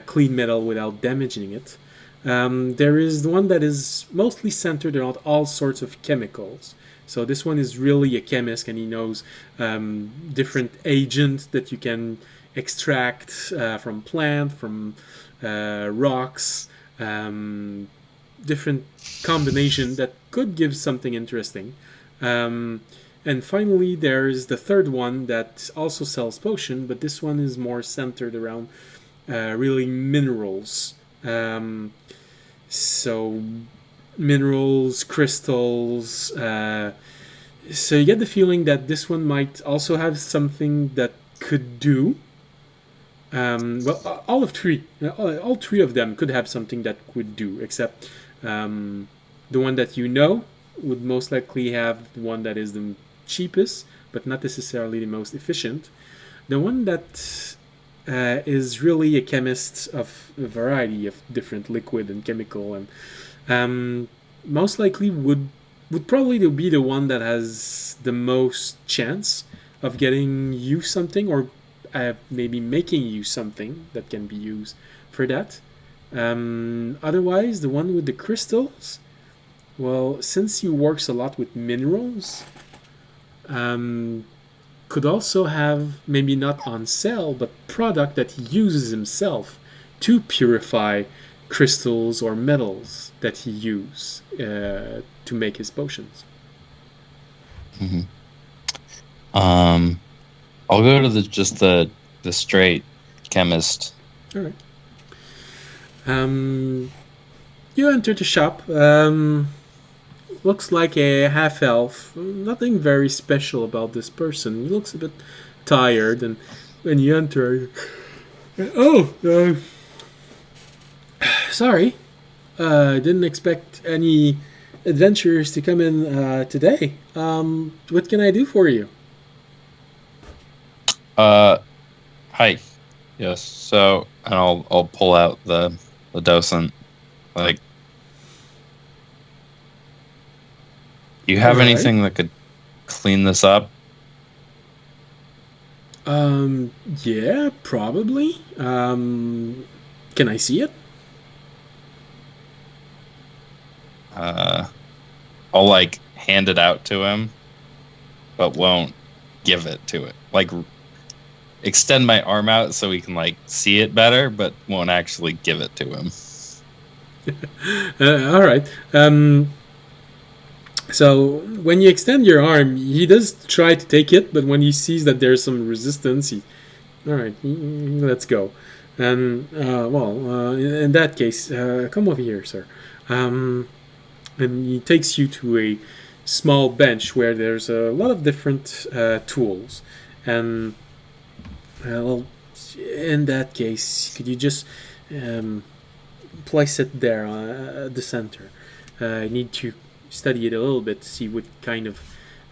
clean metal without damaging it. There is the one that is mostly centered around all sorts of chemicals. So this one is really a chemist, and he knows different agents that you can extract from plant, from rocks, different combination that could give something interesting. And finally, there's the third one that also sells potion, but this one is more centered around really minerals. So minerals, crystals. So you get the feeling that this one might also have something that could do. Well, all three of them could have something that would do, except the one that you know would most likely have the one that is the cheapest, but not necessarily the most efficient. The one that is really a chemist of a variety of different liquid and chemical, and most likely would probably be the one that has the most chance of getting you something, or maybe making you something that can be used for that. Otherwise, the one with the crystals, well, since he works a lot with minerals, could also have, maybe not on sale, but product that he uses himself to purify crystals or metals that he uses to make his potions. Mm-hmm. I'll go to the straight chemist. All right. You enter the shop. Looks like a half elf. Nothing very special about this person. He looks a bit tired, and when you enter, sorry, I didn't expect any adventurers to come in today. What can I do for you? Hi. Yes. So, and I'll pull out the docent. Like, do you have anything that could clean this up? Yeah, probably. Can I see it? I'll like hand it out to him, but won't give it to it. Like extend my arm out so we can like see it better, but won't actually give it to him. All right. So when you extend your arm, he does try to take it, but when he sees that there's some resistance, all right, let's go. And in that case, come over here, sir. And he takes you to a small bench where there's a lot of different tools. And well, in that case, could you just place it there at the center? I need to study it a little bit to see what kind of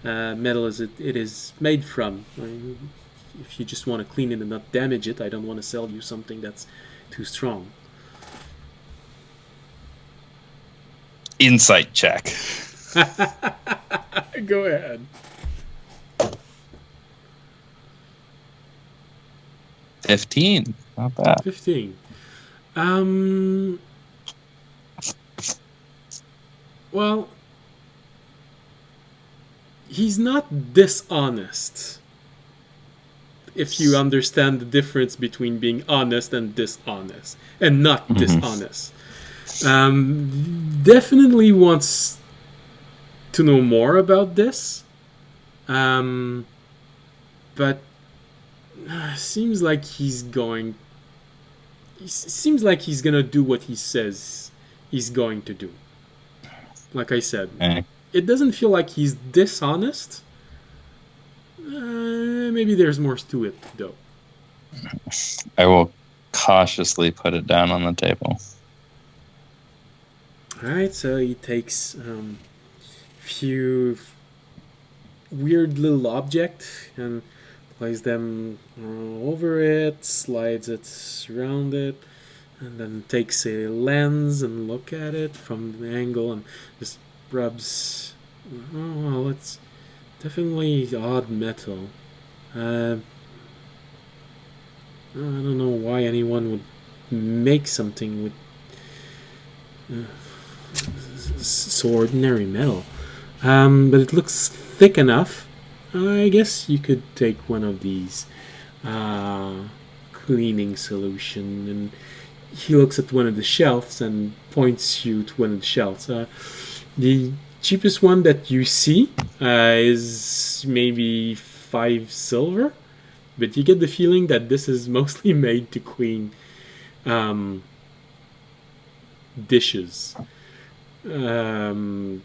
metal it is made from. If you just want to clean it and not damage it, I don't want to sell you something that's too strong. Insight check. Go ahead. 15. Not bad. 15. Well, he's not dishonest. If you understand the difference between being honest and dishonest, and not dishonest. Definitely wants to know more about this. But seems like he's gonna do what he says he's going to do. Like I said, it doesn't feel like he's dishonest. Maybe there's more to it, though. I will cautiously put it down on the table. Alright, so he takes a few weird little objects and places them over it, slides it around it, and then takes a lens and look at it from the angle and just rubs. Oh, well, it's definitely odd metal. I don't know why anyone would make something with so ordinary metal. But it looks thick enough. I guess you could take one of these cleaning solution. And he looks at one of the shelves and points you to one of the shelves. The cheapest one that you see is maybe 5 silver, but you get the feeling that this is mostly made to clean dishes. The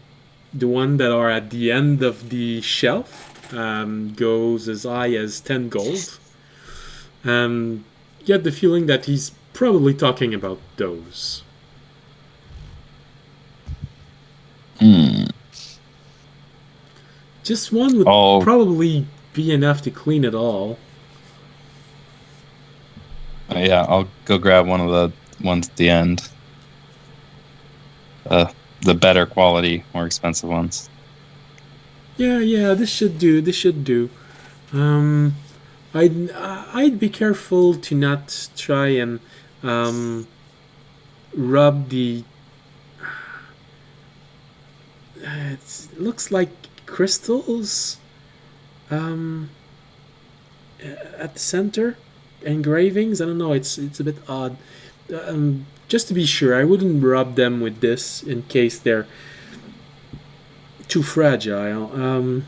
one that are at the end of the shelf goes as high as 10 gold. You get the feeling that he's probably talking about those. Just one would probably be enough to clean it all. Yeah, I'll go grab one of the ones at the end. The better quality, more expensive ones. Yeah, this should do. I'd be careful to not try and rub the. It looks like crystals at the center, engravings. I don't know. It's a bit odd. Just to be sure, I wouldn't rub them with this in case they're too fragile.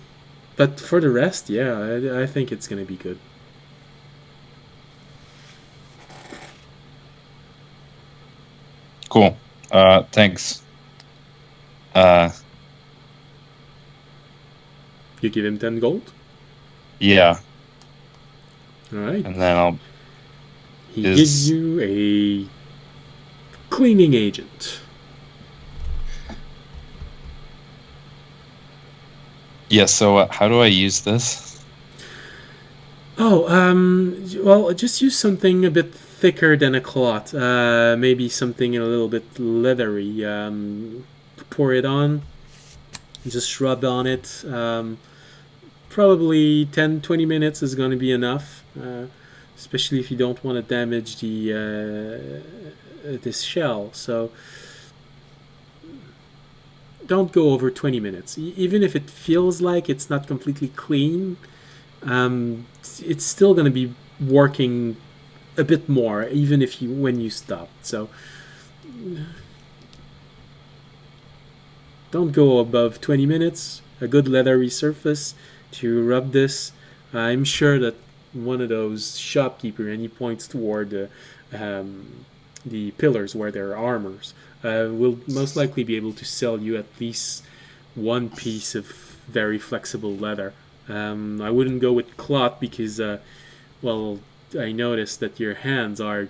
But for the rest, yeah, I think it's gonna be good. Cool. Thanks. You give him 10 gold? Yeah. Alright. And then He gives you a cleaning agent. Yeah, so how do I use this? Oh, well, just use something a bit thicker than a cloth. Maybe something a little bit leathery. Pour it on. Just rub on it. Probably 10-20 minutes is going to be enough. Especially if you don't want to damage this shell. So don't go over 20 minutes. Even if it feels like it's not completely clean, it's still going to be working a bit more, even if when you stop. So don't go above 20 minutes. A good leathery surface to rub this. I'm sure that one of those shopkeeper, and he points toward the pillars where there are armors, will most likely be able to sell you at least one piece of very flexible leather. I wouldn't go with cloth because, well, I noticed that your hands are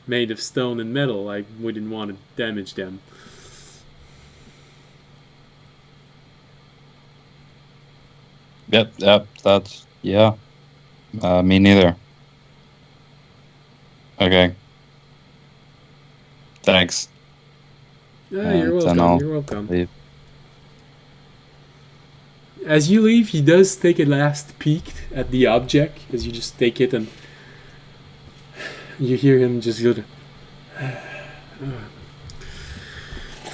made of stone and metal. I wouldn't want to damage them. Yep, that's, yeah. Me neither. Okay. Thanks. You're welcome. You're welcome. Leave. As you leave, he does take a last peek at the object as you just take it, and you hear him just go to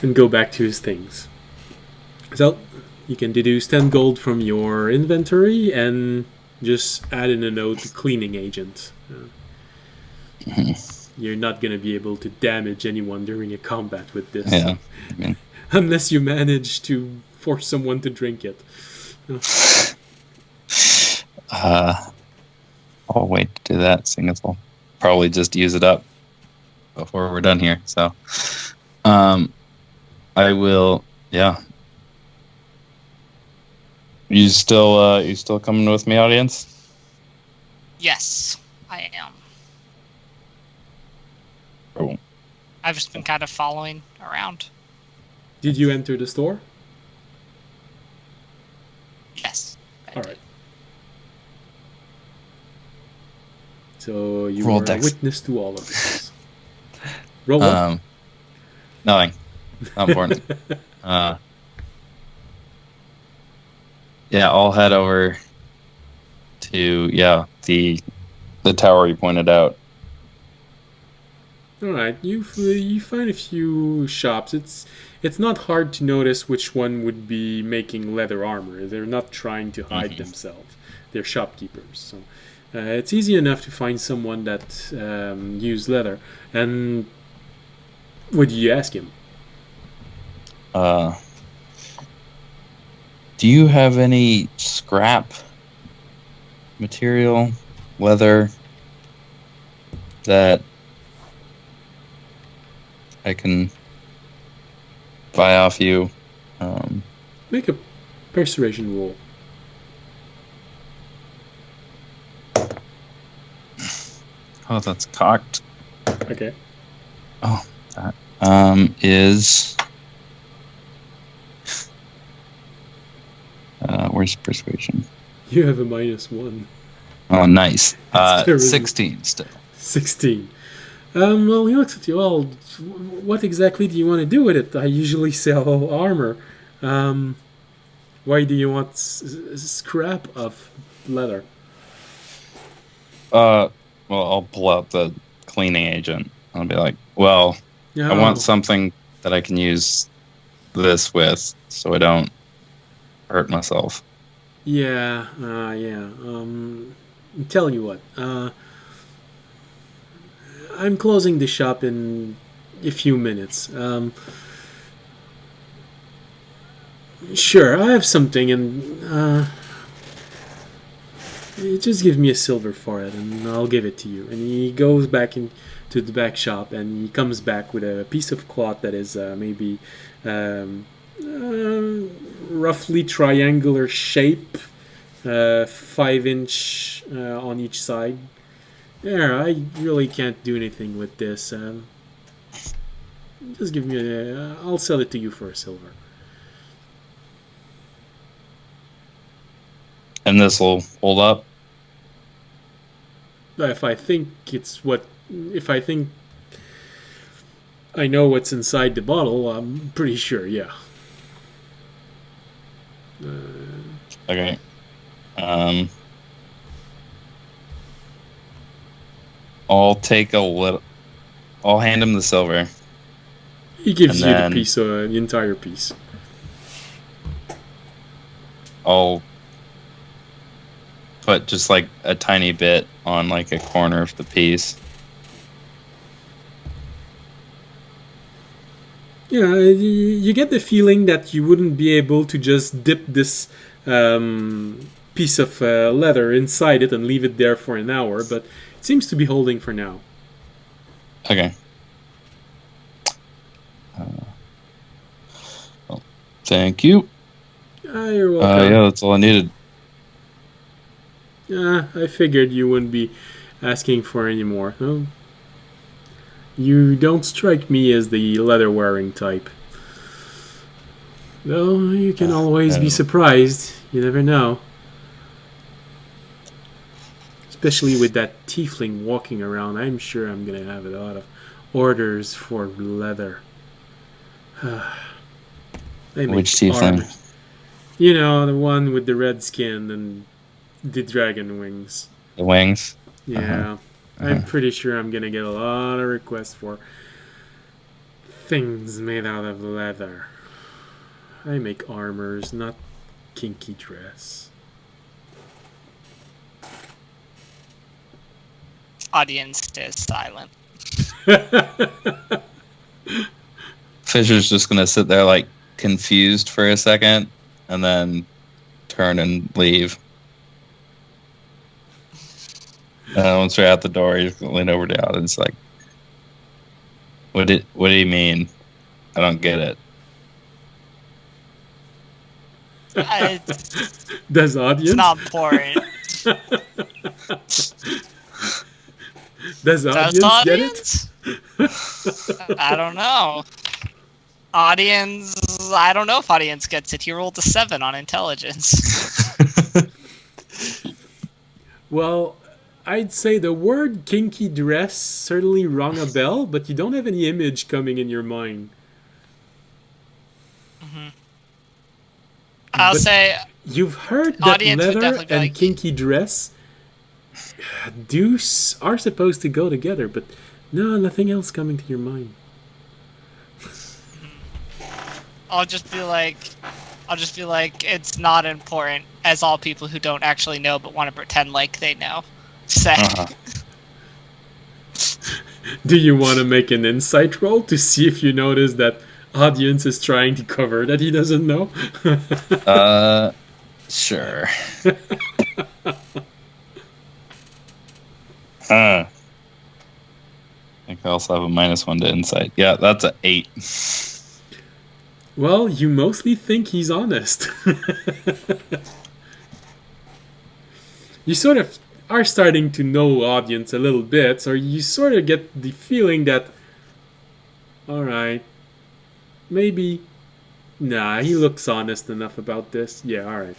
and go back to his things. So you can deduce 10 gold from your inventory and just add in a note to cleaning agent. You're not going to be able to damage anyone during a combat with this. Yeah. I mean, unless you manage to force someone to drink it. I'll wait to do that, seeing as I'll probably just use it up before we're done here. So, I will. Yeah. You still coming with me, audience? Yes, I am. Cool. I've just been kind of following around. Did you enter the store? Yes. All right. So you Roll are dex. a witness to all of this. Roll what? Nothing. Not important. Yeah, I'll head over to the tower you pointed out. All right, you find a few shops. It's not hard to notice which one would be making leather armor. They're not trying to hide themselves. They're shopkeepers, so it's easy enough to find someone that use leather. And what do you ask him? Do you have any scrap material, leather, that I can buy off you? Make a persuasion roll. Oh, that's cocked. Okay. Oh, that is. Where's persuasion? You have a -1. Oh, nice. That's 16 still. 16. Well, he looks at you. Well, what exactly do you want to do with it? I usually sell armor. Why do you want scrap of leather? Well, I'll pull out the cleaning agent. I'll be like, well, I want something that I can use this with, so I don't hurt myself. Yeah. Tell you what. I'm closing the shop in a few minutes. Sure, I have something, and just give me a silver for it, and I'll give it to you. And he goes back into the back shop, and he comes back with a piece of cloth that is maybe roughly triangular shape, 5-inch on each side. Yeah, I really can't do anything with this. Just give me I'll sell it to you for a silver. And this will hold up? If I think I know what's inside the bottle, I'm pretty sure, yeah. Okay. I'll take a little. I'll hand him the silver. He gives you the piece, the entire piece. I'll put just like a tiny bit on like a corner of the piece. Yeah, you get the feeling that you wouldn't be able to just dip this piece of leather inside it and leave it there for an hour, but it seems to be holding for now. Okay. Well, thank you. You're welcome. Yeah, that's all I needed. I figured you wouldn't be asking for any more. Well, you don't strike me as the leather-wearing type. Though you can always be surprised. You never know. Especially with that tiefling walking around, I'm sure I'm gonna have a lot of orders for leather. Which tiefling? Armor. You know, the one with the red skin and the dragon wings. The wings? Yeah. I'm pretty sure I'm gonna get a lot of requests for things made out of leather. I make armors, not kinky dress. Audience stays silent. Fisher's just gonna sit there like confused for a second and then turn and leave. Once we're out the door, he's gonna lean over to the audience like, what do you mean? I don't get it. Does audience? It's not important. Does audience get it? I don't know. Audience, I don't know if audience gets it. He rolled a 7 on intelligence. Well, I'd say the word kinky dress certainly rung a bell, but you don't have any image coming in your mind. Mm-hmm. I'll say you've heard that leather and like, kinky dress are supposed to go together, but no, nothing else coming to your mind. I'll just be like it's not important, as all people who don't actually know but want to pretend like they know say. Do you want to make an insight roll to see if you notice that audience is trying to cover that he doesn't know? Sure. I think I also have a -1 to insight. Yeah, that's an 8. Well, you mostly think he's honest. You sort of are starting to know audience a little bit, so you sort of get the feeling that, alright, maybe, nah, he looks honest enough about this. Yeah, alright.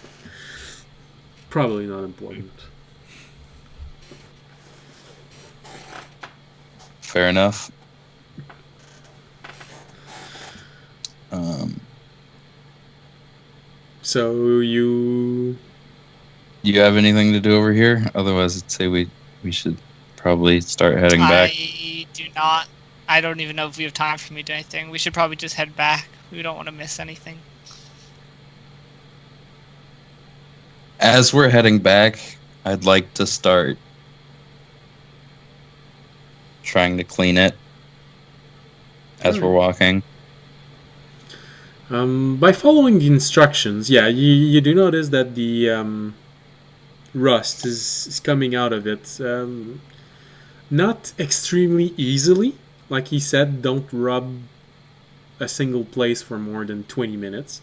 Probably not important. Fair enough. So you have anything to do over here? Otherwise, I'd say we should probably start heading back. I do not. I don't even know if we have time for me to do anything. We should probably just head back. We don't want to miss anything. As we're heading back, I'd like to start trying to clean it as we're walking. By following the instructions, yeah, you do notice that the rust is coming out of it. Not extremely easily. Like he said, don't rub a single place for more than 20 minutes.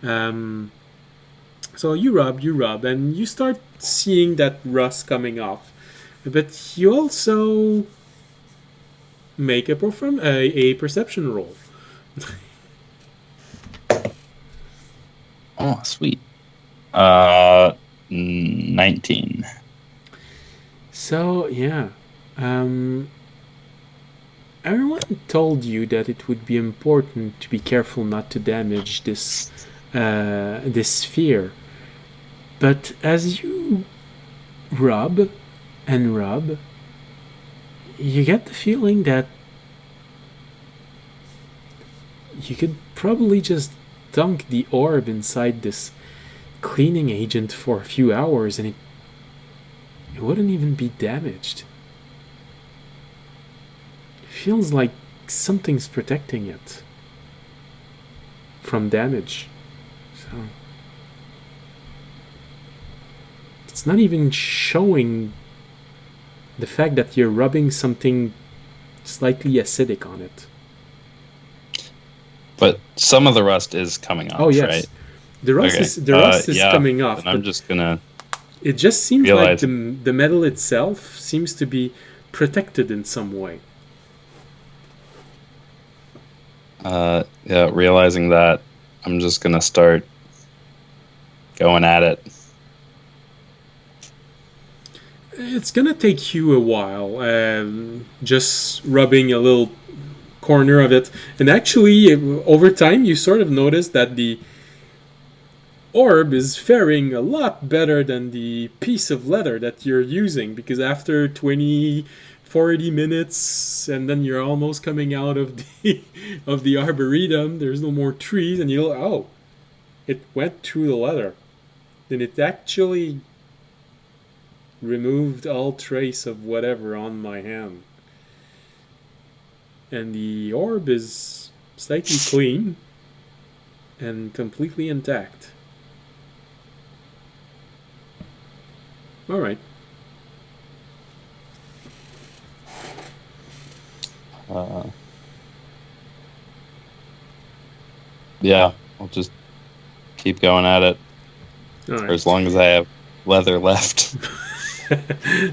So you rub, and you start seeing that rust coming off. But you also make a perception roll. Oh, sweet. 19. So, yeah. Everyone told you that it would be important to be careful not to damage this sphere. But as you rub and rub, you get the feeling that you could probably just dunk the orb inside this cleaning agent for a few hours and it it wouldn't even be damaged. It feels like something's protecting it from damage. So it's not even showing the fact that you're rubbing something slightly acidic on it. But some of the rust is coming off, Oh yes, right? the rust is coming off. And I'm just gonna. It just seems like realize- the metal itself seems to be protected in some way. Yeah, realizing that, I'm just gonna start going at it. It's gonna take you a while, just rubbing a little corner of it, and actually, over time, you sort of notice that the orb is faring a lot better than the piece of leather that you're using, because after 20-40 minutes, and then you're almost coming out of the of the arboretum, there's no more trees, and it went through the leather, and it actually removed all trace of whatever on my hand. And the orb is slightly clean and completely intact. Alright. Yeah, I'll just keep going at it for Alright. as long as I have leather left.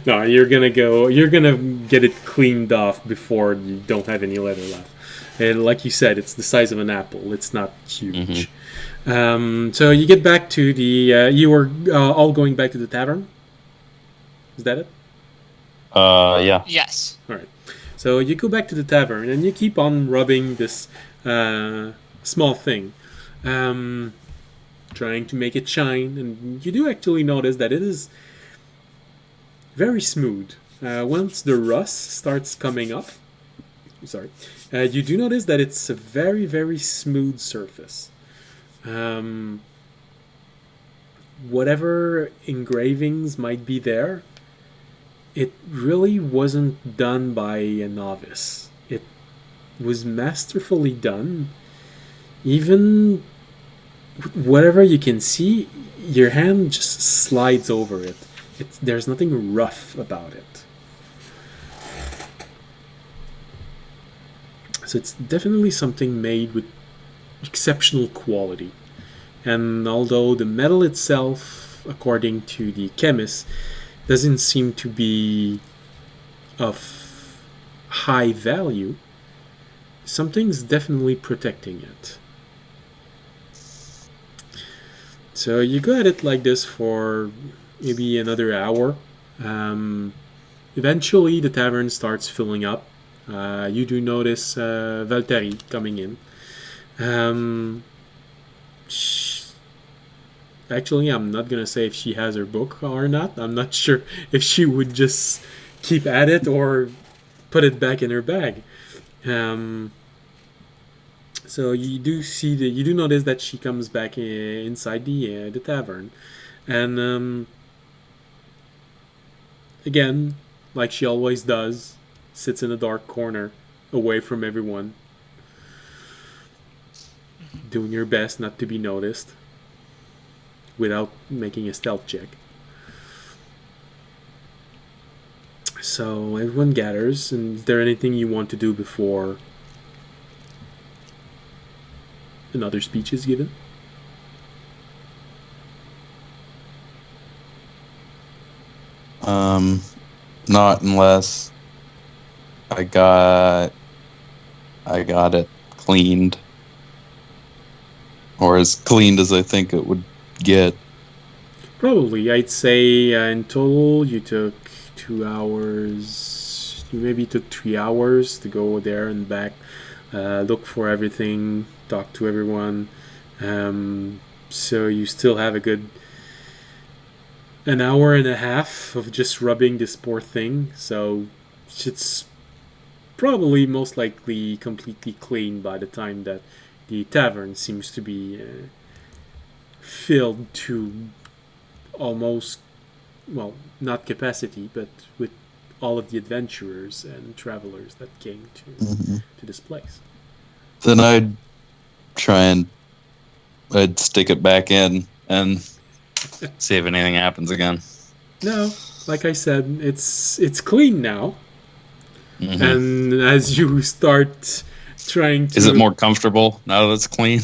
No, you're gonna get it cleaned off before you don't have any leather left. And like you said, it's the size of an apple. It's not huge. So you get back to the. You were all going back to the tavern. Is that it? Yeah. Yes. All right. So you go back to the tavern and you keep on rubbing this small thing, trying to make it shine. And you do actually notice that it is very smooth. Once the rust starts coming up, you do notice that it's a very, very smooth surface. Whatever engravings might be there, it really wasn't done by a novice. It was masterfully done. Even whatever you can see, your hand just slides over it. There's nothing rough about it. So it's definitely something made with exceptional quality. And although the metal itself, according to the chemist, doesn't seem to be of high value, something's definitely protecting it. So you go at it like this for maybe another hour. Eventually, the tavern starts filling up. You do notice Valtteri coming in. Actually, I'm not gonna say if she has her book or not. I'm not sure if she would just keep at it or put it back in her bag. So you do notice that she comes back inside the tavern, and again, like she always does, sits in a dark corner, away from everyone, doing her best not to be noticed, without making a stealth check. So everyone gathers, and is there anything you want to do before another speech is given? Not unless I got it cleaned, or as cleaned as I think it would get. Probably, I'd say in total you took 2 hours. You maybe took 3 hours to go there and back, look for everything, talk to everyone. So you still have a good an hour and a half of just rubbing this poor thing. So it's probably most likely completely clean by the time that the tavern seems to be filled to almost well, not capacity, but with all of the adventurers and travelers that came to this place. Then I'd try and I'd stick it back in and see if anything happens again. No, like I said, it's clean now. Mhm. And as you start trying to... Is it more comfortable now that it's clean?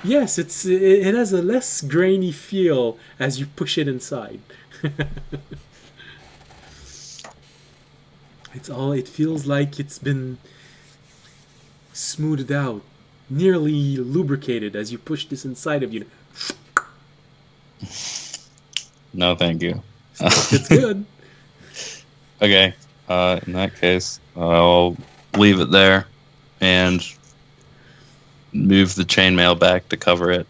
Yes, it has a less grainy feel as you push it inside. It feels like it's been smoothed out, nearly lubricated as you push this inside of you. No, thank you. Still fits good. Okay. In that case, I'll leave it there and move the chainmail back to cover it.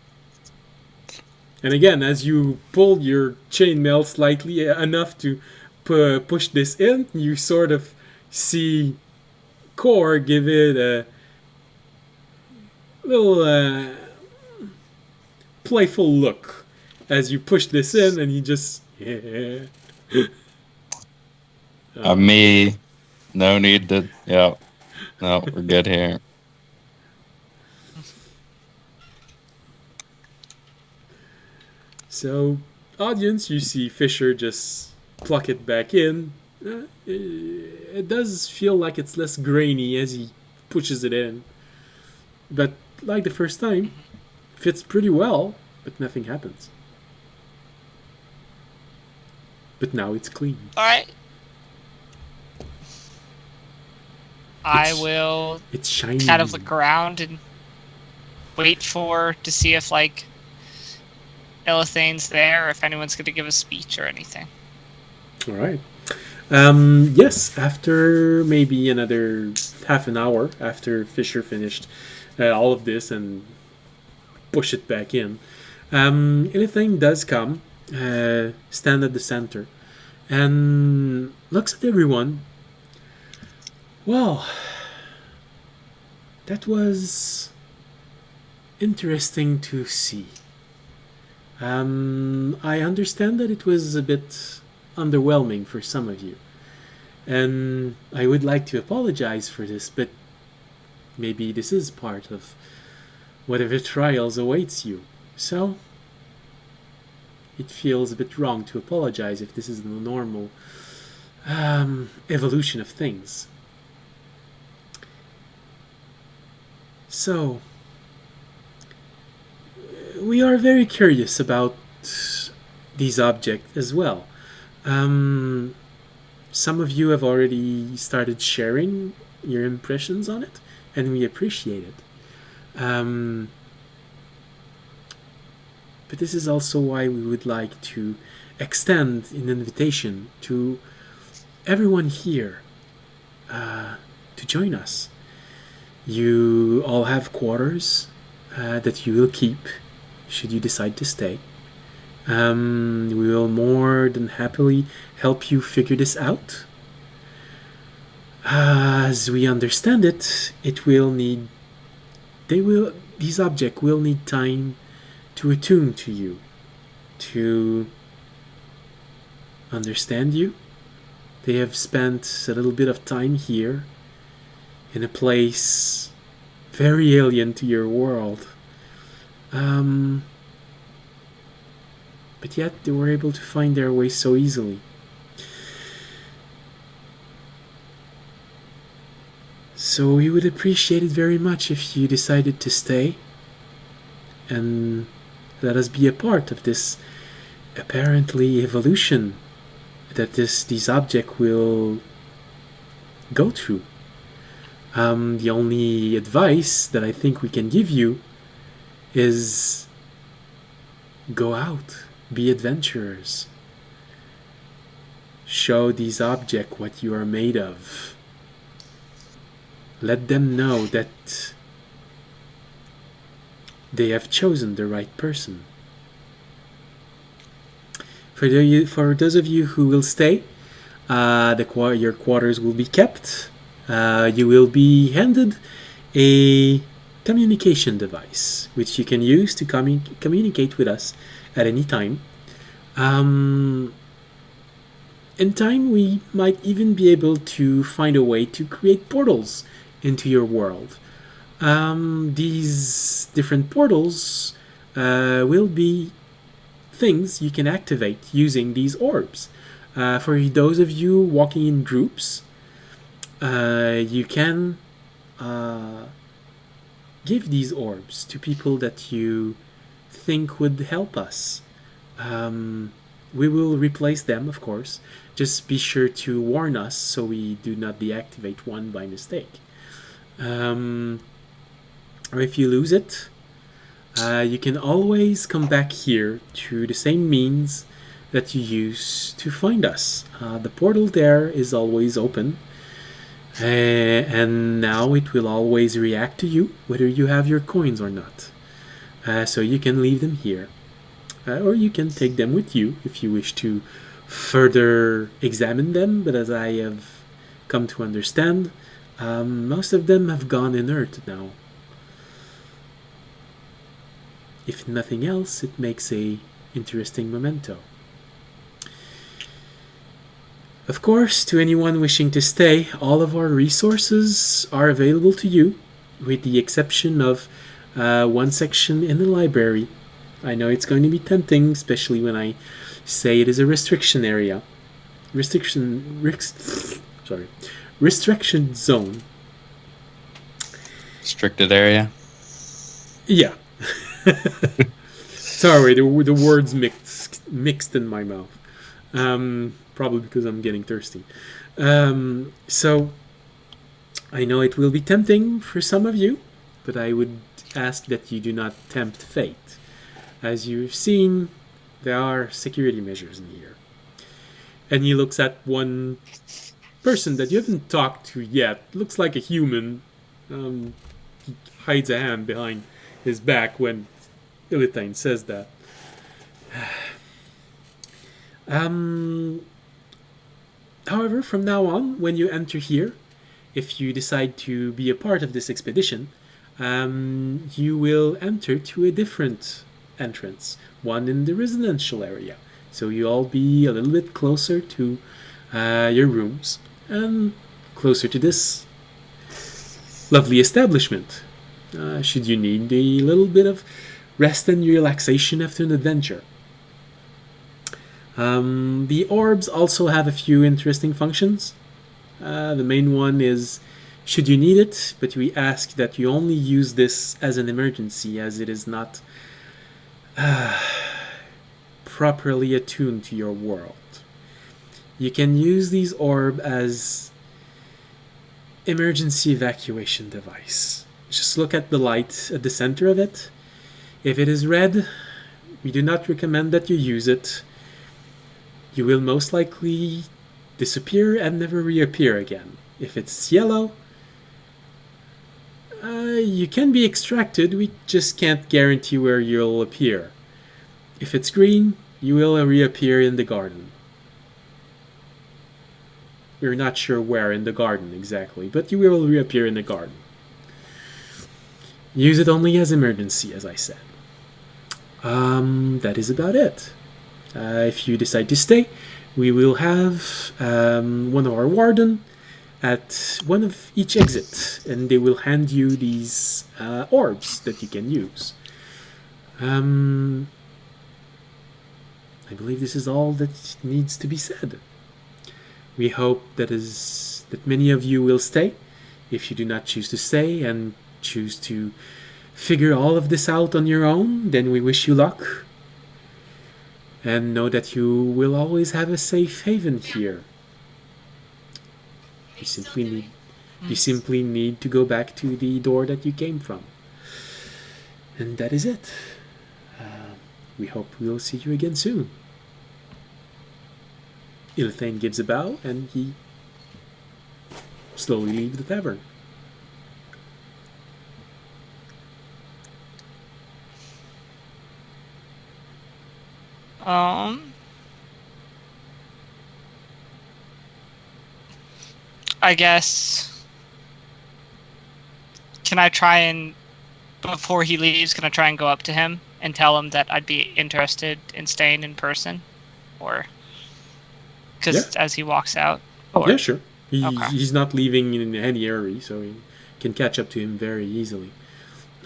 And again, as you pull your chainmail slightly enough to push this in, you sort of see Core give it a little playful look as you push this in, and he just... Yeah. Me, no need to... Yeah. No, we're good here. So, audience, you see Fisher just pluck it back in. It does feel like it's less grainy as he pushes it in. But, like the first time, fits pretty well, but nothing happens. But now it's clean. Alright. I will It's shiny. kind of look around and wait to see if, like, Elithane's there, or if anyone's going to give a speech or anything. All right. Yes, after maybe another half an hour after Fisher finished all of this and push it back in, Elithane does come, stand at the center, and looks at everyone. Well, that was interesting to see. I understand that it was a bit underwhelming for some of you, and I would like to apologize for this, but maybe this is part of whatever trials awaits you. So, it feels a bit wrong to apologize if this is the normal evolution of things. So, we are very curious about these objects as well. Some of you have already started sharing your impressions on it, and we appreciate it. But this is also why we would like to extend an invitation to everyone here to join us. You all have quarters that you will keep should you decide to stay. We will more than happily help you figure this out. As we understand it, these objects will need time to attune to you, to understand you. They have spent a little bit of time here, in a place very alien to your world. But yet they were able to find their way so easily. So we would appreciate it very much if you decided to stay and let us be a part of this apparently evolution that these objects will go through. The only advice that I think we can give you is go out, be adventurers. Show these objects what you are made of. Let them know that they have chosen the right person. For those of you who will stay, your quarters will be kept. You will be handed a communication device, which you can use to communicate with us at any time. Um, in time, we might even be able to find a way to create portals into your world. These different portals will be things you can activate using these orbs. For those of you walking in groups, you can give these orbs to people that you think would help us. We will replace them, of course. Just be sure to warn us so we do not deactivate one by mistake. Or if you lose it, you can always come back here to the same means that you use to find us. The portal there is always open, and now it will always react to you, whether you have your coins or not. So you can leave them here, or you can take them with you if you wish to further examine them. But as I have come to understand, most of them have gone inert now. If nothing else, it makes a interesting memento. Of course, to anyone wishing to stay, all of our resources are available to you, with the exception of one section in the library. I know it's going to be tempting, especially when I say it is a restriction area. Restriction zone. Restricted area. Yeah. Sorry, the words mixed in my mouth. Probably because I'm getting thirsty. So I know it will be tempting for some of you, but I would ask that you do not tempt fate. As you've seen, there are security measures in here. And he looks at one person that you haven't talked to yet. Looks like a human. He hides a hand behind his back when Ilithane says that. However, from now on, when you enter here, if you decide to be a part of this expedition, you will enter to a different entrance, one in the residential area. So you all be a little bit closer to your rooms and closer to this lovely establishment, should you need a little bit of rest and relaxation after an adventure. The orbs also have a few interesting functions. The main one is, should you need it, but we ask that you only use this as an emergency, as it is not properly attuned to your world. You can use these orbs as emergency evacuation device. Just look at the light at the center of it. If it is red, we do not recommend that you use it. You will most likely disappear and never reappear again. If it's yellow, you can be extracted, we just can't guarantee where you'll appear. If it's green, you will reappear in the garden. We're not sure where in the garden exactly, but you will reappear in the garden. Use it only as emergency, as I said. That is about it. If you decide to stay, we will have one of our Warden at one of each exit, and they will hand you these orbs that you can use. I believe this is all that needs to be said. We hope that many of you will stay. If you do not choose to stay and choose to figure all of this out on your own, then we wish you luck. And know that you will always have a safe haven here. You simply need to go back to the door that you came from. And that is it. We hope we'll see you again soon. Ilithane gives a bow, and he slowly leaves the tavern. I guess. Can I try and, before he leaves, can I try and go up to him and tell him that I'd be interested in staying in person? or because as he walks out? Yeah, sure. Okay. He's not leaving in any hurry, so you can catch up to him very easily.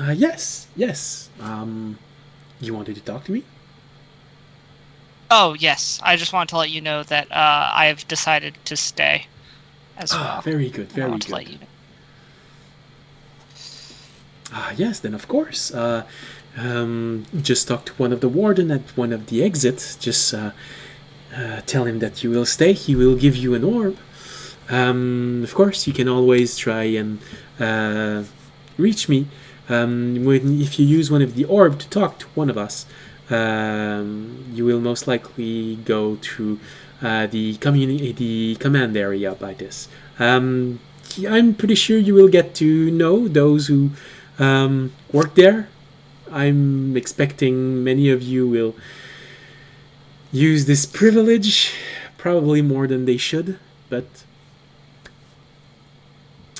Yes. You wanted to talk to me? Oh, yes. I just wanted to let you know that I have decided to stay as well. Very good, I very want to good. let you know. Yes, then of course. Just talk to one of the warden at one of the exits. Just tell him that you will stay. He will give you an orb. Of course, you can always try and reach me. If you use one of the orb to talk to one of us, you will most likely go to the command area by this. I'm pretty sure you will get to know those who work there. I'm expecting many of you will use this privilege, probably more than they should, but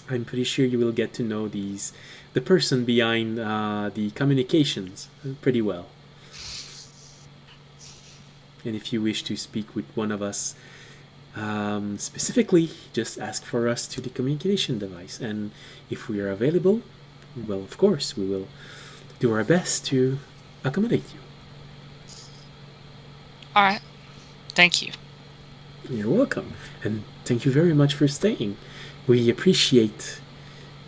I'm pretty sure you will get to know the person behind the communications pretty well. And if you wish to speak with one of us specifically, just ask for us to the communication device. And if we are available, well, of course, we will do our best to accommodate you. All right. Thank you. You're welcome. And thank you very much for staying. We appreciate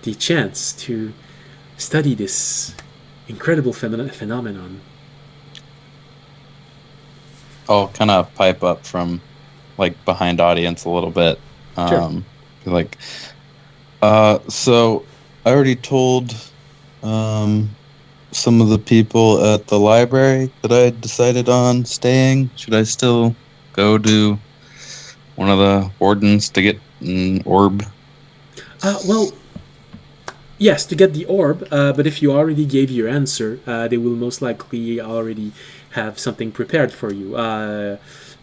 the chance to study this incredible phenomenon. I'll kind of pipe up from like behind audience a little bit. Sure. Like, so I already told some of the people at the library that I had decided on staying. Should I still go to one of the wardens to get an orb? Well, yes, to get the orb, but if you already gave your answer, they will most likely already have something prepared for you.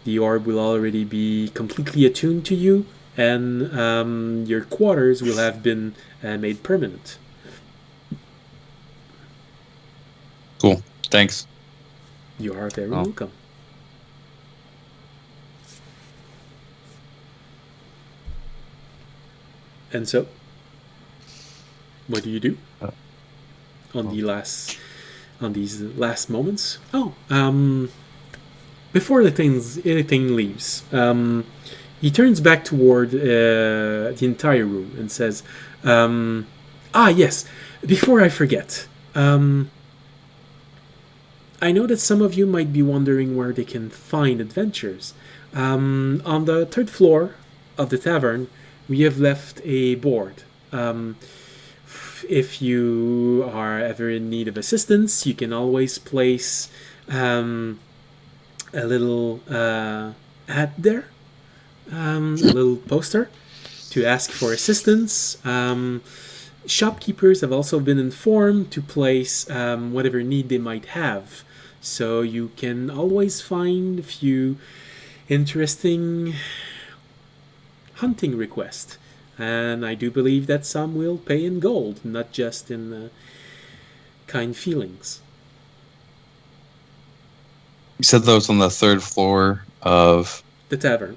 The orb will already be completely attuned to you, and your quarters will have been made permanent. Cool. Thanks. You are very welcome. And so, what do you do on these last moments? Before anything leaves, he turns back toward the entire room and says, yes, before I forget, I know that some of you might be wondering where they can find adventures. On the third floor of the tavern, we have left a board. If you are ever in need of assistance, you can always place a little ad there, a little poster to ask for assistance. Shopkeepers have also been informed to place whatever need they might have. So you can always find a few interesting hunting requests. And I do believe that some will pay in gold, not just in kind feelings. You said those on the third floor of the tavern.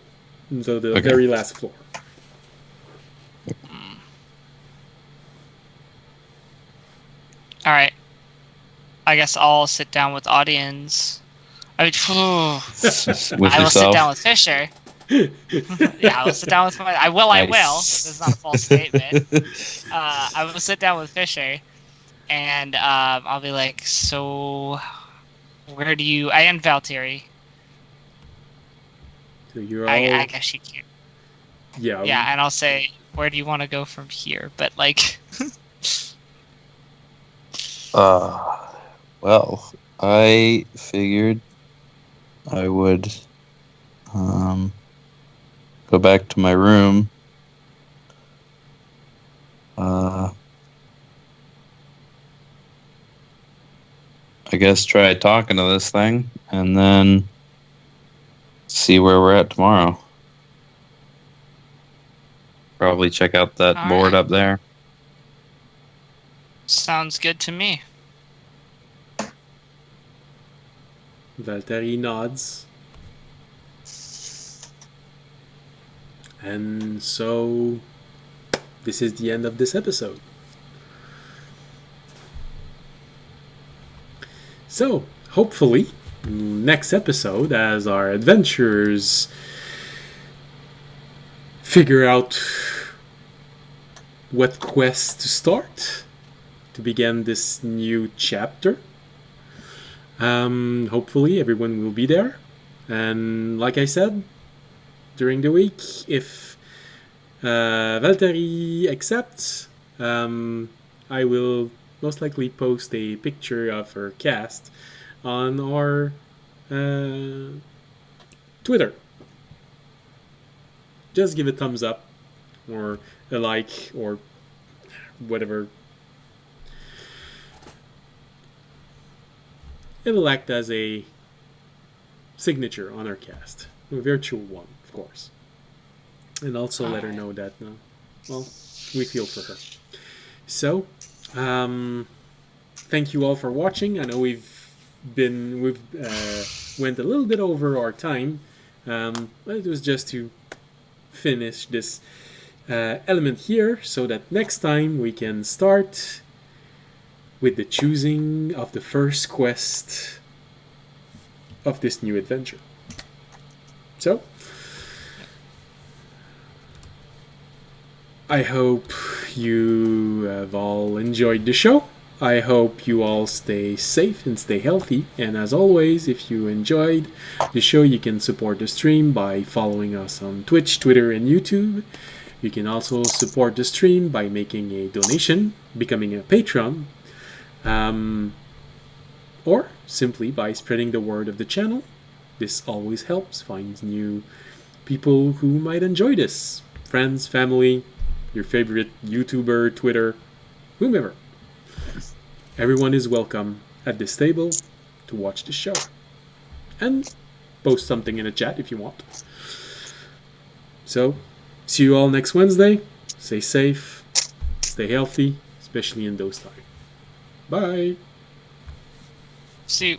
So the very last floor. All right. I guess I'll sit down with audience. I mean, I will sit down with Fisher. Yeah, I will sit down with my. I will. This is not a false statement. I will sit down with Fisher, and I'll be like, "So, where do you?" I am Valtteri. So you're all. I guess you can. Yeah. Yeah, and I'll say, "Where do you want to go from here?" But like. Well, I figured I would go back to my room. I guess try talking to this thing and then see where we're at tomorrow. Probably check out that board up there. Sounds good to me. Valtteri nods. And so this is the end of this episode. So hopefully next episode, as our adventurers figure out what quest to start to begin this new chapter, hopefully everyone will be there. And like I said, during the week, if Valtteri accepts, I will most likely post a picture of her cast on our Twitter. Just give a thumbs up or a like or whatever. It'll act as a signature on our cast. A virtual one, of course. And also let her know that, well, we feel for her. So, thank you all for watching. I know we've went a little bit over our time, but it was just to finish this element here, so that next time we can start with the choosing of the first quest of this new adventure. So, I hope you have all enjoyed the show. I hope you all stay safe and stay healthy. And as always, if you enjoyed the show, you can support the stream by following us on Twitch, Twitter, and YouTube. You can also support the stream by making a donation, becoming a patron, or simply by spreading the word of the channel. This always helps find new people who might enjoy this. Friends, family, your favorite YouTuber, Twitter, whomever. Everyone is welcome at this table to watch the show. And post something in the chat if you want. So, see you all next Wednesday. Stay safe, stay healthy, especially in those times. Bye. See you.